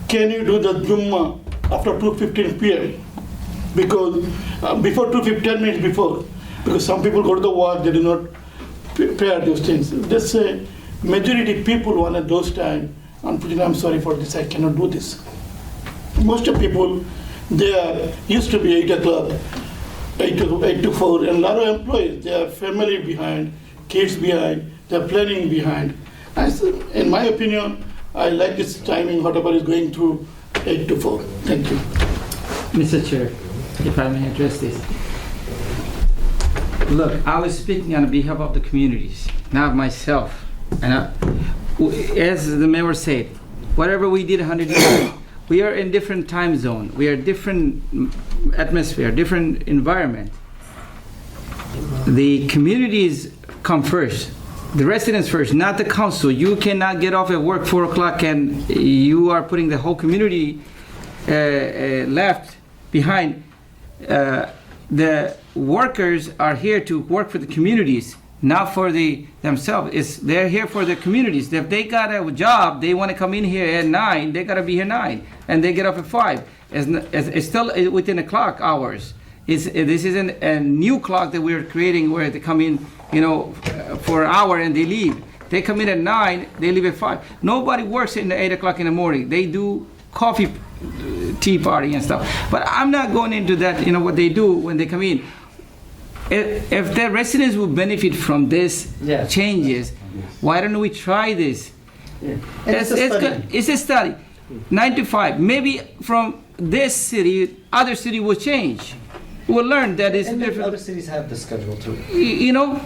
Can you do the Jummah after 2:15 p.m.? Because before 2:15 minutes before, because some people go to the work, they do not prepare those things. Let's say majority people wanted those time. Unfortunately, I'm sorry for this. I cannot do this. Most of people, they are used to be 8 o'clock, 8 to 4, and a lot of employees, they have family behind, kids behind, they're planning behind. In my opinion, I like this timing, whatever is going through 8 to 4. Thank you. Mr. Chair, if I may address this. Look, I was speaking on behalf of the communities, not myself. And as the mayor said, whatever we did 100 years ago, we are in different time zone. We are different atmosphere, different environment. The communities come first. The residents first, not the council. You cannot get off at work 4 o'clock and you are putting the whole community left behind. The workers are here to work for the communities, not for themselves. They're here for the communities. If they got a job, they want to come in here at 9, they got to be here 9, and they get off at 5. It's still within the clock hours. This isn't a new clock that we're creating where they come in, for an hour and they leave. They come in at 9, they leave at 5. Nobody works in the 8 o'clock in the morning. They do coffee, tea party and stuff. But I'm not going into that, what they do when they come in. If the residents will benefit from this changes, why don't we try this? Yeah. It's a study. 9 to 5. Maybe from this city, other city will change. We'll learn that it's different. Other cities have the schedule too.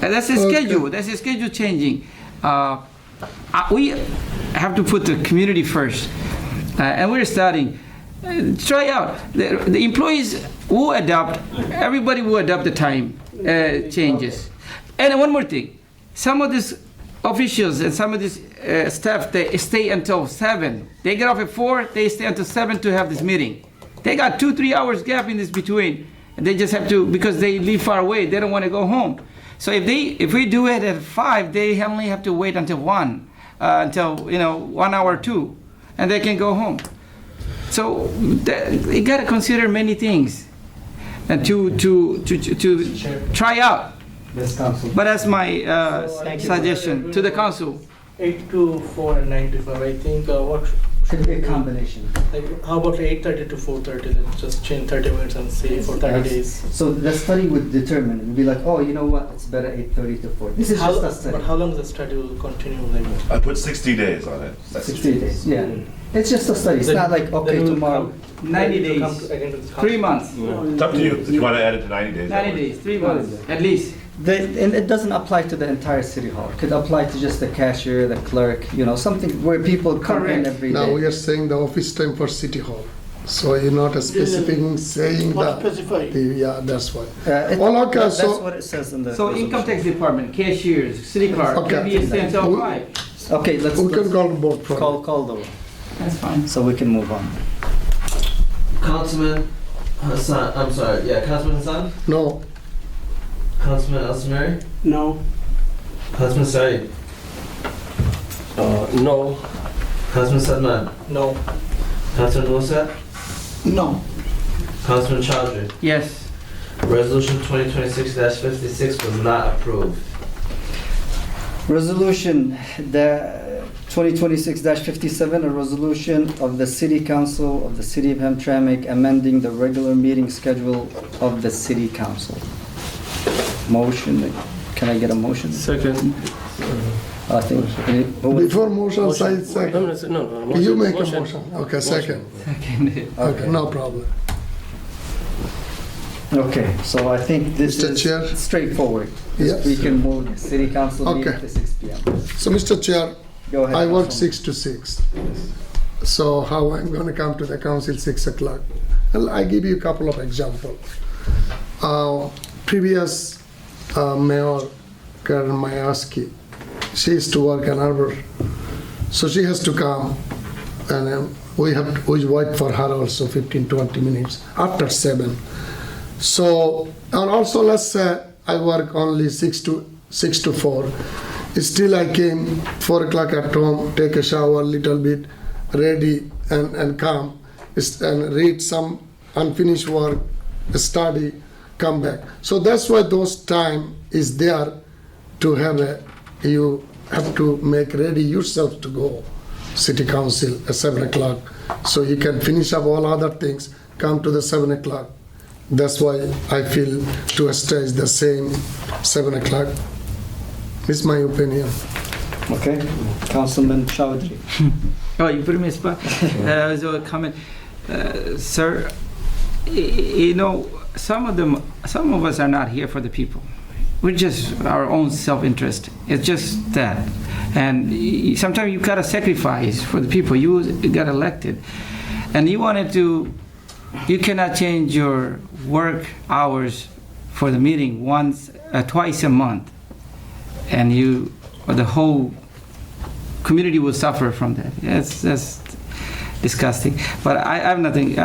That's a schedule. That's a schedule changing. We have to put the community first, and we're starting. Try out. The employees will adapt. Everybody will adapt the time changes. And one more thing. Some of these officials and some of this staff, they stay until 7. They get off at 4. They stay until 7 to have this meeting. They got 2-3 hours gap in this between. And they just have to, because they live far away, they don't want to go home. So if we do it at 5, they only have to wait until 1, until 1 hour or 2, and they can go home. So you got to consider many things, and to try out. Yes, Council. But that's my suggestion to the council. 8 to 4 and 9 to 5. I think what Should be a combination. like how about 8:30 to 4:30? Then just change 30 minutes and say for 30 days. So the study would determine. It would be like, oh, you know what? It's better 8:30 to 4. This is How- just a study. But how long the study will continue? Like I put 60 days on it. 60 days. Yeah. It's just a study. It's Then- not like okay then we will tomorrow. come- 90 then we will days. come to- again to this 3 months. It's up to you. If you want to add it to 90 days. 90 days, 3 months, at least. And it doesn't apply to the entire city hall. It could apply to just the cashier, the clerk, something where people come in Correct. every Now day. we are saying the office time for City Hall. So you're not specifying saying Not that. specified. Yeah, that's why. Well, okay, that's so- what it says in the. So income tax department, cashiers, city clerk, Okay. can be a sense of apply. Okay, let's We can call both from. call the roll. That's fine. So we can move on. Councilman Hassan, I'm sorry, yeah, Councilman Hassan? No, Councilman Al-Samari? No. Councilman Saeed? No. Councilman Sadman? No. Councilman Musa? No. Councilman Chowdhury? Yes. Resolution 2026-56 was not approved. Resolution the 2026-57, a resolution of the City Council of the City of Hamtramck amending the regular meeting schedule of the City Council. Motion. Can I get a motion? Second. I think. before motion, say second. No. You make a motion. Okay, second. Okay, no problem. Okay, so I think this Mr. is Chair? straightforward. Yes. We can move the City Council meeting Okay. to 6 p.m. So Mr. Chair, Go ahead. I work Councilman. 6 to 6. So how I'm going to come to the council 6 o'clock? Well, I give you a couple of examples. Previous mayor, Karen Mayaski, she used to work in Arbor. So she has to come and we wait for her also 15-20 minutes after 7. So, and also let's say I work only 6 to 4. Still I came 4 o'clock at home, take a shower, little bit, ready and come and read some unfinished work, study, come back. So that's why those time is there to have you have to make ready yourself to go City Council at 7 o'clock. So you can finish up all other things, come to the 7 o'clock. That's why I feel to stay is the same 7 o'clock. It's my opinion. Okay, Councilman Chowdhury. Oh, you put me in a spot. So a comment, sir. Some of us are not here for the people. We're just our own self-interest. It's just that, and sometimes you gotta sacrifice for the people. You got elected, and you wanted to. You cannot change your work hours for the meeting twice a month, and the whole community will suffer from that. That's disgusting. But I have nothing.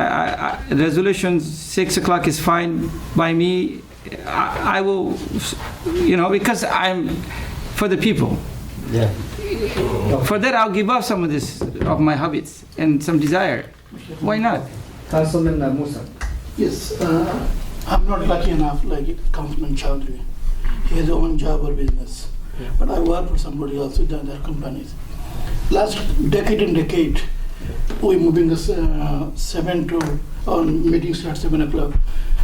Resolution 6 o'clock is fine by me. I will, because I'm for the people. Yeah. For that, I'll give up some of my habits and some desire. Why not? Councilman Musa. Yes, I'm not lucky enough like Councilman Chowdhury. He has his own job or business. But I work for somebody else with other companies. Last decade, we moving this 7 to, meeting starts 7 o'clock.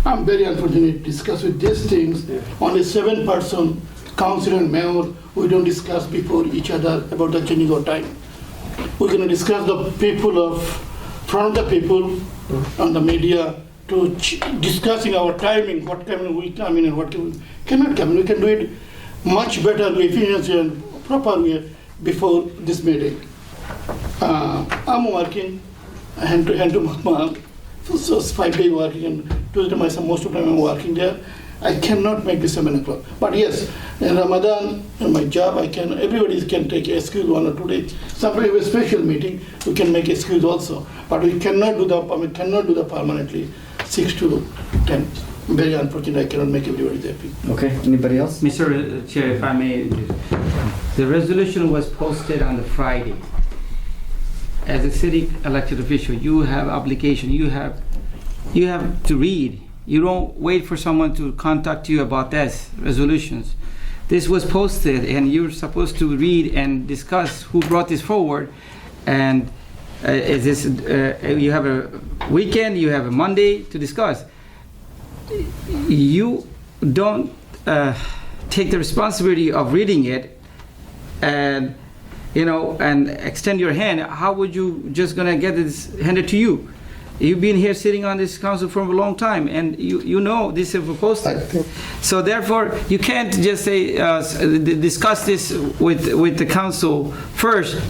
I'm very unfortunate to discuss with these things. Only 7-person council and mayor, we don't discuss before each other about the changing of time. We're going to discuss the people from the people on the media to discussing our timing, what timing we come in and what we cannot come in. We can do it much better, efficiency and proper way before this meeting. I'm working hand to mouth. So it's 5 days working and Tuesday myself, most of the time I'm working there. I cannot make the 7 o'clock. But yes, in Ramadan, in my job, everybody can take excuse 1 or 2 days. Sometimes we have a special meeting, we can make excuse also. But we cannot do the permanently 6 to 10. Very unfortunate, I cannot make everybody happy. Okay, anybody else? Mr. Chair, if I may, the resolution was posted on the Friday. As a city elected official, you have obligation, you have to read. You don't wait for someone to contact you about this resolutions. this was posted and you're supposed to read and discuss who brought this forward, and is this, you have a weekend, you have a Monday to discuss. You don't take the responsibility of reading it and, you know, and extend your hand. How would you just gonna get this handed to you? You've been here sitting on this council for a long time, and you know this is posted. So therefore, you can't just say, discuss this with the council first.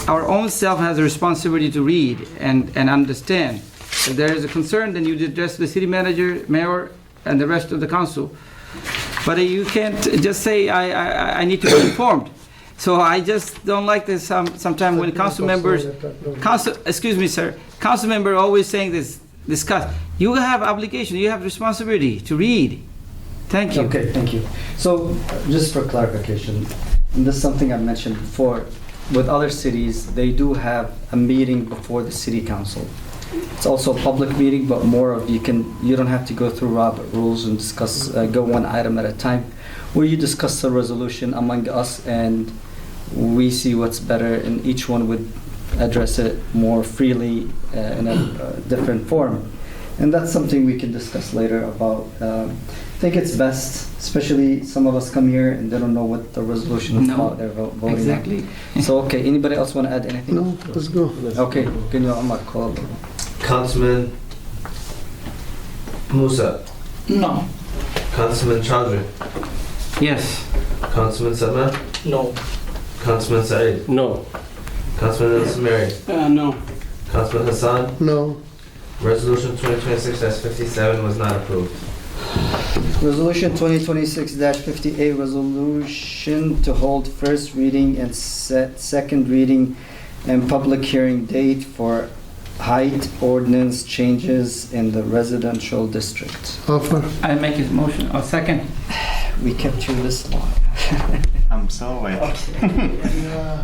Our own self has a responsibility to read and understand. If there is a concern, then you address the city manager, mayor, and the rest of the council. But you can't just say, I need to be informed. So I just don't like this sometimes when council members, excuse me, sir, council member always saying this, discuss. You have obligation, you have responsibility to read. Thank you. Okay, thank you. So just for clarification, and this is something I've mentioned before, with other cities, they do have a meeting before the city council. It's also a public meeting, but more of you don't have to go through Robert rules and discuss, go one item at a time, where you discuss the resolution among us and we see what's better, and each one would address it more freely in a different form. And that's something we can discuss later about. I think it's best, especially some of us come here and they don't know what the resolution is about. They're voting exactly. So, okay, anybody else want to add anything? No, let's go. Okay, can you call? Councilman Musa. No. Councilman Chaudhry. Yes. Councilman Salman. No. Councilman Saeed. No. Councilman Al-Samari. No. Councilman Hassan. No. Resolution 2026-57 was not approved. Resolution 2026-58, resolution to hold first reading and set second reading and public hearing date for height ordinance changes in the residential district. Offer. I make his motion. Oh, second. We kept you this long. I'm still awake.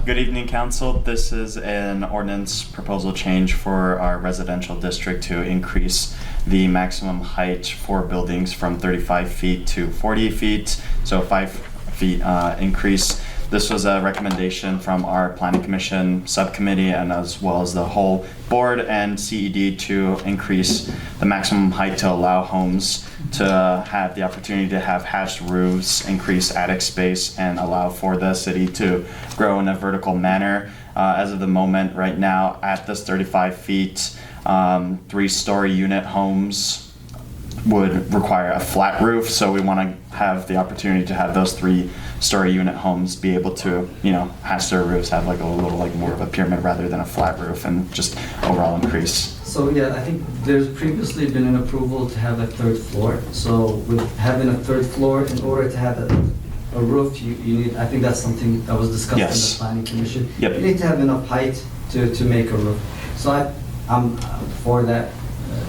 Good evening, council. This is an ordinance proposal change for our residential district to increase the maximum height for buildings from 35 feet to 40 feet, so 5 feet increase. This was a recommendation from our Planning Commission subcommittee and as well as the whole board and CED to increase the maximum height to allow homes to have the opportunity to have hatched roofs, increase attic space, and allow for the city to grow in a vertical manner. As of the moment right now at this 35 feet, 3-story unit homes would require a flat roof, so we want to have the opportunity to have those 3-story unit homes be able to, you know, hatch their roofs, have like a little like more of a pyramid rather than a flat roof, and just overall increase. So yeah, I think there's previously been an approval to have a third floor. So with having a third floor, in order to have a roof, you need, I think that's something that was discussed in the Planning Commission. Yep. You need to have enough height to make a roof. So I'm for that.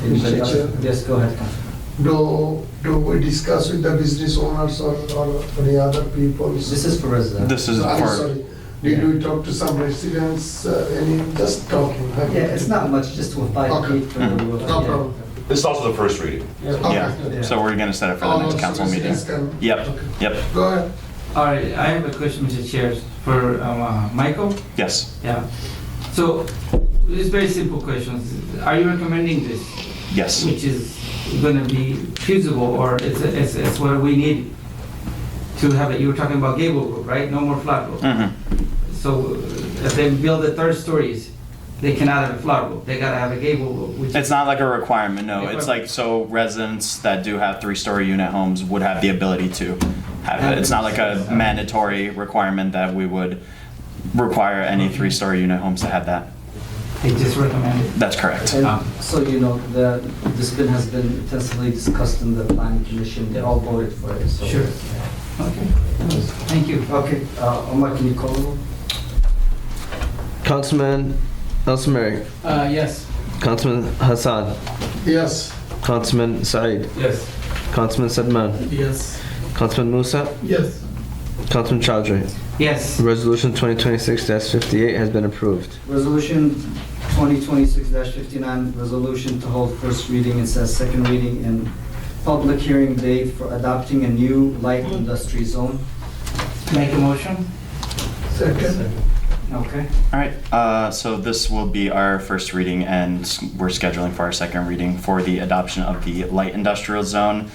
Anybody else? Yes, go ahead, Councilman. Do we discuss with the business owners or any other people? This is for residents. This is I'm for. sorry. Did we talk to some residents? Just talking. Yeah, it's not much, just with 5 feet for the roof. No problem. This is also the first reading. Yeah. So we're gonna set it for the next council meeting. Yep. Yep. Go ahead. All right, I have a question, Mr. Chair, for Michael. Yes. Yeah. So, this is very simple questions. Are you recommending this? Yes. Which is going to be feasible, or it's what we need to have it? You were talking about gable roof, right? No more flat roof. So, if they build the third stories, they cannot have a flat roof. They got to have a gable roof. Which It's not like a requirement, no. It's like, so residents that do have 3-story unit homes would have the ability to have it. It's not like a mandatory requirement that we would require any 3-story unit homes to have that. They just recommend it. That's correct. And so you know, this bill has been intensively discussed in the Planning Commission. They all voted for it. So. Sure. Okay. Thank you. Okay, Omar, can you call them? Councilman Al-Samari. Yes. Councilman Hassan. Yes. Councilman Saeed. Yes. Councilman Salman. Yes. Councilman Musa. Yes. Councilman Chaudhry. Yes. Resolution 2026-58 has been approved. Resolution 2026-59, resolution to hold first reading and set second reading and public hearing date for adopting a new light industry zone. Make a motion? Second. Okay. All right, so this will be our first reading, and we're scheduling for our second reading for the adoption of the light industrial zone.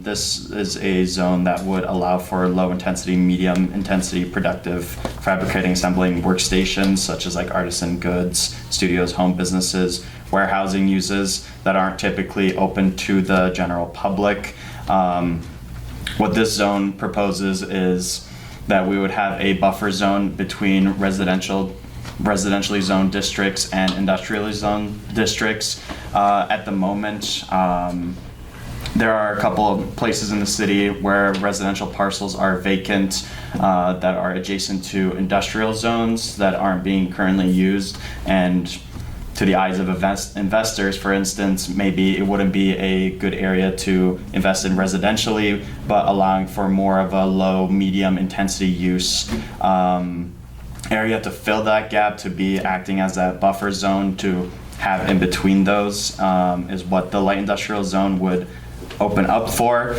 This is a zone that would allow for low intensity, medium intensity, productive fabricating, assembling workstations, such as like artisan goods, studios, home businesses, warehousing uses that aren't typically open to the general public. What this zone proposes is that we would have a buffer zone between residentially zoned districts and industrially zoned districts. At the moment, there are a couple of places in the city where residential parcels are vacant that are adjacent to industrial zones that aren't being currently used. And to the eyes of investors, for instance, maybe it wouldn't be a good area to invest in residentially, but allowing for more of a low, medium intensity use area to fill that gap, to be acting as that buffer zone to have in between those is what the light industrial zone would open up for.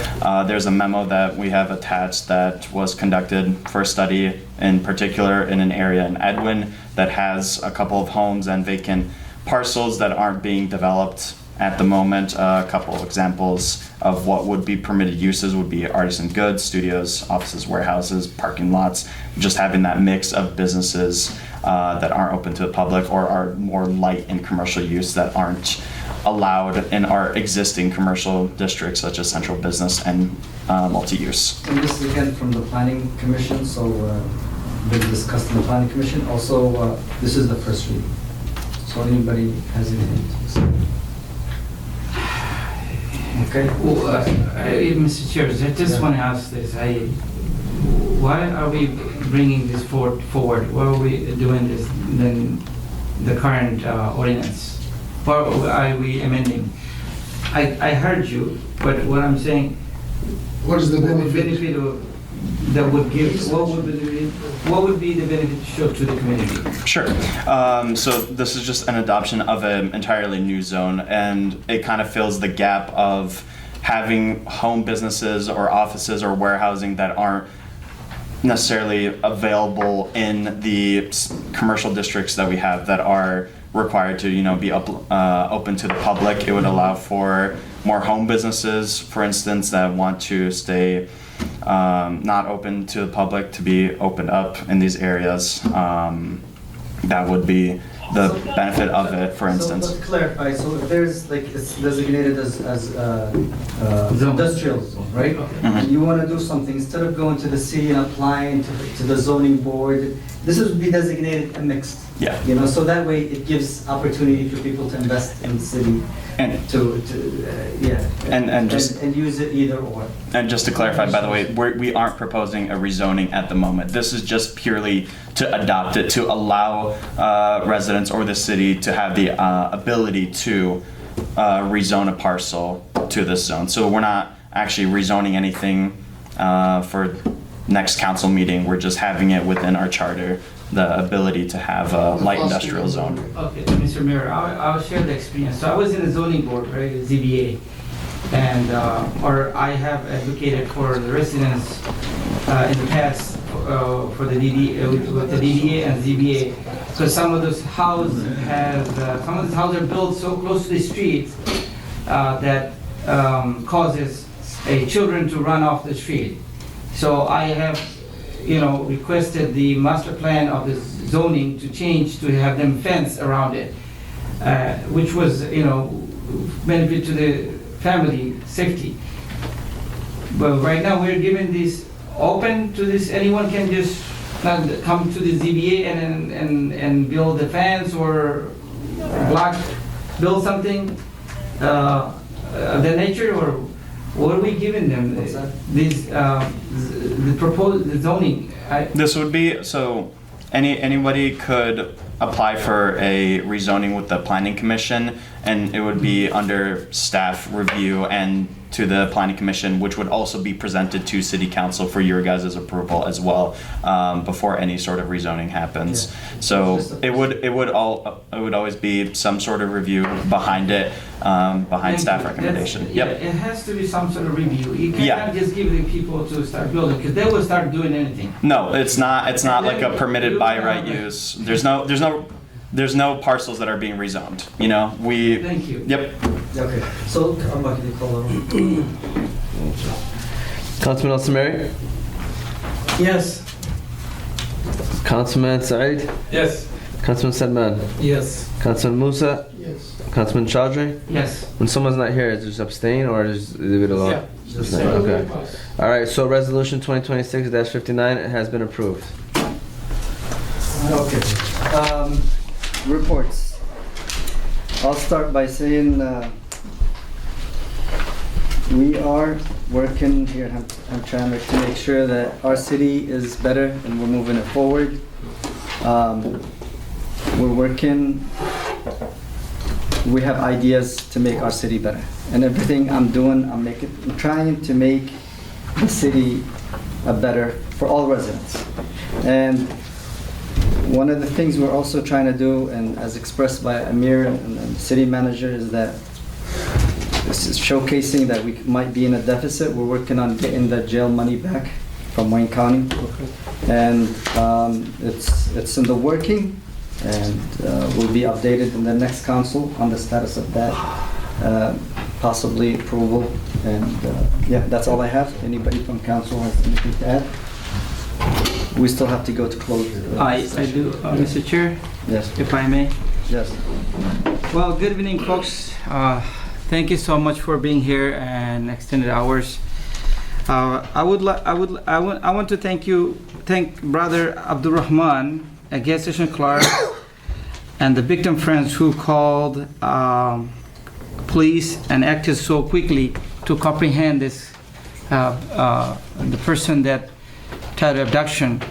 There's a memo that we have attached that was conducted for a study, in particular in an area in Edwin that has a couple of homes and vacant parcels that aren't being developed at the moment. A couple of examples of what would be permitted uses would be artisan goods, studios, offices, warehouses, parking lots, just having that mix of businesses that aren't open to the public or are more light in commercial use that aren't allowed in our existing commercial districts, such as central business and multi-use. And this is again from the Planning Commission, so been discussed in the Planning Commission. Also, this is the first reading. So anybody has anything to say? Okay. Well, Mr. Chair, I just want to ask this. Why are we bringing this forward? Why are we doing this than the current ordinance? Why are we amending? I heard you, but what I'm saying, What is the benefit? That would give, what would be the benefit to show to the community? Sure. So this is just an adoption of an entirely new zone, and it kind of fills the gap of having home businesses or offices or warehousing that aren't necessarily available in the commercial districts that we have that are required to, be open to the public. It would allow for more home businesses, for instance, that want to stay not open to the public to be opened up in these areas. That would be the benefit of it, for instance. So to clarify, so if there's like it's designated as industrial zone, right? Mhm. You want to do something instead of going to the city and applying to the zoning board. This would be designated a mixed. Yeah. So that way it gives opportunity for people to invest in the city and and use it either or. And just to clarify, by the way, we aren't proposing a rezoning at the moment. This is just purely to adopt it, to allow residents or the city to have the ability to rezone a parcel to this zone. So we're not actually rezoning anything for next council meeting. We're just having it within our charter, the ability to have a light industrial zone. Okay, Mr. Mayor, I'll share the experience. So I was in the zoning board, right, ZBA, and I have advocated for the residents in the past for the with the DDA and ZBA. So some of those houses are built so close to the streets that causes children to run off the street. So I have requested the master plan of the zoning to change to have them fence around it, which was, benefit to the family safety. But right now we're giving this open to this, anyone can just come to the ZBA and build a fence or build something of the nature, or what are we giving them? The zoning. This would be, so anybody could apply for a rezoning with the planning commission, and it would be under staff review and to the planning commission, which would also be presented to city council for your guys' approval as well, before any sort of rezoning happens. So it would always be some sort of review behind it, behind staff recommendation. Yeah, Yep. it has to be some sort of review. You cannot Yeah. just give the people to start building, because they will start doing anything. No, it's not like a permitted by right use. There's no parcels that are being rezoned. You know, Thank you. Yep. Okay, so I'm back to the call. Councilman Al-Samari? Yes. Councilman Saeed? Yes. Councilman Salman? Yes. Councilman Musa? Yes. Councilman Chaudhry? Yes. When someone's not here, just abstain or just leave it alone? Yeah. Just okay. All right, so resolution 2026-59 has been approved. Okay. Reports. I'll start by saying we are working here at Hamtramck to make sure that our city is better and we're moving it forward. We're working. We have ideas to make our city better, and everything I'm doing, I'm trying to make the city better for all residents. And one of the things we're also trying to do, and as expressed by Amir and the city manager, is that this is showcasing that we might be in a deficit. We're working on getting the jail money back from Wayne County, and it's in the working, and will be updated in the next council on the status of that, possibly approval. And yeah, that's all I have. Anybody from council has anything to add? We still have to go to close. I do, Mr. Chair? Yes. If I may? Yes. Well, good evening, folks. Thank you so much for being here and extended hours. I want to thank Brother Abdurrahman, a gas station clerk, and the victim friends who called police and acted so quickly to comprehend this, the person that tried abduction.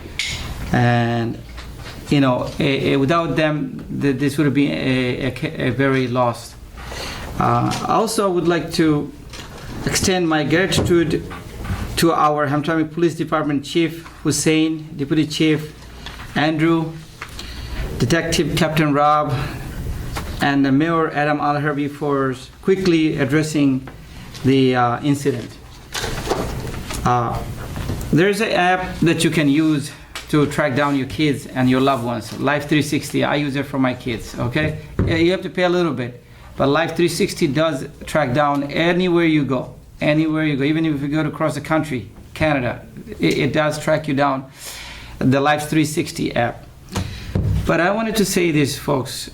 And you know, without them, this would have been a very lost. Also, I would like to extend my gratitude to our Hamtramck Police Department Chief Hussein, Deputy Chief Andrew, Detective Captain Rob, and the Mayor Adam Al-Harbi for quickly addressing the incident. There's an app that you can use to track down your kids and your loved ones. Life 360, I use it for my kids, okay? You have to pay a little bit, but Life 360 does track down anywhere you go, even if you go to across the country, Canada, it does track you down, the Life 360 app. But I wanted to say this, folks,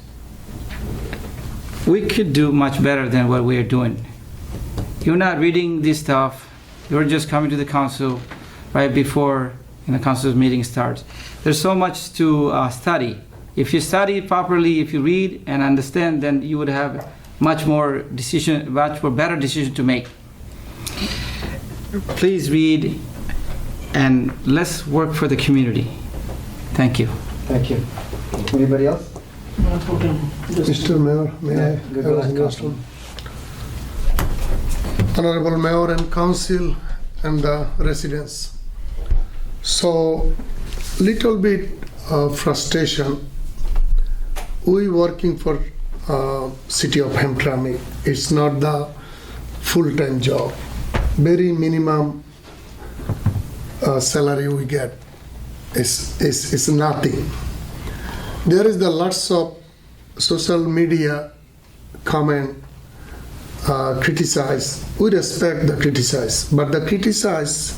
we could do much better than what we are doing. You're not reading this stuff, you're just coming to the council right before the council's meeting starts. There's so much to study. If you study properly, if you read and understand, then you would have much more better decision to make. Please read and let's work for the community. Thank you. Thank you. Anybody else? Mr. Mayor, may I have a question? Honorable Mayor and Council and the residents. So, little bit of frustration. We working for City of Hamtramck. It's not the full-time job. Very minimum salary we get is nothing. There is the lots of social media comment, criticize. We respect the criticize, but the criticize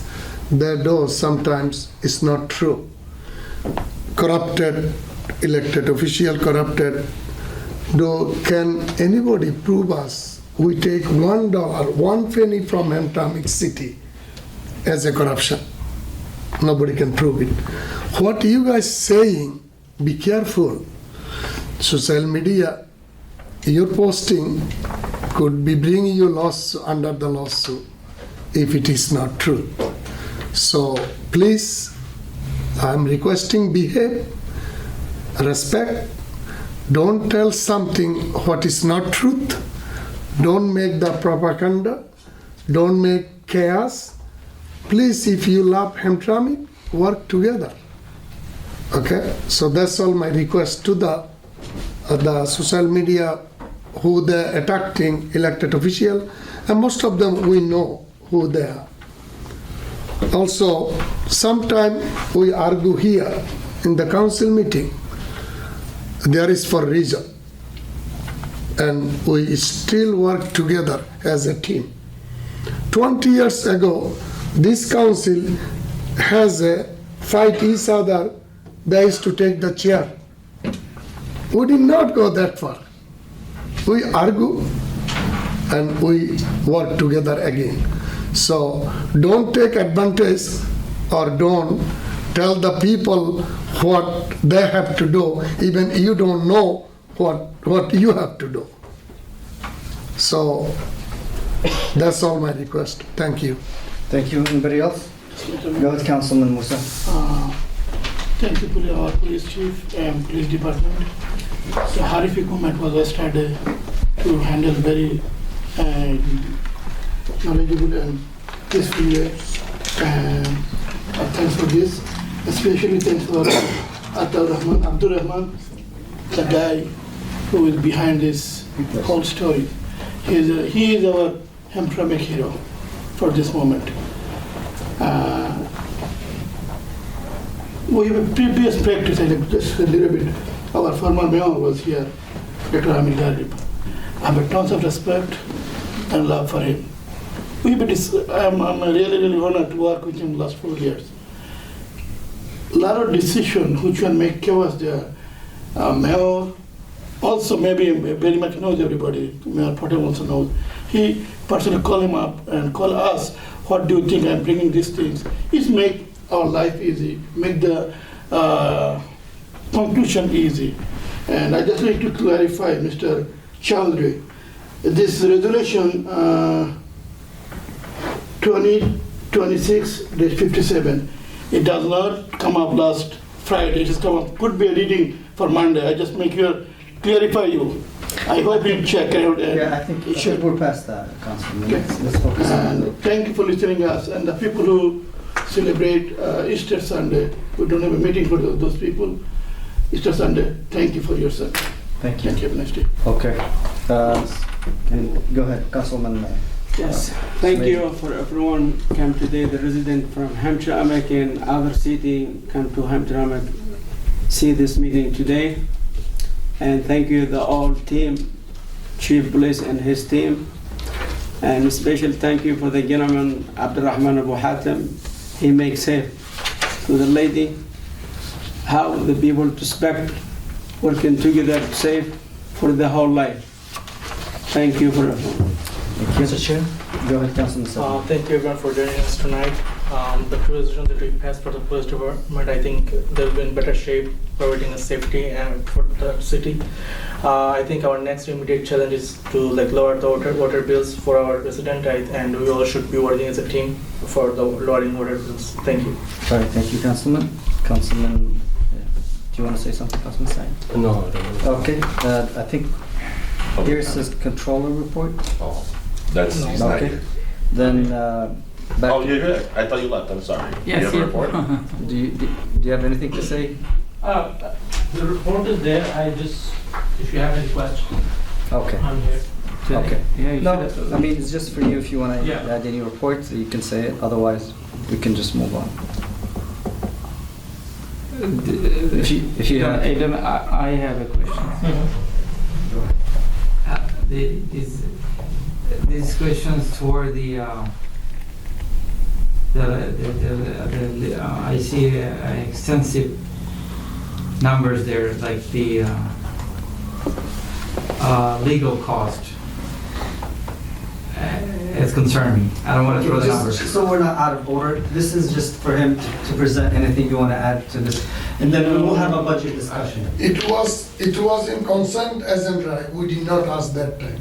they do sometimes is not true. Corrupted elected official, corrupted. Can anybody prove us? We take $1, 1 penny from Hamtramck city as a corruption. Nobody can prove it. What you guys saying? Be careful. Social media, your posting could be bringing you under the lawsuit if it is not true. So please, I'm requesting behave, respect. Don't tell something what is not truth. Don't make the propaganda. don't make chaos. Please, if you love Hamtramck, work together. Okay, so that's all my request to the social media who they're attacking elected official, and most of them we know who they are. Also, sometimes we argue here in the council meeting, there is for reason, and we still work together as a team. 20 years ago, this council has a fight each other. They used to take the chair. We did not go that far. We argue and we work together again. So don't take advantage or don't tell the people what they have to do, even you don't know what you have to do. So that's all my request. Thank you. Thank you. Anybody else? Go ahead, Councilman Musa. Thank you, our police chief and police department. The horrific moment was yesterday to handle very knowledgeable and peaceful way. Thanks for this. Especially thanks for Abdul Rahman, the guy who is behind this whole story. He is our Hamtramck hero for this moment. We have a previous practice, just a little bit. Our former mayor was here, Dr. Amir Garib. I have tons of respect and love for him. I'm really honored to work with him last 4 years. A lot of decisions which will make chaos there. Mayor also maybe very much knows everybody. Mayor Patel also knows. He personally call him up and call us, what do you think I'm bringing these things? It's make our life easy, make the conclusion easy. And I just need to clarify, Mr. Chowdhury, this resolution 2026-57, it does not come up last Friday, it has come up, could be a reading for Monday. I just make you clarify you. I hope you check it out. Yeah, I think we're past that, Councilman. Okay. Let's focus on it. Thank you for listening us, and the people who celebrate Easter Sunday. We don't have a meeting for those people. Easter Sunday, thank you for your service. Thank you. Thank you. Have a nice day. Okay. Go ahead, Councilman. Yes, thank you for everyone came today. The resident from Hamtramck and other city come to Hamtramck, see this meeting today. And thank you the all team, Chief Police and his team. And special thank you for the gentleman, Abdurrahman Abu Hatem. He makes safe to the lady. How the people respect working together safe for the whole life. Thank you for everyone. Thank you. Mr. Chair, go ahead, Councilman. Thank you everyone for joining us tonight. The resolution that we passed for the police department, I think they'll be in better shape, providing us safety and for the city. I think our next immediate challenge is to lower the water bills for our resident, and we all should be working as a team for the lowering water bills. Thank you. All right, thank you, Councilman. Councilman, do you want to say something, Councilman Sain? No, I don't. Okay, I think here says controller report. Oh, that's he's not okay. here. Then back. Oh, you're here. I thought you left. I'm sorry. Yes, you have a report? do you have anything to say? The report is there. If you have any questions, Okay. I'm here. Okay. Yeah, you No, should have- I mean, it's just for you. If you want to Yeah. add any reports, you can say it. Otherwise, we can just move on. If you have, Adam, I have a question. These questions toward I see extensive numbers there, like the legal cost. It's concerning me. I don't want to throw the numbers. So we're not out of order. This is just for him to present anything you want to add to this, and then we will have a budget discussion. It was in consent agenda. We did not ask that time.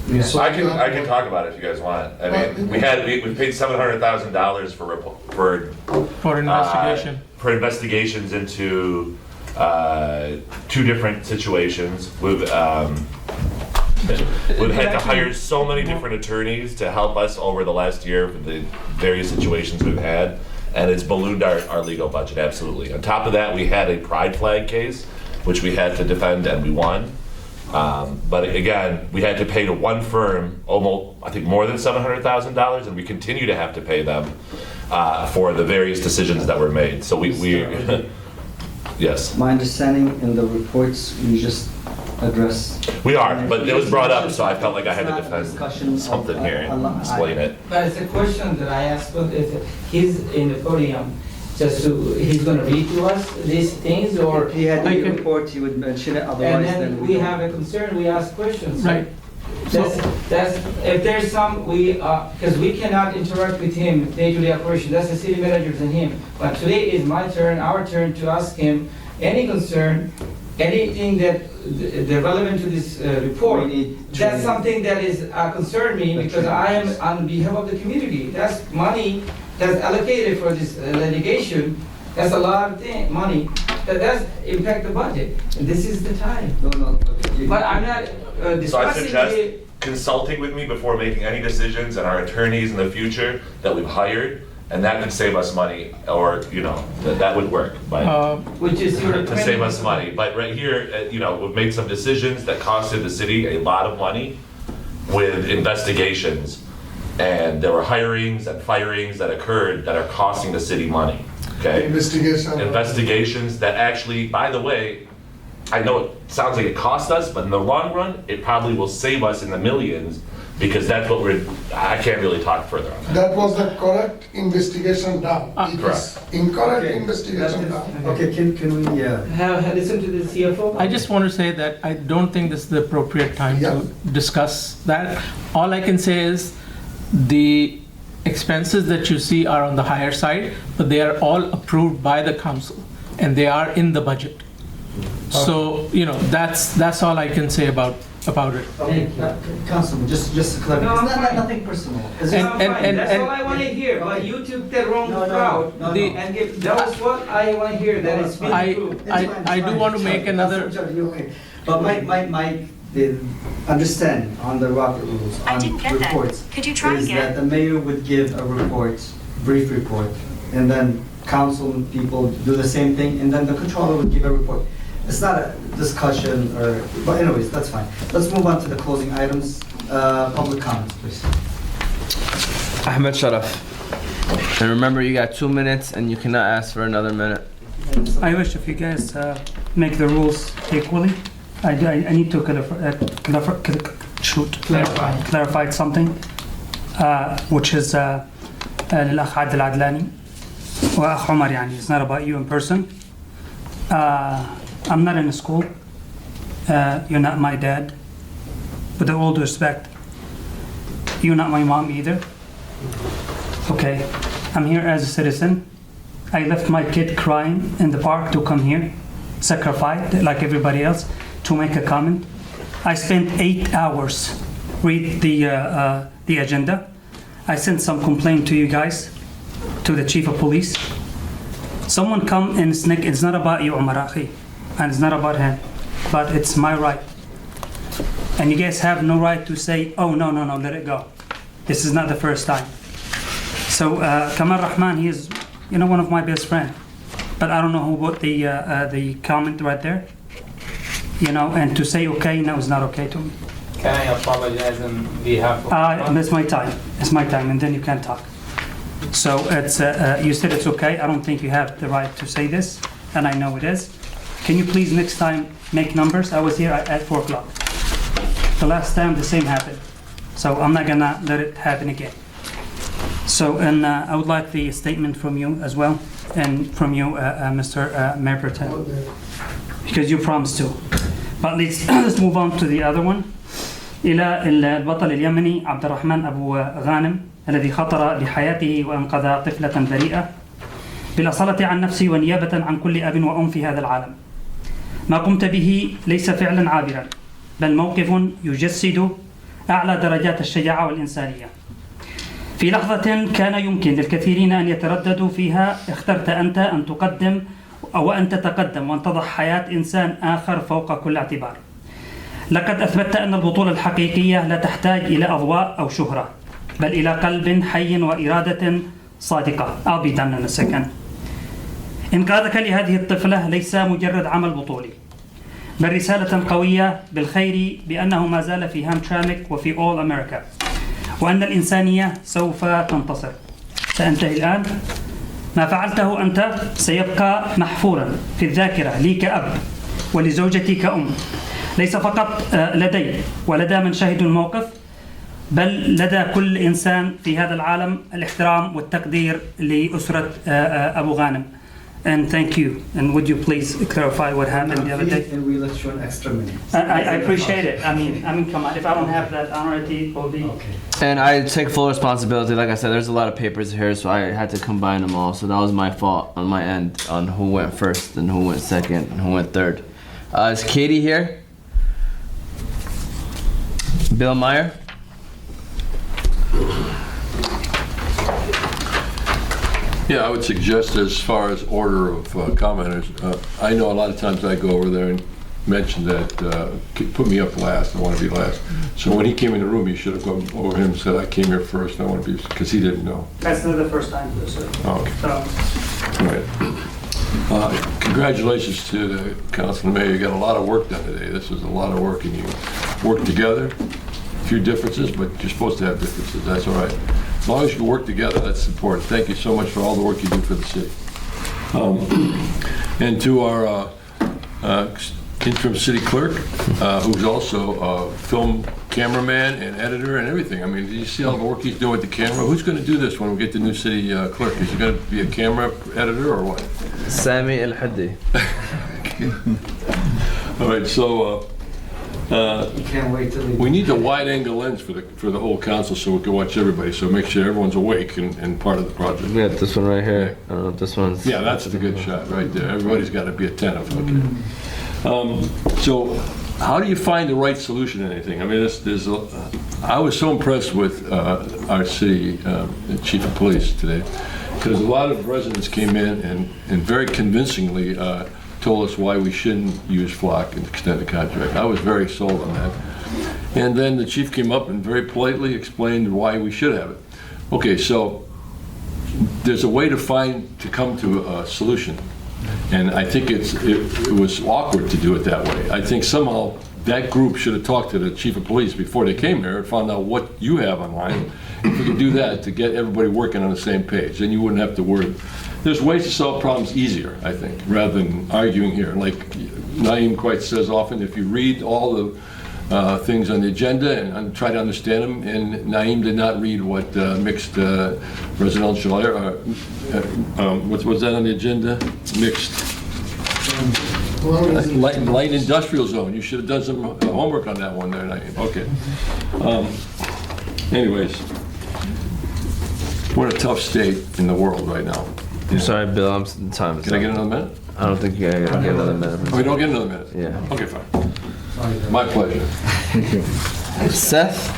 Yeah. So I can talk about it if you guys want. I mean, we paid $700,000 For investigation. for investigations into 2 different situations with We've had to hire so many different attorneys to help us over the last year for the various situations we've had, and it's ballooned our legal budget, absolutely. On top of that, we had a pride flag case, which we had to defend, and we won. But again, we had to pay to one firm almost, I think, more than $700,000, and we continue to have to pay them for the various decisions that were made. So we yes. My understanding in the reports, we just address. We are, but it was brought up, so I felt like I had to defend something here and explain it. But it's a question that I asked, if he's in the podium, he's going to read to us these things, or if he had a report, he would mention it. Otherwise, and then we have a concern, we ask questions. Right. That's if there's some because we cannot interact with him day-to-day operation. That's the city managers and him. But today is my turn, our turn to ask him any concern, anything that relevant to this report. That's something that is concern me, because I am on behalf of the community. That's money that's allocated for this litigation. That's a lot of money that does impact the budget. And this is the time. No. But I'm not discussing. So I suggest consulting with me before making any decisions, and our attorneys in the future that we've hired, and that could save us money, or that would work. But which is to save us money. But right here, we've made some decisions that costed the city a lot of money with investigations, and there were hirings and firings that occurred that are costing the city money. Okay. Investigations that actually, by the way, I know it sounds like it cost us, but in the long run, it probably will save us in the millions, because that's what I can't really talk further on that. That was the correct investigation done. It correct. is incorrect investigation done. Okay, can we have listen to the CFO? I just want to say that I don't think this is the appropriate time to discuss that. All I can say is the expenses that you see are on the higher side, but they are all approved by the council and they are in the budget. So that's all I can say about it. Okay, Councilman, just to clarify, No, it's not nothing personal. That's all I want to hear. But you took the wrong crowd. That was what I want to hear. That it's been approved. I do want to make another. But my understanding on the Robert rules on reports is that the mayor would give a report, brief report, and then council people do the same thing, and then the controller would give a report. It's not a discussion, but anyways, that's fine. Let's move on to the closing items. Public comments, please. Ahmed Sharaf. And remember, you got 2 minutes, and you cannot ask for another minute. I wish if you guys make the rules equally. I need to clarify something, which is للأخ عادل عدلاني وأخ عمر. يعني it's not about you in person. I'm not in a school. You're not my dad. With all due respect, you're not my mom either. Okay, I'm here as a citizen. I left my kid crying in the park to come here, sacrificed like everybody else, to make a comment. I spent 8 hours read the agenda. I sent some complaint to you guys, to the chief of police. Someone come and sneak. It's not about you, Umar Akhi, and it's not about him, but it's my right. And you guys have no right to say, oh, no, let it go. This is not the first time. So Kamal Rahman, he is, one of my best friends. But I don't know who put the comment right there. And to say okay, no, it's not okay to me. Can I apologize on behalf of... It's my time. It's my time, and then you can talk. So it's you said it's okay. I don't think you have the right to say this, and I know it is. Can you please next time make numbers? I was here at 4 o'clock. The last time the same happened. So I'm not gonna let it happen again. So, and I would like the statement from you as well, and from you, Mr. Mayor Pro Tem, because you promised to. But let's move on to the other one. إلى البطل اليمني عبد الرحمن أبو غانم الذي خطر بحياته وأنقذ طفلة بريئة بالأصالة عن نفسي ونيابة عن كل أب وأم في هذا العالم. ما قمت به ليس فعلا عابرا، بل موقف يجسد أعلى درجات الشجاعة والإنسانية. في لحظة كان يمكن للكثيرين أن يترددوا فيها، اخترت أنت أن تقدم أو أن تتقدم وأن تضع حياة إنسان آخر فوق كل اعتبار. لقد أثبتت أن البطولة الحقيقية لا تحتاج إلى أضواء أو شهرة بل إلى قلب حي وإرادة صادقة. I'll be done in a second. إنقاذك لهذه الطفلة ليس مجرد عمل بطولي بل رسالة قوية بالخير بأنه ما زال في هامترامك وفي All America وأن الإنسانية سوف تنتصر. سأنتهي الآن. ما فعلته أنت سيبقى محفورا في الذاكرة لي كأب ولزوجتي كأم، ليس فقط لدي ولدى من شهدوا الموقف بل لدى كل إنسان في هذا العالم. الاحترام والتقدير لأسرة أبو غانم. And thank you. And would you please clarify what happened the other day? And we let you an extra minute. I appreciate it. I mean, come on. If I don't have that honorary, it will be. Okay. And I take full responsibility. Like I said, there's a lot of papers here, so I had to combine them all. So that was my fault on my end on who went first and who went second and who went third. Is Katie here? Bill Meyer? Yeah, I would suggest as far as order of commenters, I know a lot of times I go over there and mention that, put me up last, I want to be last. So when he came in the room, you should have gone over him and said, I came here first, I want to be, because he didn't know. That's not the first time, sir. Oh, okay. All right. Congratulations to the council and mayor. You got a lot of work done today. This was a lot of work and you worked together. A few differences, but you're supposed to have differences, that's all right. As long as you work together, that's important. Thank you so much for all the work you do for the city. And to our interim city clerk, who's also a film cameraman and editor and everything. I mean, do you see all the work he's doing with the camera? Who's going to do this when we get the new city clerk? Is he going to be a camera editor or what? Sami El Haddi. All right, so You can't wait till we need the wide-angle lens for the whole council so we can watch everybody. So make sure everyone's awake and part of the project. Yeah, this one right here. I don't know if this one's. Yeah, that's the good shot right there. Everybody's got to be attentive. Okay. So, how do you find the right solution to anything? I mean, I was so impressed with our city chief of police today, because a lot of residents came in and very convincingly told us why we shouldn't use flock and extend the contract. I was very sold on that. And then the chief came up and very politely explained why we should have it. Okay, so there's a way to come to a solution. And I think it was awkward to do it that way. I think somehow that group should have talked to the chief of police before they came here and found out what you have online. If we could do that to get everybody working on the same page, then you wouldn't have to worry. There's ways to solve problems easier, I think, rather than arguing here. Like Naeem quite says often, if you read all the things on the agenda and try to understand them, and Naeem did not read what mixed residential area, what was that on the agenda? Mixed. Light industrial zone. You should have done some homework on that one there, Naeem. Okay. Anyways, we're in a tough state in the world right now. I'm sorry, Bill. I'm time. Can I get another minute? I don't think you can get another minute. Oh, we don't get another minute? Yeah. Okay, fine. My pleasure. Thank you. Seth?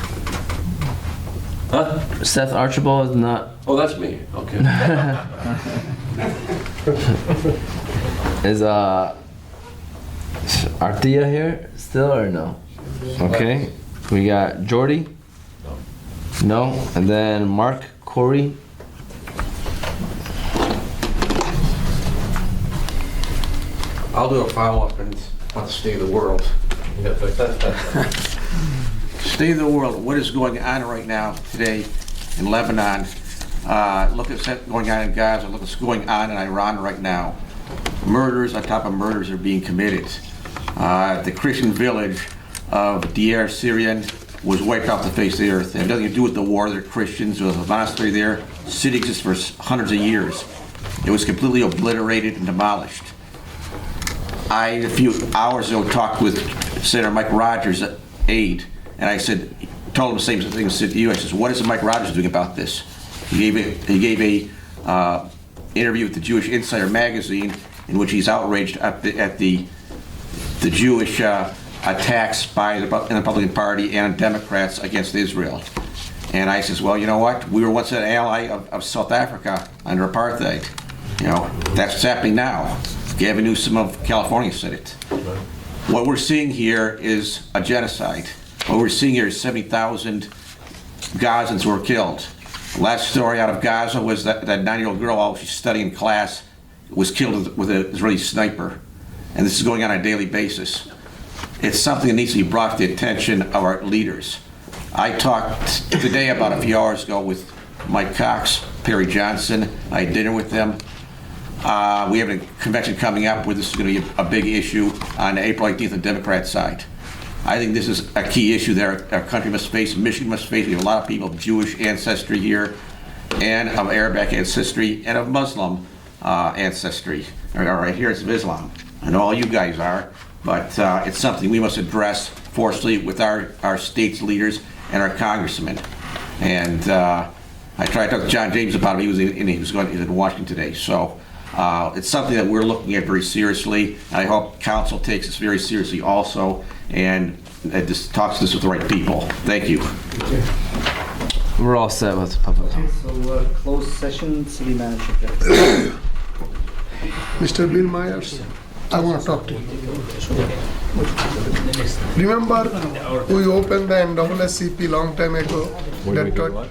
Huh? Seth Archibald is not. Oh, that's me. Okay. Is Arthea here still or no? Okay. We got Jordy? No. And then Mark, Corey. I'll do a follow-up on the state of the world. State of the world, what is going on right now today in Lebanon? Look at what's going on in Gaza, look what's going on in Iran right now. Murders on top of murders are being committed. The Christian village of Deir Syrian was wiped off the face of the earth. It had nothing to do with the war. They're Christians. There was a monastery there. The city exists for hundreds of years. It was completely obliterated and demolished. I, a few hours ago, talked with Senator Mike Rogers' aide, and I told him the same thing I said to you. I said, what is Mike Rogers doing about this? He gave a interview with the Jewish Insider magazine in which he's outraged at the Jewish attacks by the Republican Party and Democrats against Israel. And I says, well, you know what? We were once an ally of South Africa under apartheid. You know, that's what's happening now. Gavin Newsom of California said it. What we're seeing here is a genocide. What we're seeing here is 70,000 Gazans were killed. The last story out of Gaza was that 9-year-old girl, while she's studying in class, was killed with an Israeli sniper. And this is going on a daily basis. It's something that needs to be brought to the attention of our leaders. I talked today about a few hours ago with Mike Cox, Perry Johnson. I had dinner with them. We have a convention coming up where this is going to be a big issue on April 18th on the Democrat side. I think this is a key issue that our country must face, Michigan must face. We have a lot of people of Jewish ancestry here, and of Arabic ancestry, and of Muslim ancestry. All right, here it's of Islam. I know all you guys are, but it's something we must address forcefully with our state's leaders and our congressmen. And I tried to talk to John James about it. He was in Washington today. So it's something that we're looking at very seriously. I hope council takes this very seriously also, and just talks this with the right people. Thank you. We're all set with public comment. So closed session, city manager. Mr. Bill Myers, I want to talk to you. Remember, we opened the NAACP long time ago.